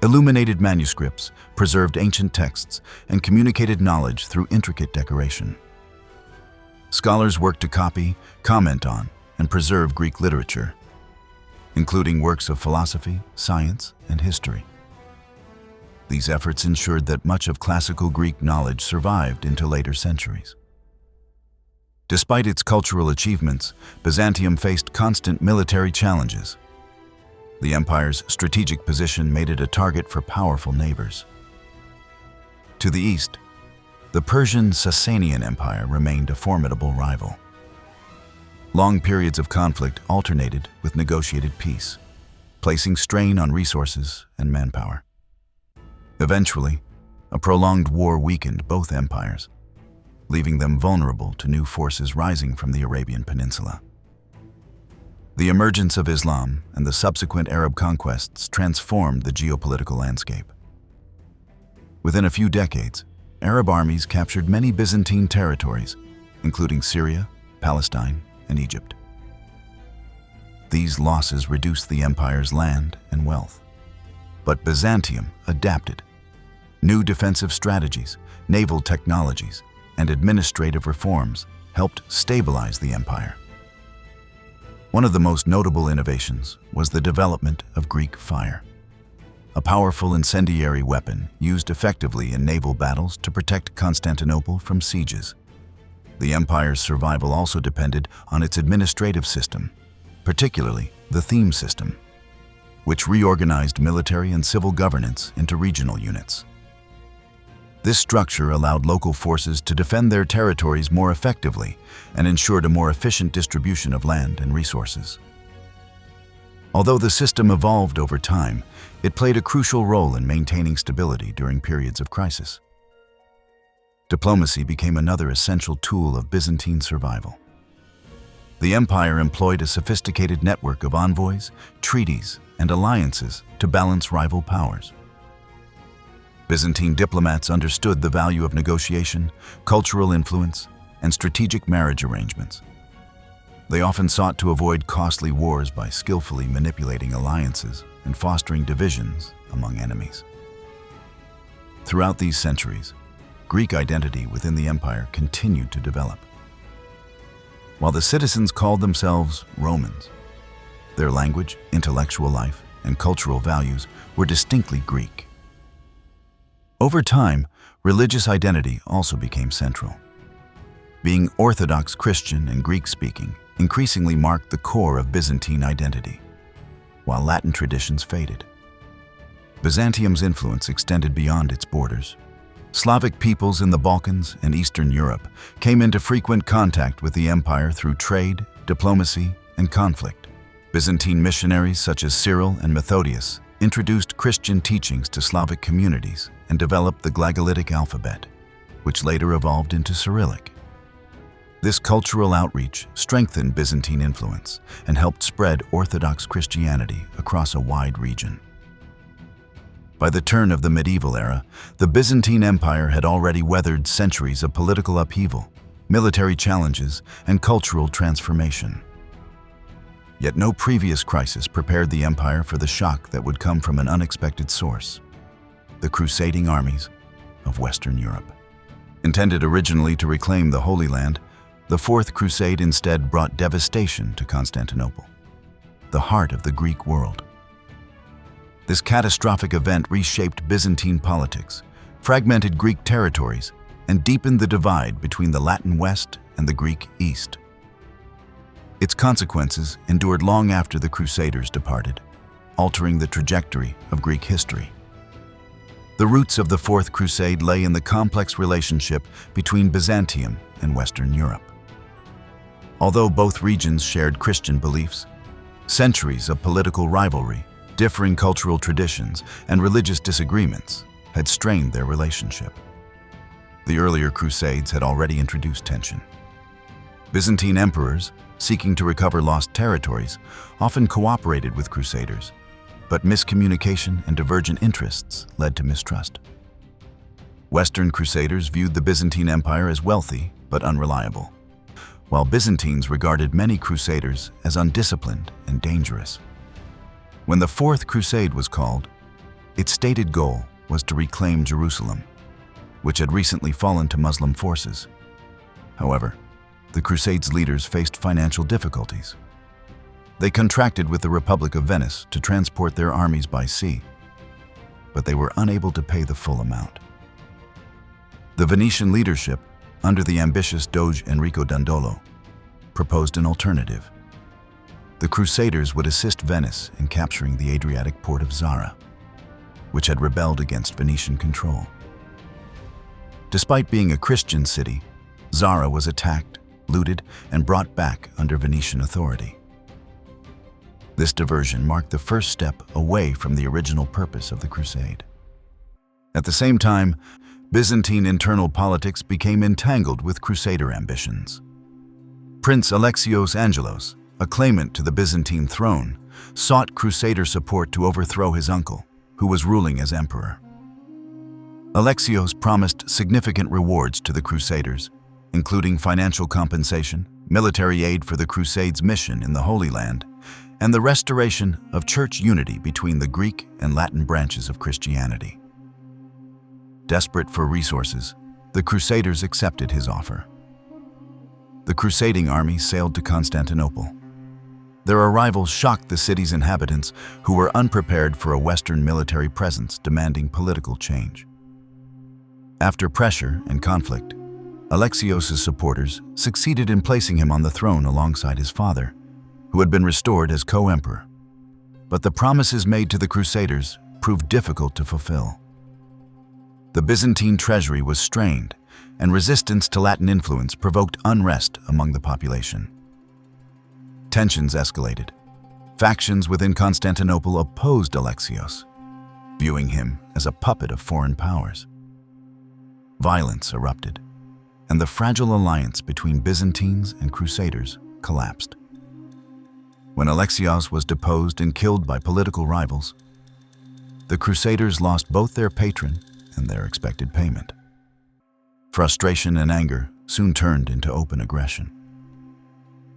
S1: Illuminated manuscripts preserved ancient texts and communicated knowledge through intricate decoration. Scholars worked to copy, comment on, and preserve Greek literature, including works of philosophy, science, and history. These efforts ensured that much of classical Greek knowledge survived into later centuries. Despite its cultural achievements, Byzantium faced constant military challenges. The empire's strategic position made it a target for powerful neighbors. To the east, the Persian Sasanian Empire remained a formidable rival. Long periods of conflict alternated with negotiated peace, placing strain on resources and manpower. Eventually, a prolonged war weakened both empires, leaving them vulnerable to new forces rising from the Arabian Peninsula. The emergence of Islam and the subsequent Arab conquests transformed the geopolitical landscape. Within a few decades, Arab armies captured many Byzantine territories, including Syria, Palestine, and Egypt. These losses reduced the empire's land and wealth. But Byzantium adapted. New defensive strategies, naval technologies, and administrative reforms helped stabilize the empire. One of the most notable innovations was the development of Greek fire, a powerful incendiary weapon used effectively in naval battles to protect Constantinople from sieges. The empire's survival also depended on its administrative system, particularly the theme system, which reorganized military and civil governance into regional units. This structure allowed local forces to defend their territories more effectively and ensured a more efficient distribution of land and resources. Although the system evolved over time, it played a crucial role in maintaining stability during periods of crisis. Diplomacy became another essential tool of Byzantine survival. The empire employed a sophisticated network of envoys, treaties, and alliances to balance rival powers. Byzantine diplomats understood the value of negotiation, cultural influence, and strategic marriage arrangements. They often sought to avoid costly wars by skillfully manipulating alliances and fostering divisions among enemies. Throughout these centuries, Greek identity within the empire continued to develop. While the citizens called themselves Romans, their language, intellectual life, and cultural values were distinctly Greek. Over time, religious identity also became central. Being Orthodox Christian and Greek-speaking increasingly marked the core of Byzantine identity, while Latin traditions faded. Byzantium's influence extended beyond its borders. Slavic peoples in the Balkans and Eastern Europe came into frequent contact with the empire through trade, diplomacy, and conflict. Byzantine missionaries such as Cyril and Methodius introduced Christian teachings to Slavic communities and developed the Glagolitic alphabet, which later evolved into Cyrillic. This cultural outreach strengthened Byzantine influence and helped spread Orthodox Christianity across a wide region. By the turn of the medieval era, the Byzantine Empire had already weathered centuries of political upheaval, military challenges, and cultural transformation. Yet no previous crisis prepared the empire for the shock that would come from an unexpected source: the crusading armies of Western Europe. Intended originally to reclaim the Holy Land, the Fourth Crusade instead brought devastation to Constantinople, the heart of the Greek world. This catastrophic event reshaped Byzantine politics, fragmented Greek territories, and deepened the divide between the Latin West and the Greek East. Its consequences endured long after the Crusaders departed, altering the trajectory of Greek history. The roots of the Fourth Crusade lay in the complex relationship between Byzantium and Western Europe. Although both regions shared Christian beliefs, centuries of political rivalry, differing cultural traditions, and religious disagreements had strained their relationship. The earlier Crusades had already introduced tension. Byzantine emperors, seeking to recover lost territories, often cooperated with Crusaders, but miscommunication and divergent interests led to mistrust. Western Crusaders viewed the Byzantine Empire as wealthy but unreliable, while Byzantines regarded many Crusaders as undisciplined and dangerous. When the Fourth Crusade was called, its stated goal was to reclaim Jerusalem, which had recently fallen to Muslim forces. However, the Crusade's leaders faced financial difficulties. They contracted with the Republic of Venice to transport their armies by sea, but they were unable to pay the full amount. The Venetian leadership, under the ambitious Doge Enrico Dandolo, proposed an alternative. The Crusaders would assist Venice in capturing the Adriatic port of Zara, which had rebelled against Venetian control. Despite being a Christian city, Zara was attacked, looted, and brought back under Venetian authority. This diversion marked the first step away from the original purpose of the Crusade. At the same time, Byzantine internal politics became entangled with Crusader ambitions. Prince Alexios Angelos, a claimant to the Byzantine throne, sought Crusader support to overthrow his uncle, who was ruling as emperor. Alexios promised significant rewards to the Crusaders, including financial compensation, military aid for the Crusade's mission in the Holy Land, and the restoration of church unity between the Greek and Latin branches of Christianity. Desperate for resources, the Crusaders accepted his offer. The crusading army sailed to Constantinople. Their arrival shocked the city's inhabitants, who were unprepared for a Western military presence demanding political change. After pressure and conflict, Alexios' supporters succeeded in placing him on the throne alongside his father, who had been restored as co-emperor. But the promises made to the Crusaders proved difficult to fulfill. The Byzantine treasury was strained, and resistance to Latin influence provoked unrest among the population. Tensions escalated. Factions within Constantinople opposed Alexios, viewing him as a puppet of foreign powers. Violence erupted, and the fragile alliance between Byzantines and Crusaders collapsed. When Alexios was deposed and killed by political rivals, the Crusaders lost both their patron and their expected payment. Frustration and anger soon turned into open aggression.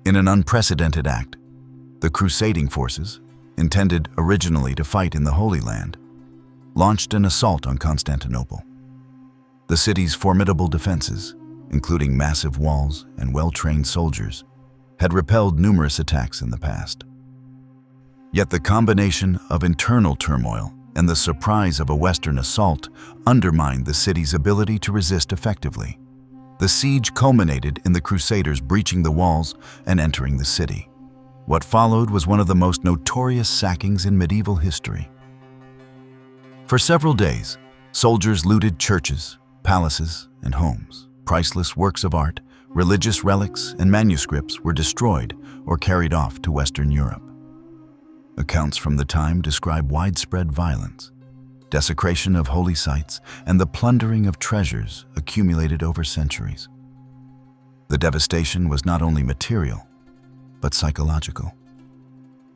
S1: In an unprecedented act, the crusading forces, intended originally to fight in the Holy Land, launched an assault on Constantinople. The city's formidable defenses, including massive walls and well-trained soldiers, had repelled numerous attacks in the past. Yet the combination of internal turmoil and the surprise of a Western assault undermined the city's ability to resist effectively. The siege culminated in the Crusaders breaching the walls and entering the city. What followed was one of the most notorious sackings in medieval history. For several days, soldiers looted churches, palaces, and homes. Priceless works of art, religious relics, and manuscripts were destroyed or carried off to Western Europe. Accounts from the time describe widespread violence, desecration of holy sites, and the plundering of treasures accumulated over centuries. The devastation was not only material, but psychological,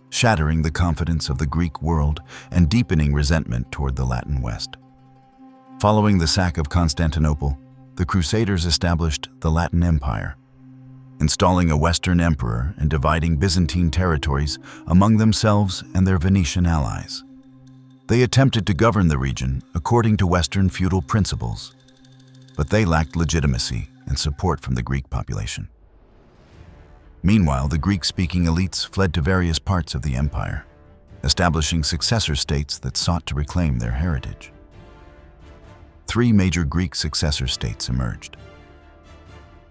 S1: shattering the confidence of the Greek world and deepening resentment toward the Latin West. Following the sack of Constantinople, the Crusaders established the Latin Empire, installing a Western emperor and dividing Byzantine territories among themselves and their Venetian allies. They attempted to govern the region according to Western feudal principles, but they lacked legitimacy and support from the Greek population. Meanwhile, the Greek-speaking elites fled to various parts of the empire, establishing successor states that sought to reclaim their heritage. Three major Greek successor states emerged.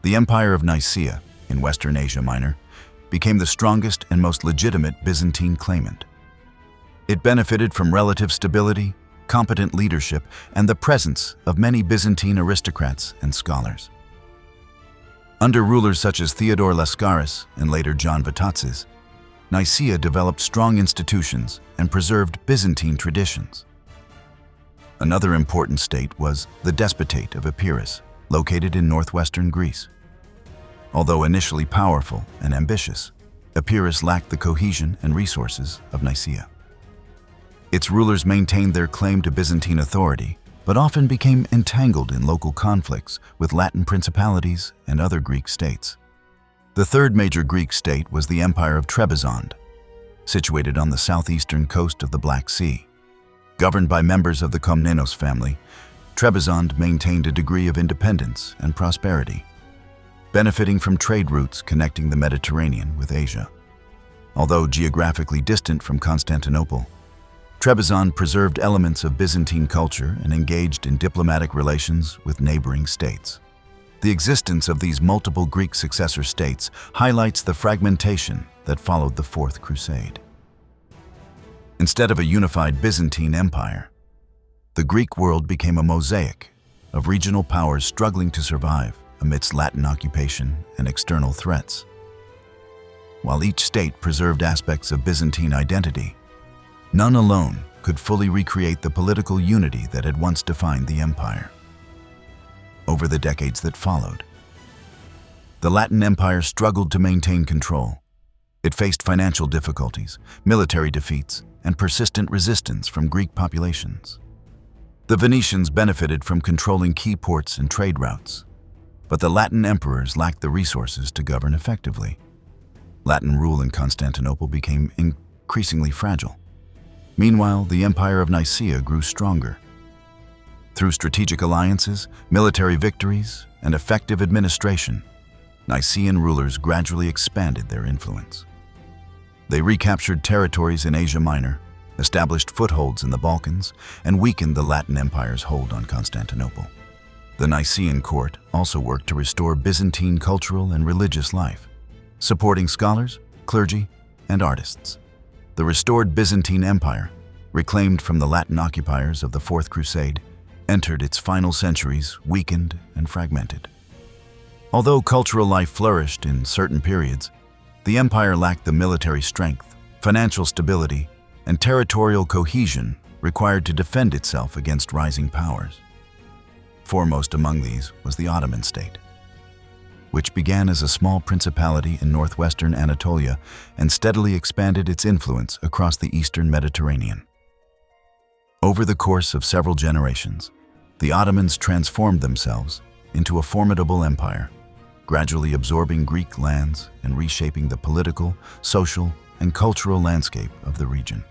S1: The Empire of Nicaea, in Western Asia Minor, became the strongest and most legitimate Byzantine claimant. It benefited from relative stability, competent leadership, and the presence of many Byzantine aristocrats and scholars. Under rulers such as Theodore Lascaris and later John Vatatzes, Nicaea developed strong institutions and preserved Byzantine traditions. Another important state was the Despotate of Epirus, located in northwestern Greece. Although initially powerful and ambitious, Epirus lacked the cohesion and resources of Nicaea. Its rulers maintained their claim to Byzantine authority, but often became entangled in local conflicts with Latin principalities and other Greek states. The third major Greek state was the Empire of Trebizond, situated on the southeastern coast of the Black Sea. Governed by members of the Komnenos family, Trebizond maintained a degree of independence and prosperity, benefiting from trade routes connecting the Mediterranean with Asia. Although geographically distant from Constantinople, Trebizond preserved elements of Byzantine culture and engaged in diplomatic relations with neighboring states. The existence of these multiple Greek successor states highlights the fragmentation that followed the Fourth Crusade. Instead of a unified Byzantine empire, the Greek world became a mosaic of regional powers struggling to survive amidst Latin occupation and external threats. While each state preserved aspects of Byzantine identity, none alone could fully recreate the political unity that had once defined the empire. Over the decades that followed, the Latin Empire struggled to maintain control. It faced financial difficulties, military defeats, and persistent resistance from Greek populations. The Venetians benefited from controlling key ports and trade routes, but the Latin emperors lacked the resources to govern effectively. Latin rule in Constantinople became increasingly fragile. Meanwhile, the Empire of Nicaea grew stronger. Through strategic alliances, military victories, and effective administration, Nicaean rulers gradually expanded their influence. They recaptured territories in Asia Minor, established footholds in the Balkans, and weakened the Latin Empire's hold on Constantinople. The Nicaean court also worked to restore Byzantine cultural and religious life, supporting scholars, clergy, and artists. The restored Byzantine Empire, reclaimed from the Latin occupiers of the Fourth Crusade, entered its final centuries weakened and fragmented. Although cultural life flourished in certain periods, the empire lacked the military strength, financial stability, and territorial cohesion required to defend itself against rising powers. Foremost among these was the Ottoman state, which began as a small principality in northwestern Anatolia and steadily expanded its influence across the eastern Mediterranean. Over the course of several generations, the Ottomans transformed themselves into a formidable empire, gradually absorbing Greek lands and reshaping the political, social, and cultural landscape of the region.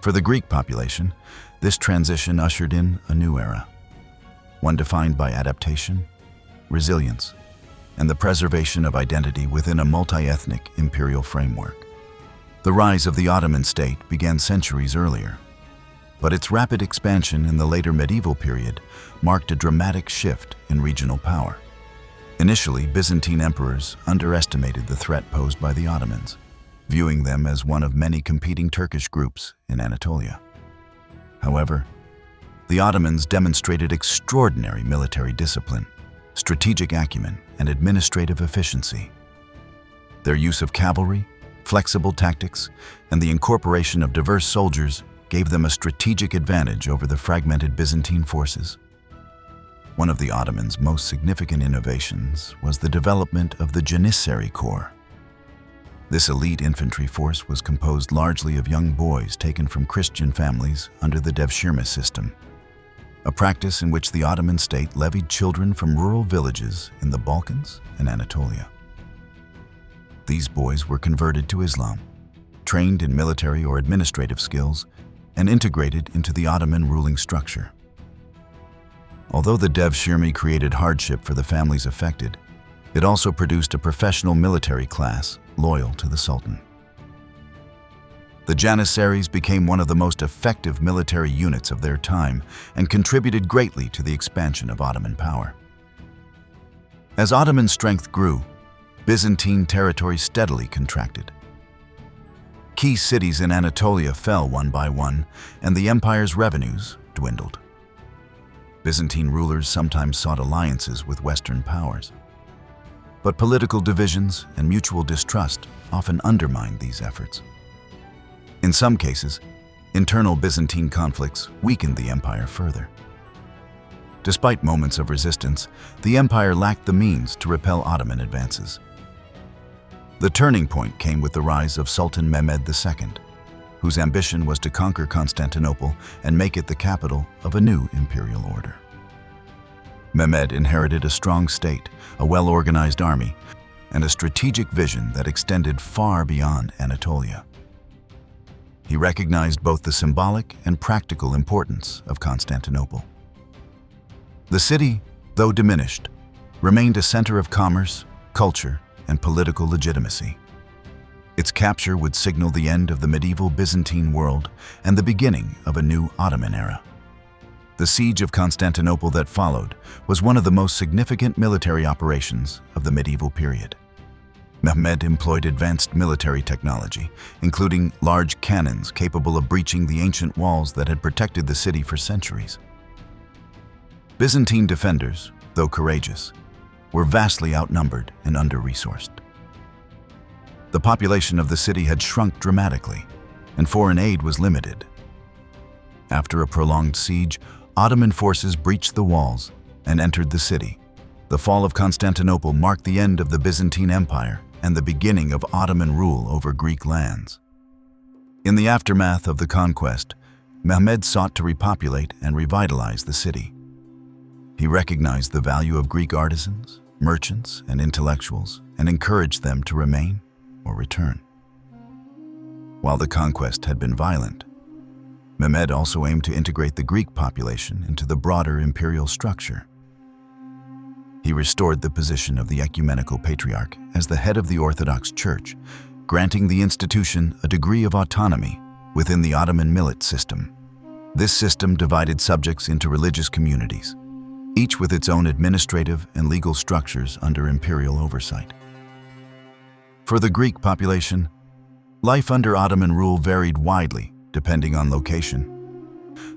S1: For the Greek population, this transition ushered in a new era, one defined by adaptation, resilience, and the preservation of identity within a multi-ethnic imperial framework. The rise of the Ottoman state began centuries earlier, but its rapid expansion in the later medieval period marked a dramatic shift in regional power. Initially, Byzantine emperors underestimated the threat posed by the Ottomans, viewing them as one of many competing Turkish groups in Anatolia. However, the Ottomans demonstrated extraordinary military discipline, strategic acumen, and administrative efficiency. Their use of cavalry, flexible tactics, and the incorporation of diverse soldiers gave them a strategic advantage over the fragmented Byzantine forces. One of the Ottomans' most significant innovations was the development of the Janissary Corps. This elite infantry force was composed largely of young boys taken from Christian families under the devshirme system, a practice in which the Ottoman state levied children from rural villages in the Balkans and Anatolia. These boys were converted to Islam, trained in military or administrative skills, and integrated into the Ottoman ruling structure. Although the devshirme created hardship for the families affected, it also produced a professional military class loyal to the Sultan. The Janissaries became one of the most effective military units of their time and contributed greatly to the expansion of Ottoman power. As Ottoman strength grew, Byzantine territory steadily contracted. Key cities in Anatolia fell one by one, and the empire's revenues dwindled. Byzantine rulers sometimes sought alliances with Western powers. But political divisions and mutual distrust often undermined these efforts. In some cases, internal Byzantine conflicts weakened the empire further. Despite moments of resistance, the empire lacked the means to repel Ottoman advances. The turning point came with the rise of Sultan Mehmed II, whose ambition was to conquer Constantinople and make it the capital of a new imperial order. Mehmed inherited a strong state, a well-organized army, and a strategic vision that extended far beyond Anatolia. He recognized both the symbolic and practical importance of Constantinople. The city, though diminished, remained a center of commerce, culture, and political legitimacy. Its capture would signal the end of the medieval Byzantine world and the beginning of a new Ottoman era. The siege of Constantinople that followed was one of the most significant military operations of the medieval period. Mehmed employed advanced military technology, including large cannons capable of breaching the ancient walls that had protected the city for centuries. Byzantine defenders, though courageous, were vastly outnumbered and under-resourced. The population of the city had shrunk dramatically, and foreign aid was limited. After a prolonged siege, Ottoman forces breached the walls and entered the city. The fall of Constantinople marked the end of the Byzantine Empire and the beginning of Ottoman rule over Greek lands. In the aftermath of the conquest, Mehmed sought to repopulate and revitalize the city. He recognized the value of Greek artisans, merchants, and intellectuals, and encouraged them to remain or return. While the conquest had been violent, Mehmed also aimed to integrate the Greek population into the broader imperial structure. He restored the position of the ecumenical patriarch as the head of the Orthodox Church, granting the institution a degree of autonomy within the Ottoman millet system. This system divided subjects into religious communities, each with its own administrative and legal structures under imperial oversight. For the Greek population, life under Ottoman rule varied widely depending on location,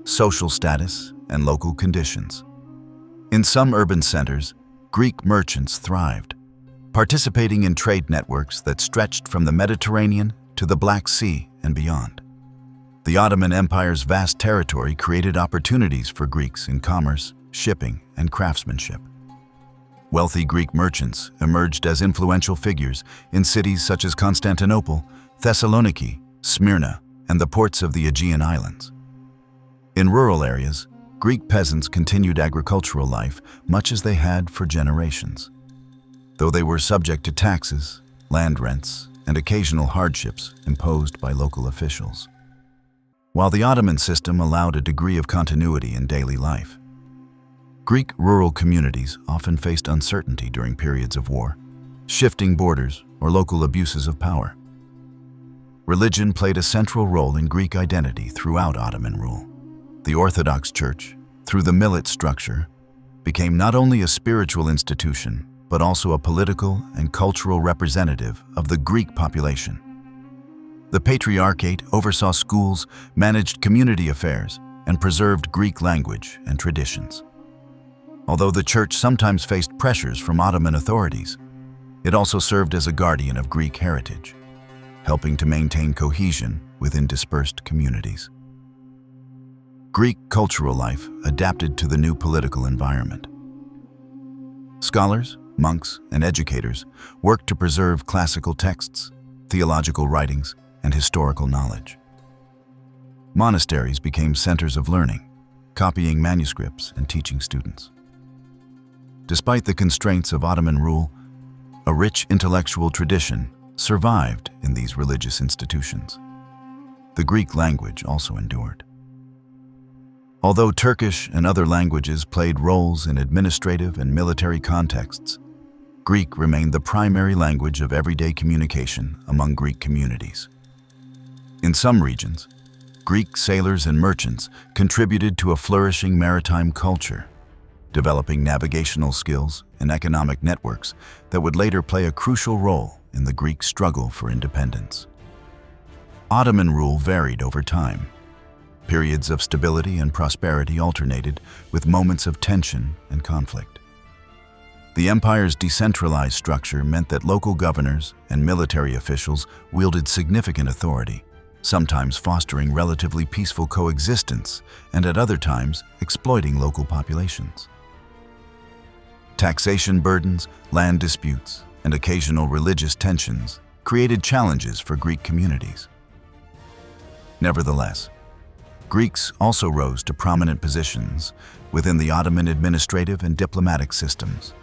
S1: social status, and local conditions. In some urban centers, Greek merchants thrived, participating in trade networks that stretched from the Mediterranean to the Black Sea and beyond. The Ottoman Empire's vast territory created opportunities for Greeks in commerce, shipping, and craftsmanship. Wealthy Greek merchants emerged as influential figures in cities such as Constantinople, Thessaloniki, Smyrna, and the ports of the Aegean Islands. In rural areas, Greek peasants continued agricultural life much as they had for generations. Though they were subject to taxes, land rents, and occasional hardships imposed by local officials. While the Ottoman system allowed a degree of continuity in daily life, Greek rural communities often faced uncertainty during periods of war, shifting borders, or local abuses of power. Religion played a central role in Greek identity throughout Ottoman rule. The Orthodox Church, through the millet structure, became not only a spiritual institution, but also a political and cultural representative of the Greek population. The Patriarchate oversaw schools, managed community affairs, and preserved Greek language and traditions. Although the Church sometimes faced pressures from Ottoman authorities, it also served as a guardian of Greek heritage, helping to maintain cohesion within dispersed communities. Greek cultural life adapted to the new political environment. Scholars, monks, and educators worked to preserve classical texts, theological writings, and historical knowledge. Monasteries became centers of learning, copying manuscripts and teaching students. Despite the constraints of Ottoman rule, a rich intellectual tradition survived in these religious institutions. The Greek language also endured. Although Turkish and other languages played roles in administrative and military contexts, Greek remained the primary language of everyday communication among Greek communities. In some regions, Greek sailors and merchants contributed to a flourishing maritime culture, developing navigational skills and economic networks that would later play a crucial role in the Greek struggle for independence. Ottoman rule varied over time. Periods of stability and prosperity alternated with moments of tension and conflict. The empire's decentralized structure meant that local governors and military officials wielded significant authority, sometimes fostering relatively peaceful coexistence and at other times exploiting local populations. Taxation burdens, land disputes, and occasional religious tensions created challenges for Greek communities. Nevertheless, Greeks also rose to prominent positions within the Ottoman administrative and diplomatic systems.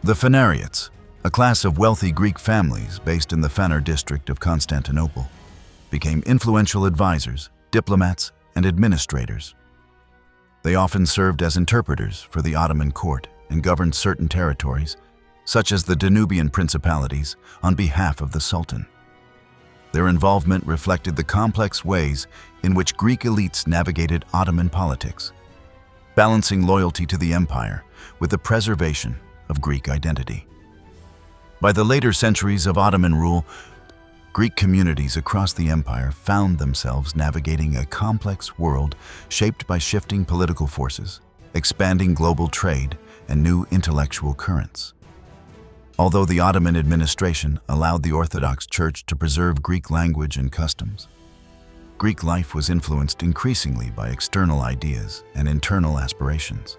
S1: The Phanariots, a class of wealthy Greek families based in the Phanar district of Constantinople, became influential advisors, diplomats, and administrators. They often served as interpreters for the Ottoman court and governed certain territories, such as the Danubian principalities, on behalf of the Sultan. Their involvement reflected the complex ways in which Greek elites navigated Ottoman politics, balancing loyalty to the empire with the preservation of Greek identity. By the later centuries of Ottoman rule, Greek communities across the empire found themselves navigating a complex world shaped by shifting political forces, expanding global trade, and new intellectual currents. Although the Ottoman administration allowed the Orthodox Church to preserve Greek language and customs, Greek life was influenced increasingly by external ideas and internal aspirations.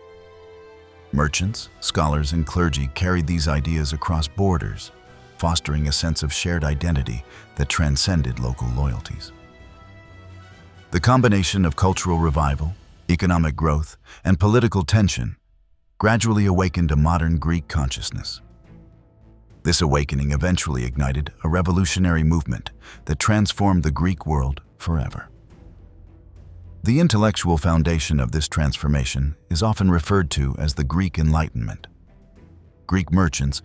S1: Merchants, scholars, and clergy carried these ideas across borders, fostering a sense of shared identity that transcended local loyalties. The combination of cultural revival, economic growth, and political tension gradually awakened a modern Greek consciousness. This awakening eventually ignited a revolutionary movement that transformed the Greek world forever. The intellectual foundation of this transformation is often referred to as the Greek Enlightenment. Greek merchants,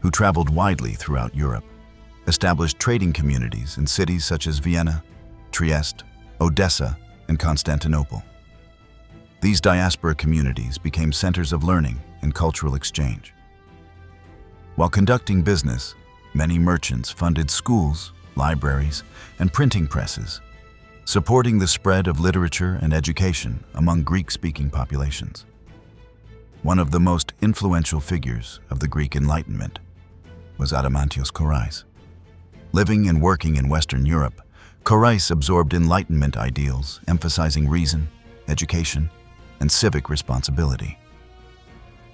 S1: who traveled widely throughout Europe, established trading communities in cities such as Vienna, Trieste, Odessa, and Constantinople. These diaspora communities became centers of learning and cultural exchange. While conducting business, many merchants funded schools, libraries, and printing presses, supporting the spread of literature and education among Greek-speaking populations. One of the most influential figures of the Greek Enlightenment was Adamantios Korais. Living and working in Western Europe, Korais absorbed Enlightenment ideals emphasizing reason, education, and civic responsibility.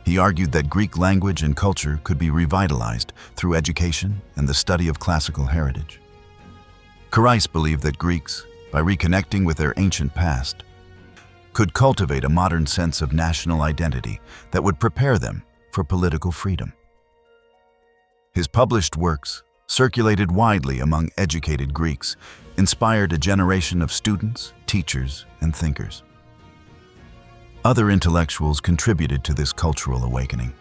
S1: He argued that Greek language and culture could be revitalized through education and the study of classical heritage. Korais believed that Greeks, by reconnecting with their ancient past, could cultivate a modern sense of national identity that would prepare them for political freedom. His published works, circulated widely among educated Greeks, inspired a generation of students, teachers, and thinkers. Other intellectuals contributed to this cultural awakening.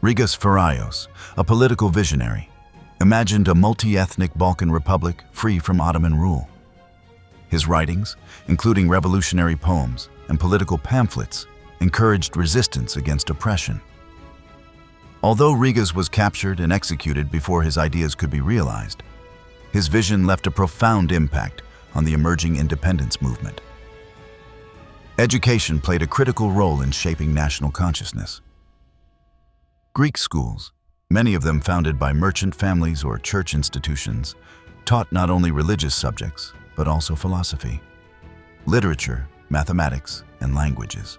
S1: Rigas Faraios, a political visionary, imagined a multi-ethnic Balkan republic free from Ottoman rule. His writings, including revolutionary poems and political pamphlets, encouraged resistance against oppression. Although Rigas was captured and executed before his ideas could be realized, his vision left a profound impact on the emerging independence movement. Education played a critical role in shaping national consciousness. Greek schools, many of them founded by merchant families or church institutions, taught not only religious subjects, but also philosophy, literature, mathematics, and languages.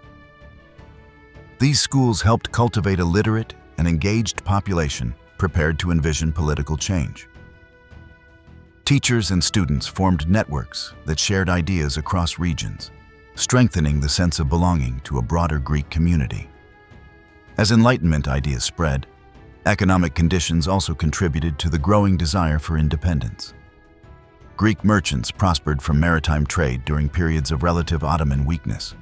S1: These schools helped cultivate a literate and engaged population prepared to envision political change. Teachers and students formed networks that shared ideas across regions, strengthening the sense of belonging to a broader Greek community. As Enlightenment ideas spread, economic conditions also contributed to the growing desire for independence. Greek merchants prospered from maritime trade during periods of relative Ottoman weakness.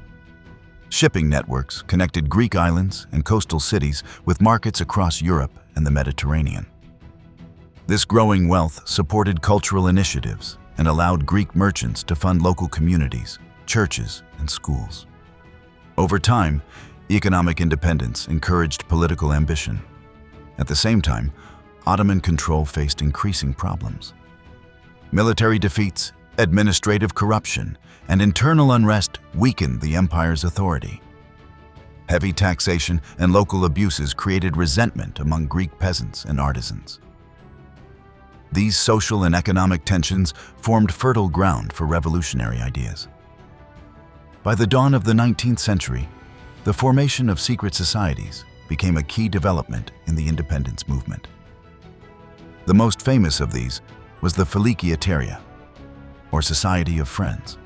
S1: Shipping networks connected Greek islands and coastal cities with markets across Europe and the Mediterranean. This growing wealth supported cultural initiatives and allowed Greek merchants to fund local communities, churches, and schools. Over time, economic independence encouraged political ambition. At the same time, Ottoman control faced increasing problems. Military defeats, administrative corruption, and internal unrest weakened the empire's authority. Heavy taxation and local abuses created resentment among Greek peasants and artisans. These social and economic tensions formed fertile ground for revolutionary ideas. By the dawn of the 19th century, the formation of secret societies became a key development in the independence movement. The most famous of these was the Philiki, or Society of Friends.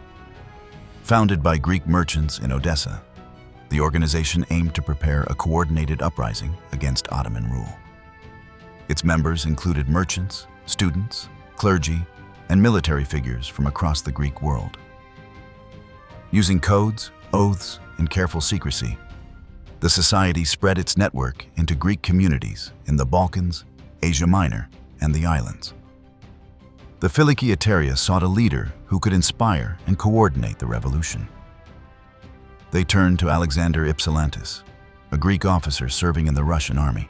S1: Founded by Greek merchants in Odessa, the organization aimed to prepare a coordinated uprising against Ottoman rule. Its members included merchants, students, clergy, and military figures from across the Greek world. Using codes, oaths, and careful secrecy, the society spread its network into Greek communities in the Balkans, Asia Minor, and the islands. The Philiki sought a leader who could inspire and coordinate the revolution. They turned to Alexander Ypsilantis, a Greek officer serving in the Russian army.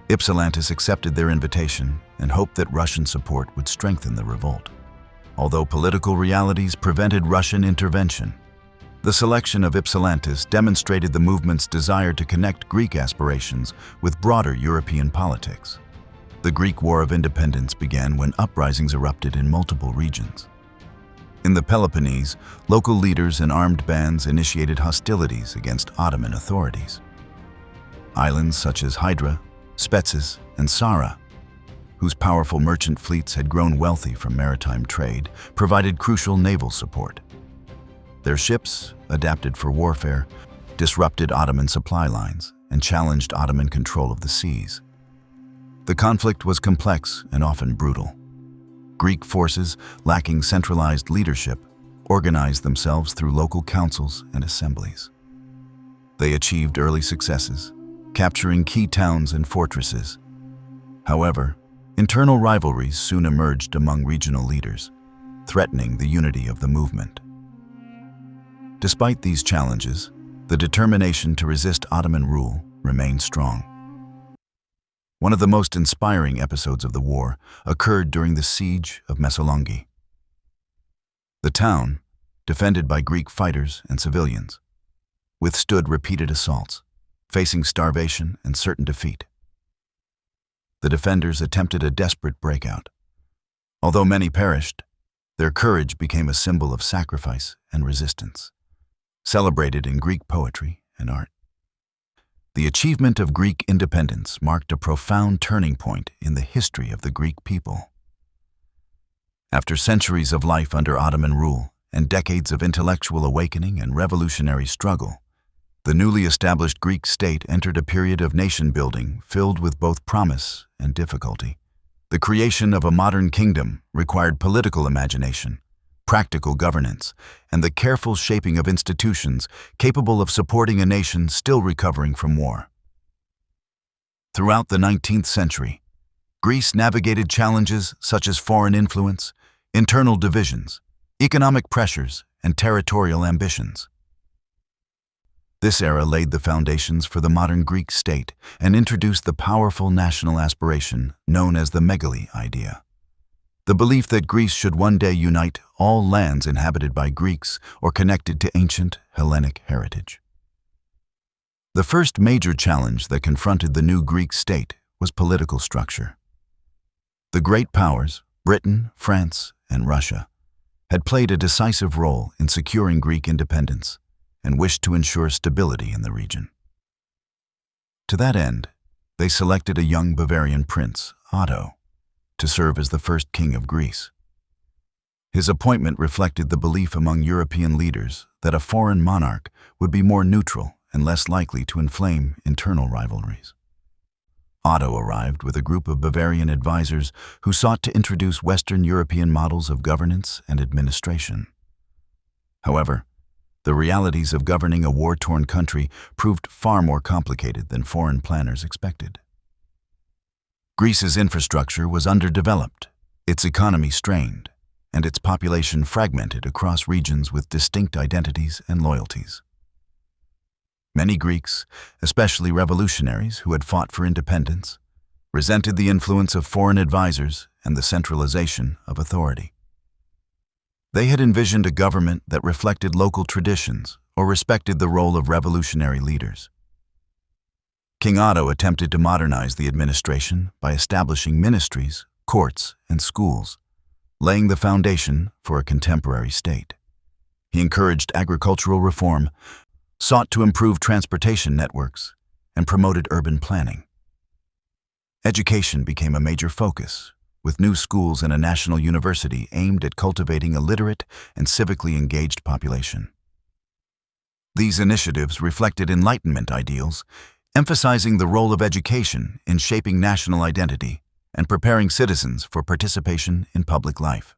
S1: Ypsilantis accepted their invitation and hoped that Russian support would strengthen the revolt. Although political realities prevented Russian intervention, the selection of Ypsilantis demonstrated the movement's desire to connect Greek aspirations with broader European politics. The Greek War of Independence began when uprisings erupted in multiple regions. In the Peloponnese, local leaders and armed bands initiated hostilities against Ottoman authorities. Islands such as Hydra, Spetses, and Sara, whose powerful merchant fleets had grown wealthy from maritime trade, provided crucial naval support. Their ships, adapted for warfare, disrupted Ottoman supply lines and challenged Ottoman control of the seas. The conflict was complex and often brutal. Greek forces, lacking centralized leadership, organized themselves through local councils and assemblies. They achieved early successes, capturing key towns and fortresses. However, internal rivalries soon emerged among regional leaders, threatening the unity of the movement. Despite these challenges, the determination to resist Ottoman rule remained strong. One of the most inspiring episodes of the war occurred during the siege of Messaloniki. The town, defended by Greek fighters and civilians, withstood repeated assaults, facing starvation and certain defeat. The defenders attempted a desperate breakout. Although many perished, their courage became a symbol of sacrifice and resistance, celebrated in Greek poetry and art. The achievement of Greek independence marked a profound turning point in the history of the Greek people. After centuries of life under Ottoman rule and decades of intellectual awakening and revolutionary struggle, the newly established Greek state entered a period of nation-building filled with both promise and difficulty. The creation of a modern kingdom required political imagination, practical governance, and the careful shaping of institutions capable of supporting a nation still recovering from war. Throughout the 19th century, Greece navigated challenges such as foreign influence, internal divisions, economic pressures, and territorial ambitions. This era laid the foundations for the modern Greek state and introduced the powerful national aspiration known as the megali idea. The belief that Greece should one day unite all lands inhabited by Greeks or connected to ancient Hellenic heritage. The first major challenge that confronted the new Greek state was political structure. The great powers, Britain, France, and Russia, had played a decisive role in securing Greek independence and wished to ensure stability in the region. To that end, they selected a young Bavarian prince, Otto, to serve as the first king of Greece. His appointment reflected the belief among European leaders that a foreign monarch would be more neutral and less likely to inflame internal rivalries. Otto arrived with a group of Bavarian advisors who sought to introduce Western European models of governance and administration. However, the realities of governing a war-torn country proved far more complicated than foreign planners expected. Greece's infrastructure was underdeveloped, its economy strained, and its population fragmented across regions with distinct identities and loyalties. Many Greeks, especially revolutionaries who had fought for independence, resented the influence of foreign advisors and the centralization of authority. They had envisioned a government that reflected local traditions or respected the role of revolutionary leaders. King Otto attempted to modernize the administration by establishing ministries, courts, and schools, laying the foundation for a contemporary state. He encouraged agricultural reform, sought to improve transportation networks, and promoted urban planning. Education became a major focus, with new schools and a national university aimed at cultivating a literate and civically engaged population. These initiatives reflected Enlightenment ideals, emphasizing the role of education in shaping national identity and preparing citizens for participation in public life.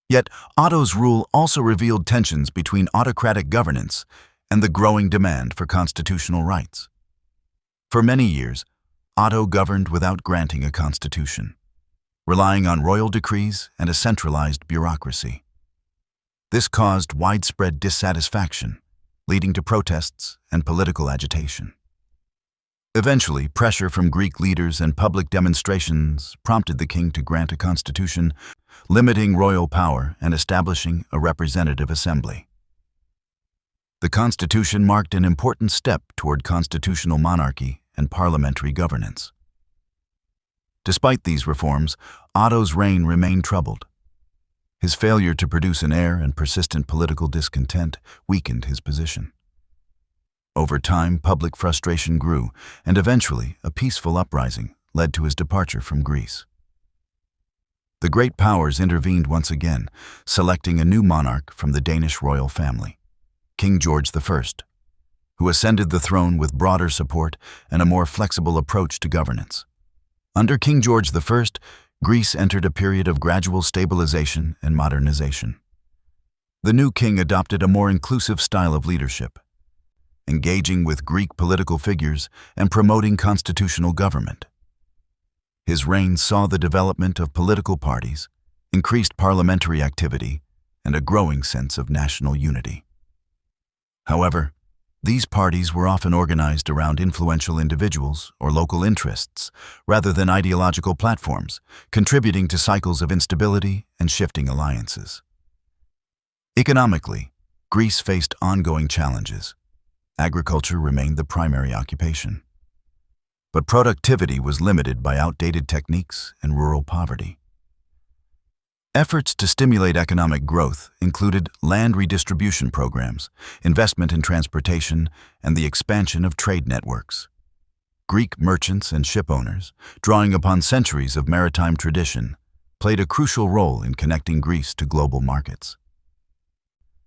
S1: Yet, Otto's rule also revealed tensions between autocratic governance and the growing demand for constitutional rights. For many years, Otto governed without granting a constitution, relying on royal decrees and a centralized bureaucracy. This caused widespread dissatisfaction, leading to protests and political agitation. Eventually, pressure from Greek leaders and public demonstrations prompted the king to grant a constitution, limiting royal power and establishing a representative assembly. The constitution marked an important step toward constitutional monarchy and parliamentary governance. Despite these reforms, Otto's reign remained troubled. His failure to produce an heir and persistent political discontent weakened his position. Over time, public frustration grew, and eventually, a peaceful uprising led to his departure from Greece. The great powers intervened once again, selecting a new monarch from the Danish royal family, King George I, who ascended the throne with broader support and a more flexible approach to governance. Under King George I, Greece entered a period of gradual stabilization and modernization. The new king adopted a more inclusive style of leadership, engaging with Greek political figures and promoting constitutional government. His reign saw the development of political parties, increased parliamentary activity, and a growing sense of national unity. However, these parties were often organized around influential individuals or local interests, rather than ideological platforms, contributing to cycles of instability and shifting alliances. Economically, Greece faced ongoing challenges. Agriculture remained the primary occupation. But productivity was limited by outdated techniques and rural poverty. Efforts to stimulate economic growth included land redistribution programs, investment in transportation, and the expansion of trade networks. Greek merchants and shipowners, drawing upon centuries of maritime tradition, played a crucial role in connecting Greece to global markets.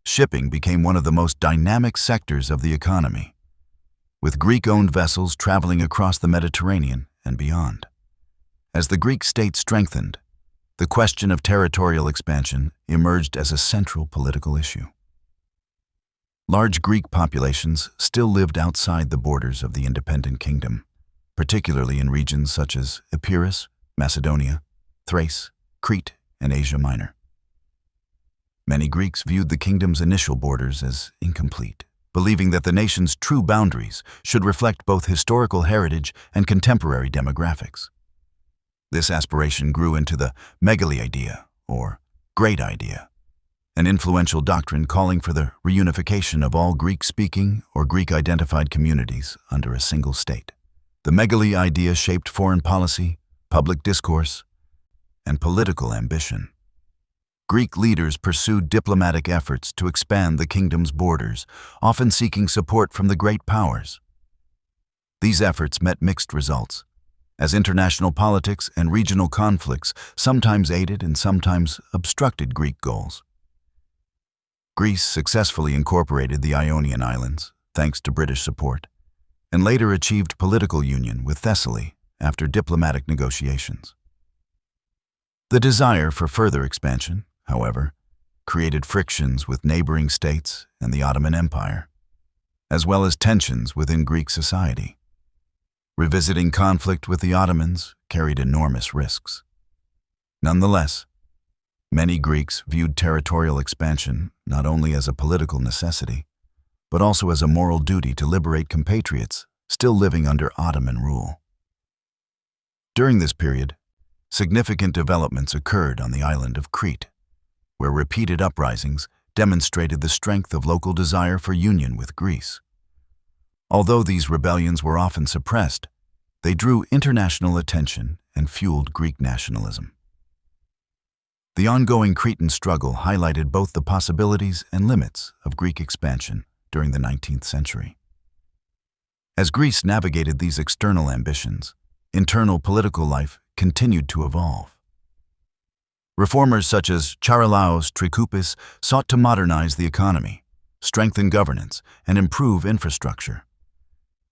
S1: Shipping became one of the most dynamic sectors of the economy, with Greek-owned vessels traveling across the Mediterranean and beyond. As the Greek state strengthened, the question of territorial expansion emerged as a central political issue. Large Greek populations still lived outside the borders of the independent kingdom, particularly in regions such as Epirus, Macedonia, Thrace, Crete, and Asia Minor. Many Greeks viewed the kingdom's initial borders as incomplete, believing that the nation's true boundaries should reflect both historical heritage and contemporary demographics. This aspiration grew into the megali idea, or great idea, an influential doctrine calling for the reunification of all Greek-speaking or Greek-identified communities under a single state. The megali idea shaped foreign policy, public discourse, and political ambition. Greek leaders pursued diplomatic efforts to expand the kingdom's borders, often seeking support from the great powers. These efforts met mixed results, as international politics and regional conflicts sometimes aided and sometimes obstructed Greek goals. Greece successfully incorporated the Ionian Islands, thanks to British support, and later achieved political union with Thessaly after diplomatic negotiations. The desire for further expansion, however, created frictions with neighboring states and the Ottoman Empire, as well as tensions within Greek society. Revisiting conflict with the Ottomans carried enormous risks. Nonetheless, many Greeks viewed territorial expansion not only as a political necessity, but also as a moral duty to liberate compatriots still living under Ottoman rule. During this period, significant developments occurred on the island of Crete, where repeated uprisings demonstrated the strength of local desire for union with Greece. Although these rebellions were often suppressed, they drew international attention and fueled Greek nationalism. The ongoing Cretan struggle highlighted both the possibilities and limits of Greek expansion during the 19th century. As Greece navigated these external ambitions, internal political life continued to evolve. Reformers such as Charalaos Trikoupis sought to modernize the economy, strengthen governance, and improve infrastructure.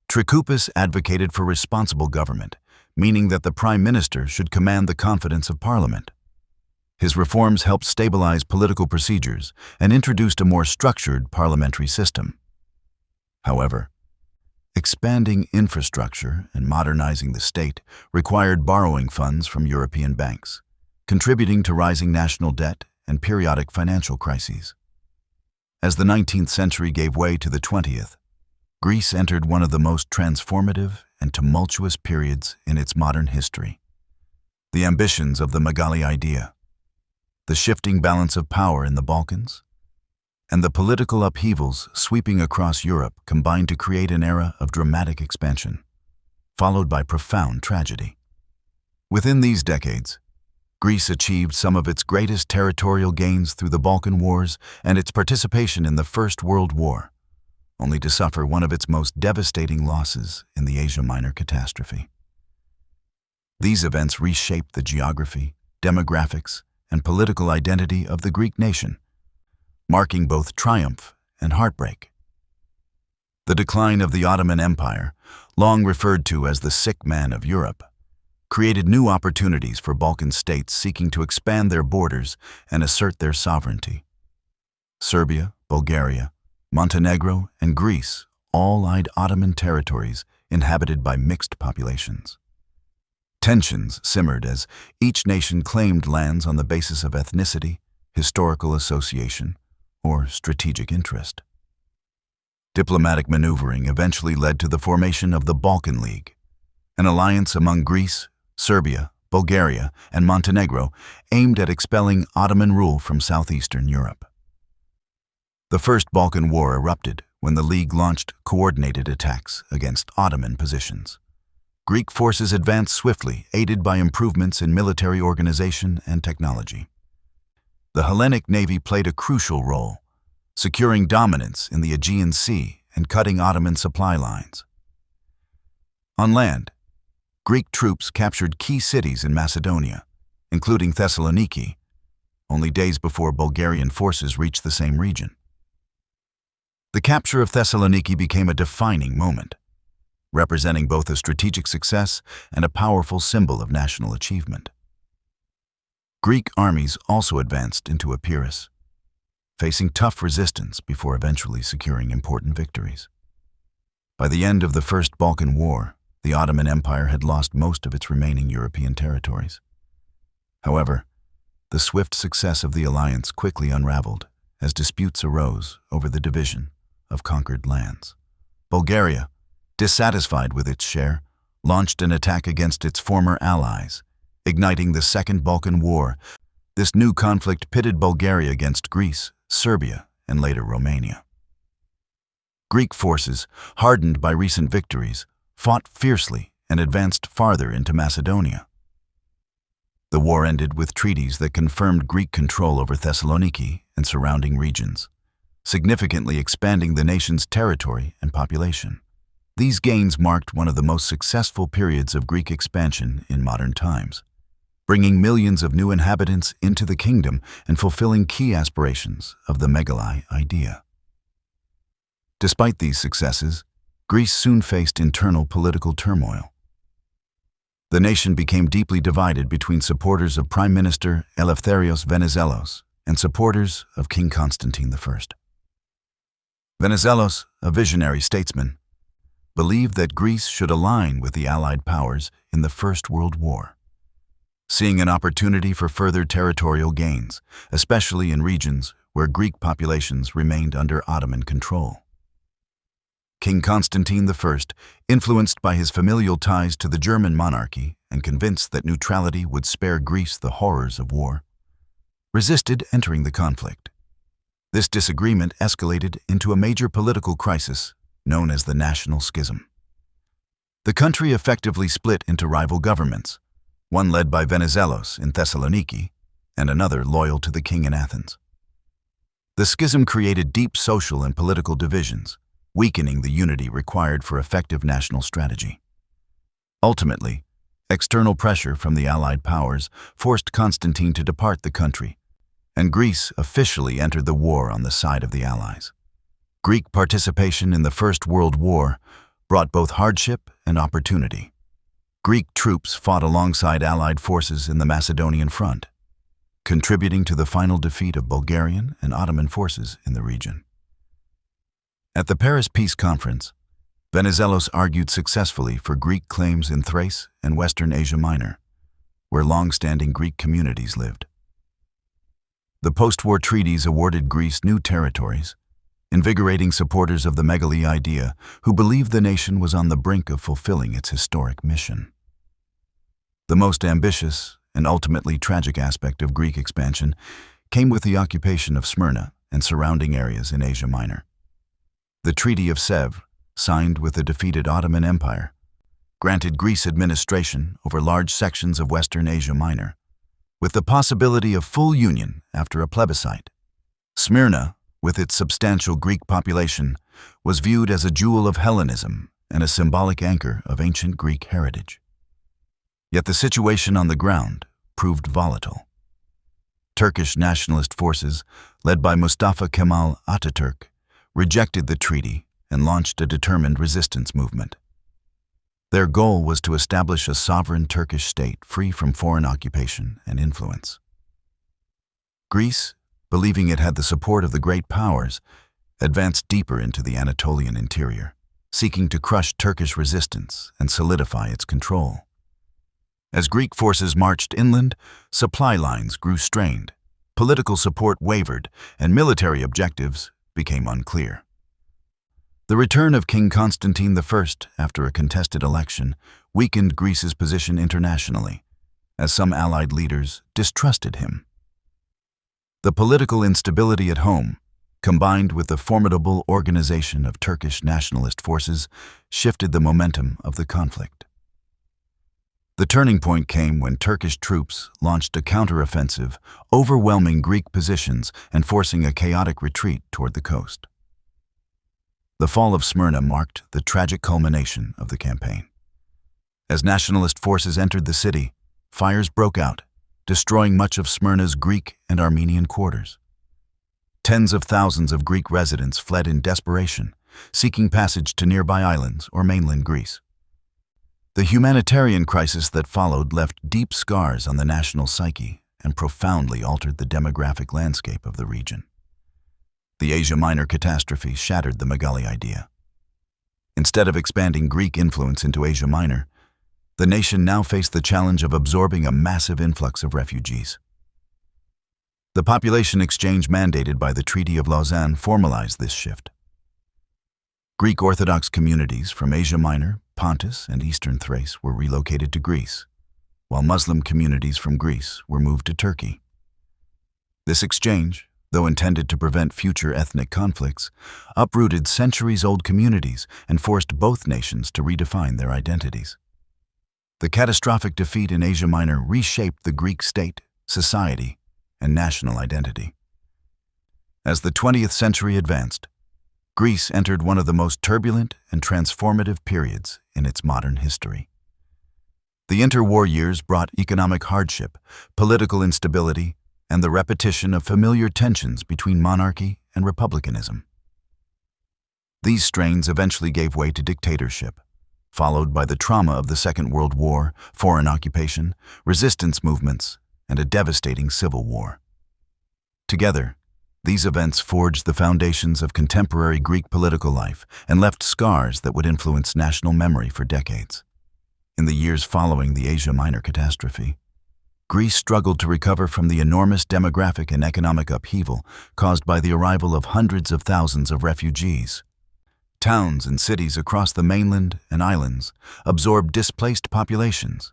S1: Trikoupis advocated for responsible government, meaning that the prime minister should command the confidence of parliament. His reforms helped stabilize political procedures and introduced a more structured parliamentary system. However, expanding infrastructure and modernizing the state required borrowing funds from European banks, contributing to rising national debt and periodic financial crises. As the 19th century gave way to the 20th, Greece entered one of the most transformative and tumultuous periods in its modern history. The ambitions of the Megali idea, the shifting balance of power in the Balkans, and the political upheavals sweeping across Europe combined to create an era of dramatic expansion, followed by profound tragedy. Within these decades, Greece achieved some of its greatest territorial gains through the Balkan Wars and its participation in the First World War, only to suffer one of its most devastating losses in the Asia Minor catastrophe. These events reshaped the geography, demographics, and political identity of the Greek nation, marking both triumph and heartbreak. The decline of the Ottoman Empire, long referred to as the sick man of Europe, created new opportunities for Balkan states seeking to expand their borders and assert their sovereignty. Serbia, Bulgaria, Montenegro, and Greece all eyed Ottoman territories inhabited by mixed populations. Tensions simmered as each nation claimed lands on the basis of ethnicity, historical association, or strategic interest. Diplomatic maneuvering eventually led to the formation of the Balkan League, an alliance among Greece, Serbia, Bulgaria, and Montenegro aimed at expelling Ottoman rule from southeastern Europe. The First Balkan War erupted when the League launched coordinated attacks against Ottoman positions. Greek forces advanced swiftly, aided by improvements in military organization and technology. The Hellenic Navy played a crucial role, securing dominance in the Aegean Sea and cutting Ottoman supply lines. On land, Greek troops captured key cities in Macedonia, including Thessaloniki, only days before Bulgarian forces reached the same region. The capture of Thessaloniki became a defining moment, representing both a strategic success and a powerful symbol of national achievement. Greek armies also advanced into Epirus, facing tough resistance before eventually securing important victories. By the end of the First Balkan War, the Ottoman Empire had lost most of its remaining European territories. However, the swift success of the alliance quickly unraveled as disputes arose over the division of conquered lands. Bulgaria, dissatisfied with its share, launched an attack against its former allies, igniting the Second Balkan War. This new conflict pitted Bulgaria against Greece, Serbia, and later Romania. Greek forces, hardened by recent victories, fought fiercely and advanced farther into Macedonia. The war ended with treaties that confirmed Greek control over Thessaloniki and surrounding regions, significantly expanding the nation's territory and population. These gains marked one of the most successful periods of Greek expansion in modern times, bringing millions of new inhabitants into the kingdom and fulfilling key aspirations of the Megali idea. Despite these successes, Greece soon faced internal political turmoil. The nation became deeply divided between supporters of Prime Minister Eleftherios Venizelos and supporters of King Constantine I. Venizelos, a visionary statesman, believed that Greece should align with the Allied powers in the First World War, seeing an opportunity for further territorial gains, especially in regions where Greek populations remained under Ottoman control. King Constantine I, influenced by his familial ties to the German monarchy and convinced that neutrality would spare Greece the horrors of war, resisted entering the conflict. This disagreement escalated into a major political crisis known as the National Schism. The country effectively split into rival governments, one led by Venizelos in Thessaloniki and another loyal to the king in Athens. The schism created deep social and political divisions, weakening the unity required for effective national strategy. Ultimately, external pressure from the Allied powers forced Constantine to depart the country, and Greece officially entered the war on the side of the Allies. Greek participation in the First World War brought both hardship and opportunity. Greek troops fought alongside Allied forces in the Macedonian front, contributing to the final defeat of Bulgarian and Ottoman forces in the region. At the Paris Peace Conference, Venizelos argued successfully for Greek claims in Thrace and Western Asia Minor, where long-standing Greek communities lived. The post-war treaties awarded Greece new territories, invigorating supporters of the megali idea who believed the nation was on the brink of fulfilling its historic mission. The most ambitious and ultimately tragic aspect of Greek expansion came with the occupation of Smyrna and surrounding areas in Asia Minor. The Treaty of Sèvres, signed with the defeated Ottoman Empire, granted Greece administration over large sections of Western Asia Minor, with the possibility of full union after a plebiscite. Smyrna, with its substantial Greek population, was viewed as a jewel of Hellenism and a symbolic anchor of ancient Greek heritage. Yet the situation on the ground proved volatile. Turkish nationalist forces, led by Mustafa Kemal Atatürk, rejected the treaty and launched a determined resistance movement. Their goal was to establish a sovereign Turkish state free from foreign occupation and influence. Greece, believing it had the support of the great powers, advanced deeper into the Anatolian interior, seeking to crush Turkish resistance and solidify its control. As Greek forces marched inland, supply lines grew strained, political support wavered, and military objectives became unclear. The return of King Constantine I after a contested election weakened Greece's position internationally, as some Allied leaders distrusted him. The political instability at home, combined with the formidable organization of Turkish nationalist forces, shifted the momentum of the conflict. The turning point came when Turkish troops launched a counteroffensive, overwhelming Greek positions and forcing a chaotic retreat toward the coast. The fall of Smyrna marked the tragic culmination of the campaign. As nationalist forces entered the city, fires broke out, destroying much of Smyrna's Greek and Armenian quarters. Tens of thousands of Greek residents fled in desperation, seeking passage to nearby islands or mainland Greece. The humanitarian crisis that followed left deep scars on the national psyche and profoundly altered the demographic landscape of the region. The Asia Minor catastrophe shattered the megali idea. Instead of expanding Greek influence into Asia Minor, the nation now faced the challenge of absorbing a massive influx of refugees. The population exchange mandated by the Treaty of Lausanne formalized this shift. Greek Orthodox communities from Asia Minor, Pontus, and Eastern Thrace were relocated to Greece, while Muslim communities from Greece were moved to Turkey. This exchange, though intended to prevent future ethnic conflicts, uprooted centuries-old communities and forced both nations to redefine their identities. The catastrophic defeat in Asia Minor reshaped the Greek state, society, and national identity. As the 20th century advanced, Greece entered one of the most turbulent and transformative periods in its modern history. The interwar years brought economic hardship, political instability, and the repetition of familiar tensions between monarchy and republicanism. These strains eventually gave way to dictatorship, followed by the trauma of the Second World War, foreign occupation, resistance movements, and a devastating civil war. Together, these events forged the foundations of contemporary Greek political life and left scars that would influence national memory for decades. In the years following the Asia Minor catastrophe, Greece struggled to recover from the enormous demographic and economic upheaval caused by the arrival of hundreds of thousands of refugees. Towns and cities across the mainland and islands absorbed displaced populations,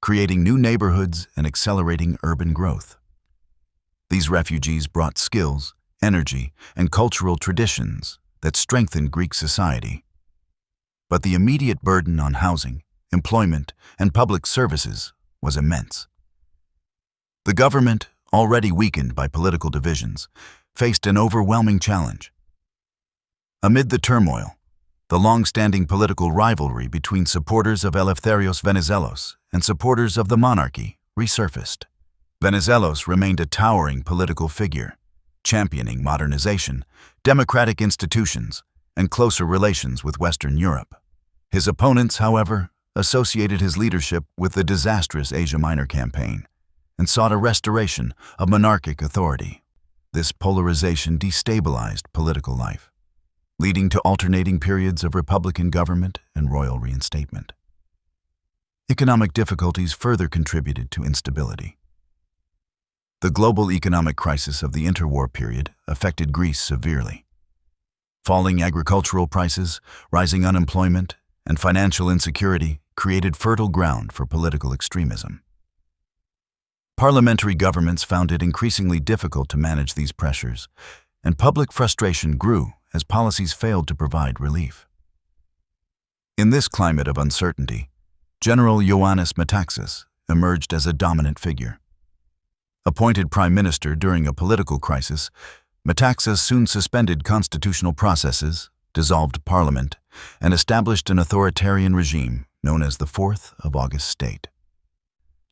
S1: creating new neighborhoods and accelerating urban growth. These refugees brought skills, energy, and cultural traditions that strengthened Greek society. But the immediate burden on housing, employment, and public services was immense. The government, already weakened by political divisions, faced an overwhelming challenge. Amid the turmoil, the long-standing political rivalry between supporters of Eleftherios Venizelos and supporters of the monarchy resurfaced. Venizelos remained a towering political figure, championing modernization, democratic institutions, and closer relations with Western Europe. His opponents, however, associated his leadership with the disastrous Asia Minor campaign and sought a restoration of monarchic authority. This polarization destabilized political life, leading to alternating periods of republican government and royal reinstatement. Economic difficulties further contributed to instability. The global economic crisis of the interwar period affected Greece severely. Falling agricultural prices, rising unemployment, and financial insecurity created fertile ground for political extremism. Parliamentary governments found it increasingly difficult to manage these pressures, and public frustration grew as policies failed to provide relief. In this climate of uncertainty, General Ioannis Metaxas emerged as a dominant figure. Appointed prime minister during a political crisis, Metaxas soon suspended constitutional processes, dissolved parliament, and established an authoritarian regime known as the 4th of August State.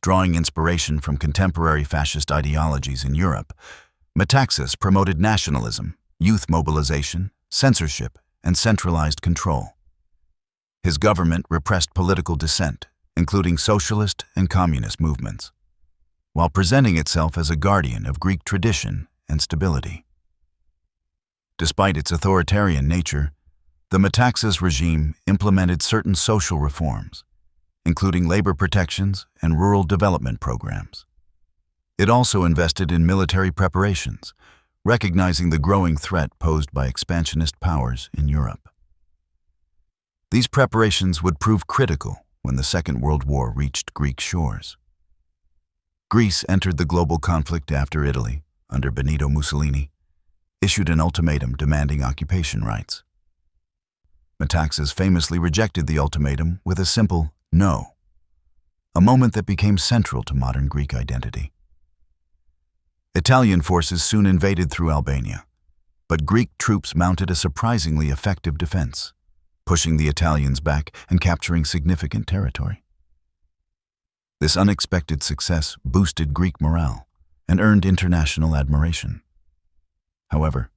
S1: Drawing inspiration from contemporary fascist ideologies in Europe, Metaxas promoted nationalism, youth mobilization, censorship, and centralized control. His government repressed political dissent, including socialist and communist movements, while presenting itself as a guardian of Greek tradition and stability. Despite its authoritarian nature, the Metaxas regime implemented certain social reforms, including labor protections and rural development programs. It also invested in military preparations, recognizing the growing threat posed by expansionist powers in Europe. These preparations would prove critical when the Second World War reached Greek shores. Greece entered the global conflict after Italy, under Benito Mussolini, issued an ultimatum demanding occupation rights. Metaxas famously rejected the ultimatum with a simple no, a moment that became central to modern Greek identity. Italian forces soon invaded through Albania, but Greek troops mounted a surprisingly effective defense, pushing the Italians back and capturing significant territory. This unexpected success boosted Greek morale and earned international admiration. However,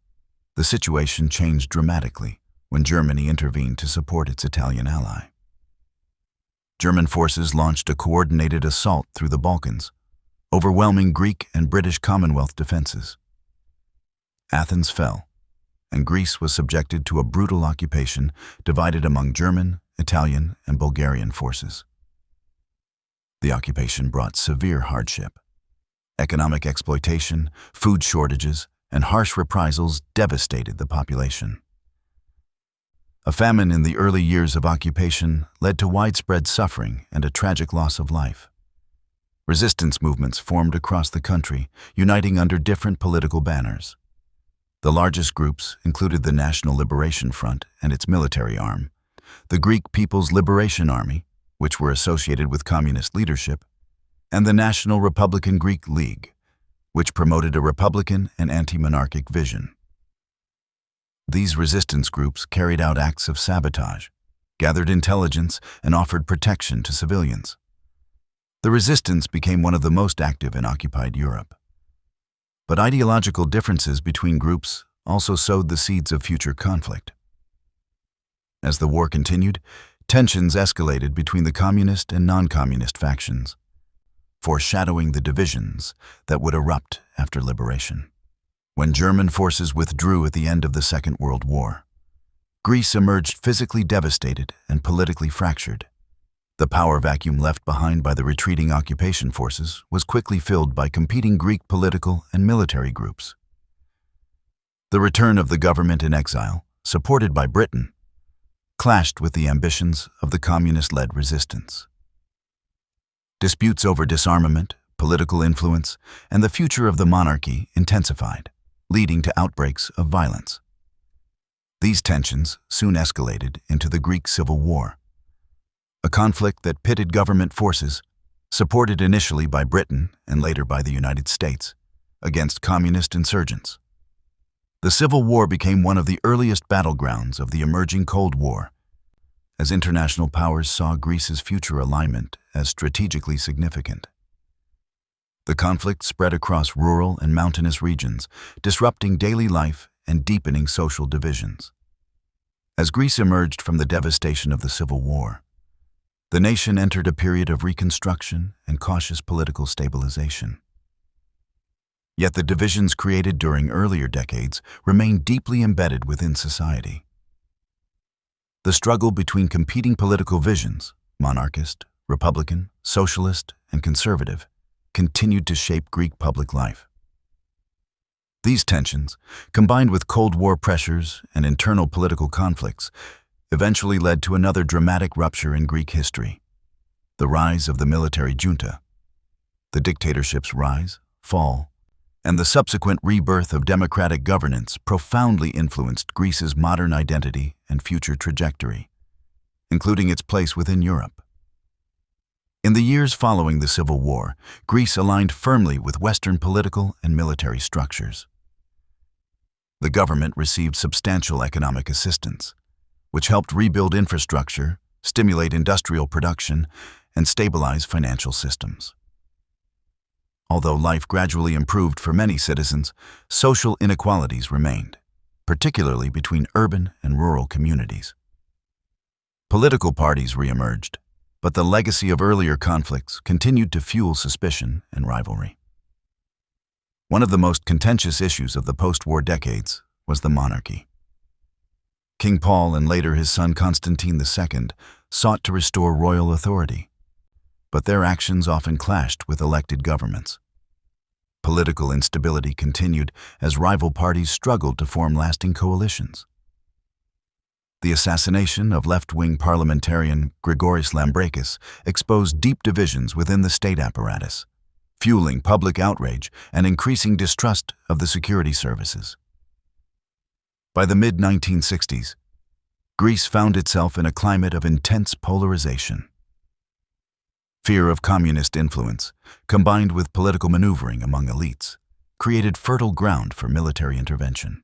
S1: the situation changed dramatically when Germany intervened to support its Italian ally. German forces launched a coordinated assault through the Balkans, overwhelming Greek and British Commonwealth defenses. Athens fell, and Greece was subjected to a brutal occupation divided among German, Italian, and Bulgarian forces. The occupation brought severe hardship. Economic exploitation, food shortages, and harsh reprisals devastated the population. A famine in the early years of occupation led to widespread suffering and a tragic loss of life. Resistance movements formed across the country, uniting under different political banners. The largest groups included the National Liberation Front and its military arm, the Greek People's Liberation Army, which were associated with communist leadership, and the National Republican Greek League, which promoted a republican and anti-monarchic vision. These resistance groups carried out acts of sabotage, gathered intelligence, and offered protection to civilians. The resistance became one of the most active in occupied Europe. But ideological differences between groups also sowed the seeds of future conflict. As the war continued, tensions escalated between the communist and non-communist factions, foreshadowing the divisions that would erupt after liberation. When German forces withdrew at the end of the Second World War, Greece emerged physically devastated and politically fractured. The power vacuum left behind by the retreating occupation forces was quickly filled by competing Greek political and military groups. The return of the government in exile, supported by Britain, clashed with the ambitions of the communist-led resistance. Disputes over disarmament, political influence, and the future of the monarchy intensified, leading to outbreaks of violence. These tensions soon escalated into the Greek Civil War, a conflict that pitted government forces, supported initially by Britain and later by the United States, against communist insurgents. The Civil War became one of the earliest battlegrounds of the emerging Cold War, as international powers saw Greece's future alignment as strategically significant. The conflict spread across rural and mountainous regions, disrupting daily life and deepening social divisions. As Greece emerged from the devastation of the Civil War, the nation entered a period of reconstruction and cautious political stabilization. Yet the divisions created during earlier decades remained deeply embedded within society. The struggle between competing political visions, monarchist, republican, socialist, and conservative, continued to shape Greek public life. These tensions, combined with Cold War pressures and internal political conflicts, eventually led to another dramatic rupture in Greek history: the rise of the military junta. The dictatorship's rise, fall, and the subsequent rebirth of democratic governance profoundly influenced Greece's modern identity and future trajectory, including its place within Europe. In the years following the Civil War, Greece aligned firmly with Western political and military structures. The government received substantial economic assistance, which helped rebuild infrastructure, stimulate industrial production, and stabilize financial systems. Although life gradually improved for many citizens, social inequalities remained, particularly between urban and rural communities. Political parties reemerged, but the legacy of earlier conflicts continued to fuel suspicion and rivalry. One of the most contentious issues of the post-war decades was the monarchy. King Paul and later his son Constantine II sought to restore royal authority, but their actions often clashed with elected governments. Political instability continued as rival parties struggled to form lasting coalitions. The assassination of left-wing parliamentarian Grigoris Lambrakis exposed deep divisions within the state apparatus, fueling public outrage and increasing distrust of the security services. By the mid-1960s, Greece found itself in a climate of intense polarization. Fear of communist influence, combined with political maneuvering among elites, created fertile ground for military intervention.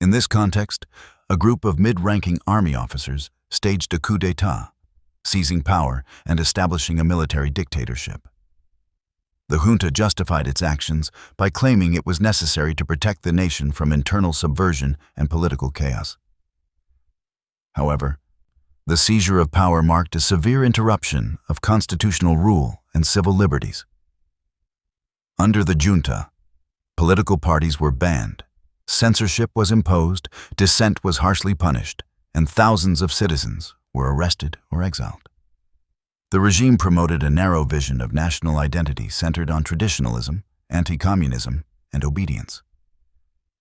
S1: In this context, a group of mid-ranking army officers staged a coup d'état, seizing power and establishing a military dictatorship. The junta justified its actions by claiming it was necessary to protect the nation from internal subversion and political chaos. However, the seizure of power marked a severe interruption of constitutional rule and civil liberties. Under the junta, political parties were banned, censorship was imposed, dissent was harshly punished, and thousands of citizens were arrested or exiled. The regime promoted a narrow vision of national identity centered on traditionalism, anti-communism, and obedience.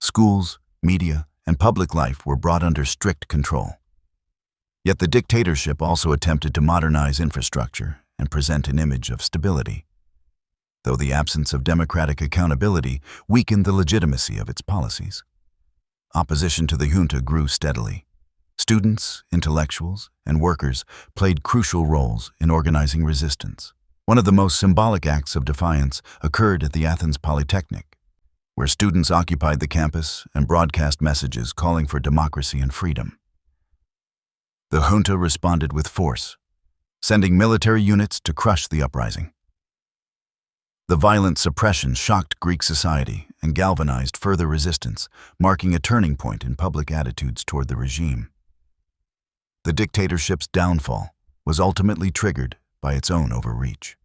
S1: Schools, media, and public life were brought under strict control. Yet the dictatorship also attempted to modernize infrastructure and present an image of stability, though the absence of democratic accountability weakened the legitimacy of its policies. Opposition to the junta grew steadily. Students, intellectuals, and workers played crucial roles in organizing resistance. One of the most symbolic acts of defiance occurred at the Athens Polytechnic, where students occupied the campus and broadcast messages calling for democracy and freedom. The junta responded with force, sending military units to crush the uprising. The violent suppression shocked Greek society and galvanized further resistance, marking a turning point in public attitudes toward the regime. The dictatorship's downfall was ultimately triggered by its own overreach.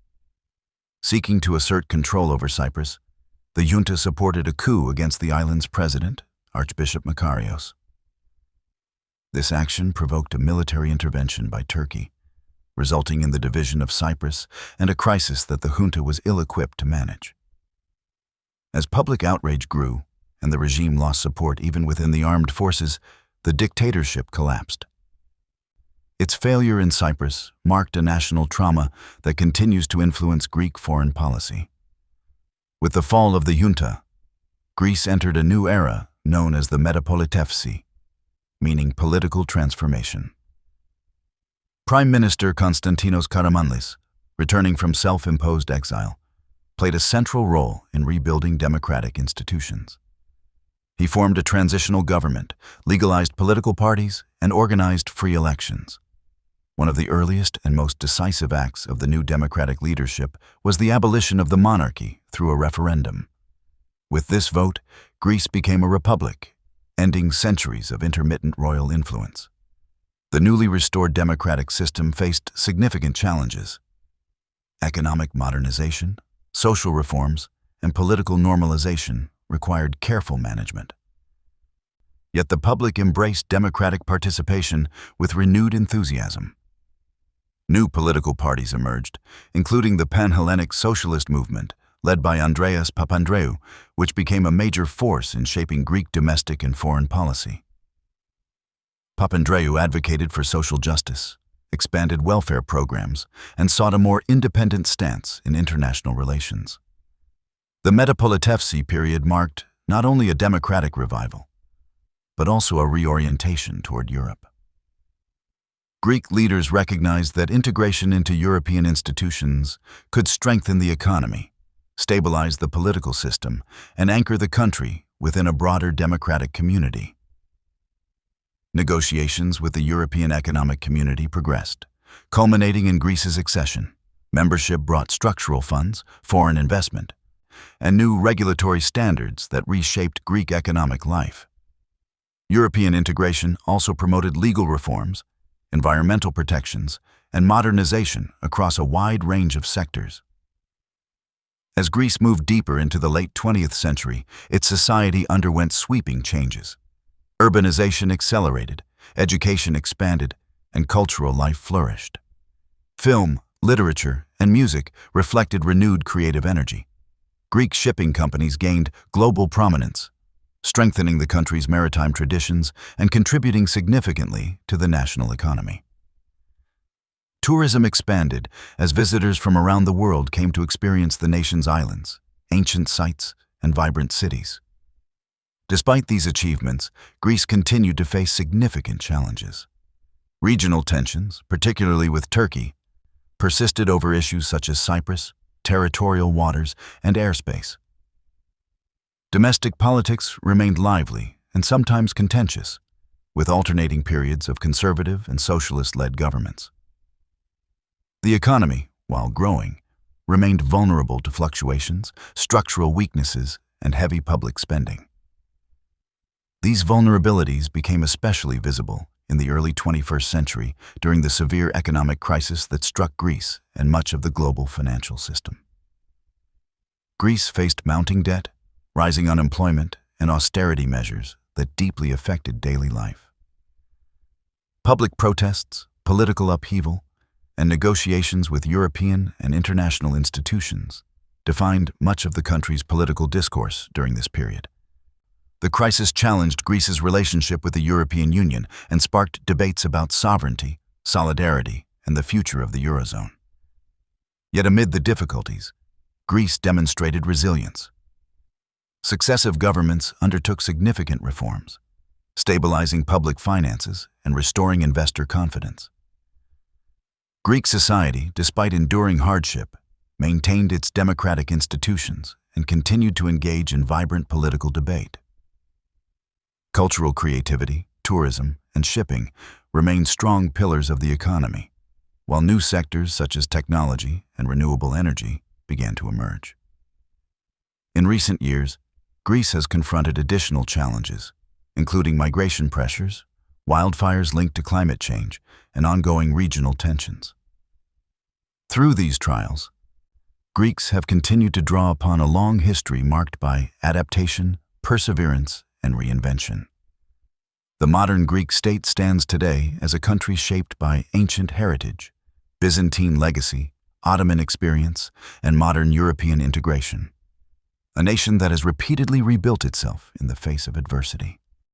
S1: Seeking to assert control over Cyprus, the junta supported a coup against the island's president, Archbishop Makarios. This action provoked a military intervention by Turkey, resulting in the division of Cyprus and a crisis that the junta was ill-equipped to manage. As public outrage grew and the regime lost support even within the armed forces, the dictatorship collapsed. Its failure in Cyprus marked a national trauma that continues to influence Greek foreign policy. With the fall of the junta, Greece entered a new era known as the Metapolitefsi, meaning political transformation. Prime Minister Konstantinos Karamanlis, returning from self-imposed exile, played a central role in rebuilding democratic institutions. He formed a transitional government, legalized political parties, and organized free elections. One of the earliest and most decisive acts of the new democratic leadership was the abolition of the monarchy through a referendum. With this vote, Greece became a republic, ending centuries of intermittent royal influence. The newly restored democratic system faced significant challenges. Economic modernization, social reforms, and political normalization required careful management. Yet the public embraced democratic participation with renewed enthusiasm. New political parties emerged, including the Pan-Hellenic Socialist Movement, led by Andreas Papandreou, which became a major force in shaping Greek domestic and foreign policy. Papandreou advocated for social justice, expanded welfare programs, and sought a more independent stance in international relations. The Metapolitefsi period marked not only a democratic revival, but also a reorientation toward Europe. Greek leaders recognized that integration into European institutions could strengthen the economy, stabilize the political system, and anchor the country within a broader democratic community. Negotiations with the European Economic Community progressed, culminating in Greece's accession. Membership brought structural funds, foreign investment, and new regulatory standards that reshaped Greek economic life. European integration also promoted legal reforms, environmental protections, and modernization across a wide range of sectors. As Greece moved deeper into the late 20th century, its society underwent sweeping changes. Urbanization accelerated, education expanded, and cultural life flourished. Film, literature, and music reflected renewed creative energy. Greek shipping companies gained global prominence, strengthening the country's maritime traditions and contributing significantly to the national economy. Tourism expanded as visitors from around the world came to experience the nation's islands, ancient sites, and vibrant cities. Despite these achievements, Greece continued to face significant challenges. Regional tensions, particularly with Turkey, persisted over issues such as Cyprus, territorial waters, and airspace. Domestic politics remained lively and sometimes contentious, with alternating periods of conservative and socialist-led governments. The economy, while growing, remained vulnerable to fluctuations, structural weaknesses, and heavy public spending. These vulnerabilities became especially visible in the early 21st century during the severe economic crisis that struck Greece and much of the global financial system. Greece faced mounting debt, rising unemployment, and austerity measures that deeply affected daily life. Public protests, political upheaval, and negotiations with European and international institutions defined much of the country's political discourse during this period. The crisis challenged Greece's relationship with the European Union and sparked debates about sovereignty, solidarity, and the future of the Eurozone. Yet amid the difficulties, Greece demonstrated resilience. Successive governments undertook significant reforms, stabilizing public finances and restoring investor confidence. Greek society, despite enduring hardship, maintained its democratic institutions and continued to engage in vibrant political debate. Cultural creativity, tourism, and shipping remained strong pillars of the economy, while new sectors such as technology and renewable energy began to emerge. In recent years, Greece has confronted additional challenges, including migration pressures, wildfires linked to climate change, and ongoing regional tensions. Through these trials, Greeks have continued to draw upon a long history marked by adaptation, perseverance, and reinvention. The modern Greek state stands today as a country shaped by ancient heritage, Byzantine legacy, Ottoman experience, and modern European integration. A nation that has repeatedly rebuilt itself in the face of adversity.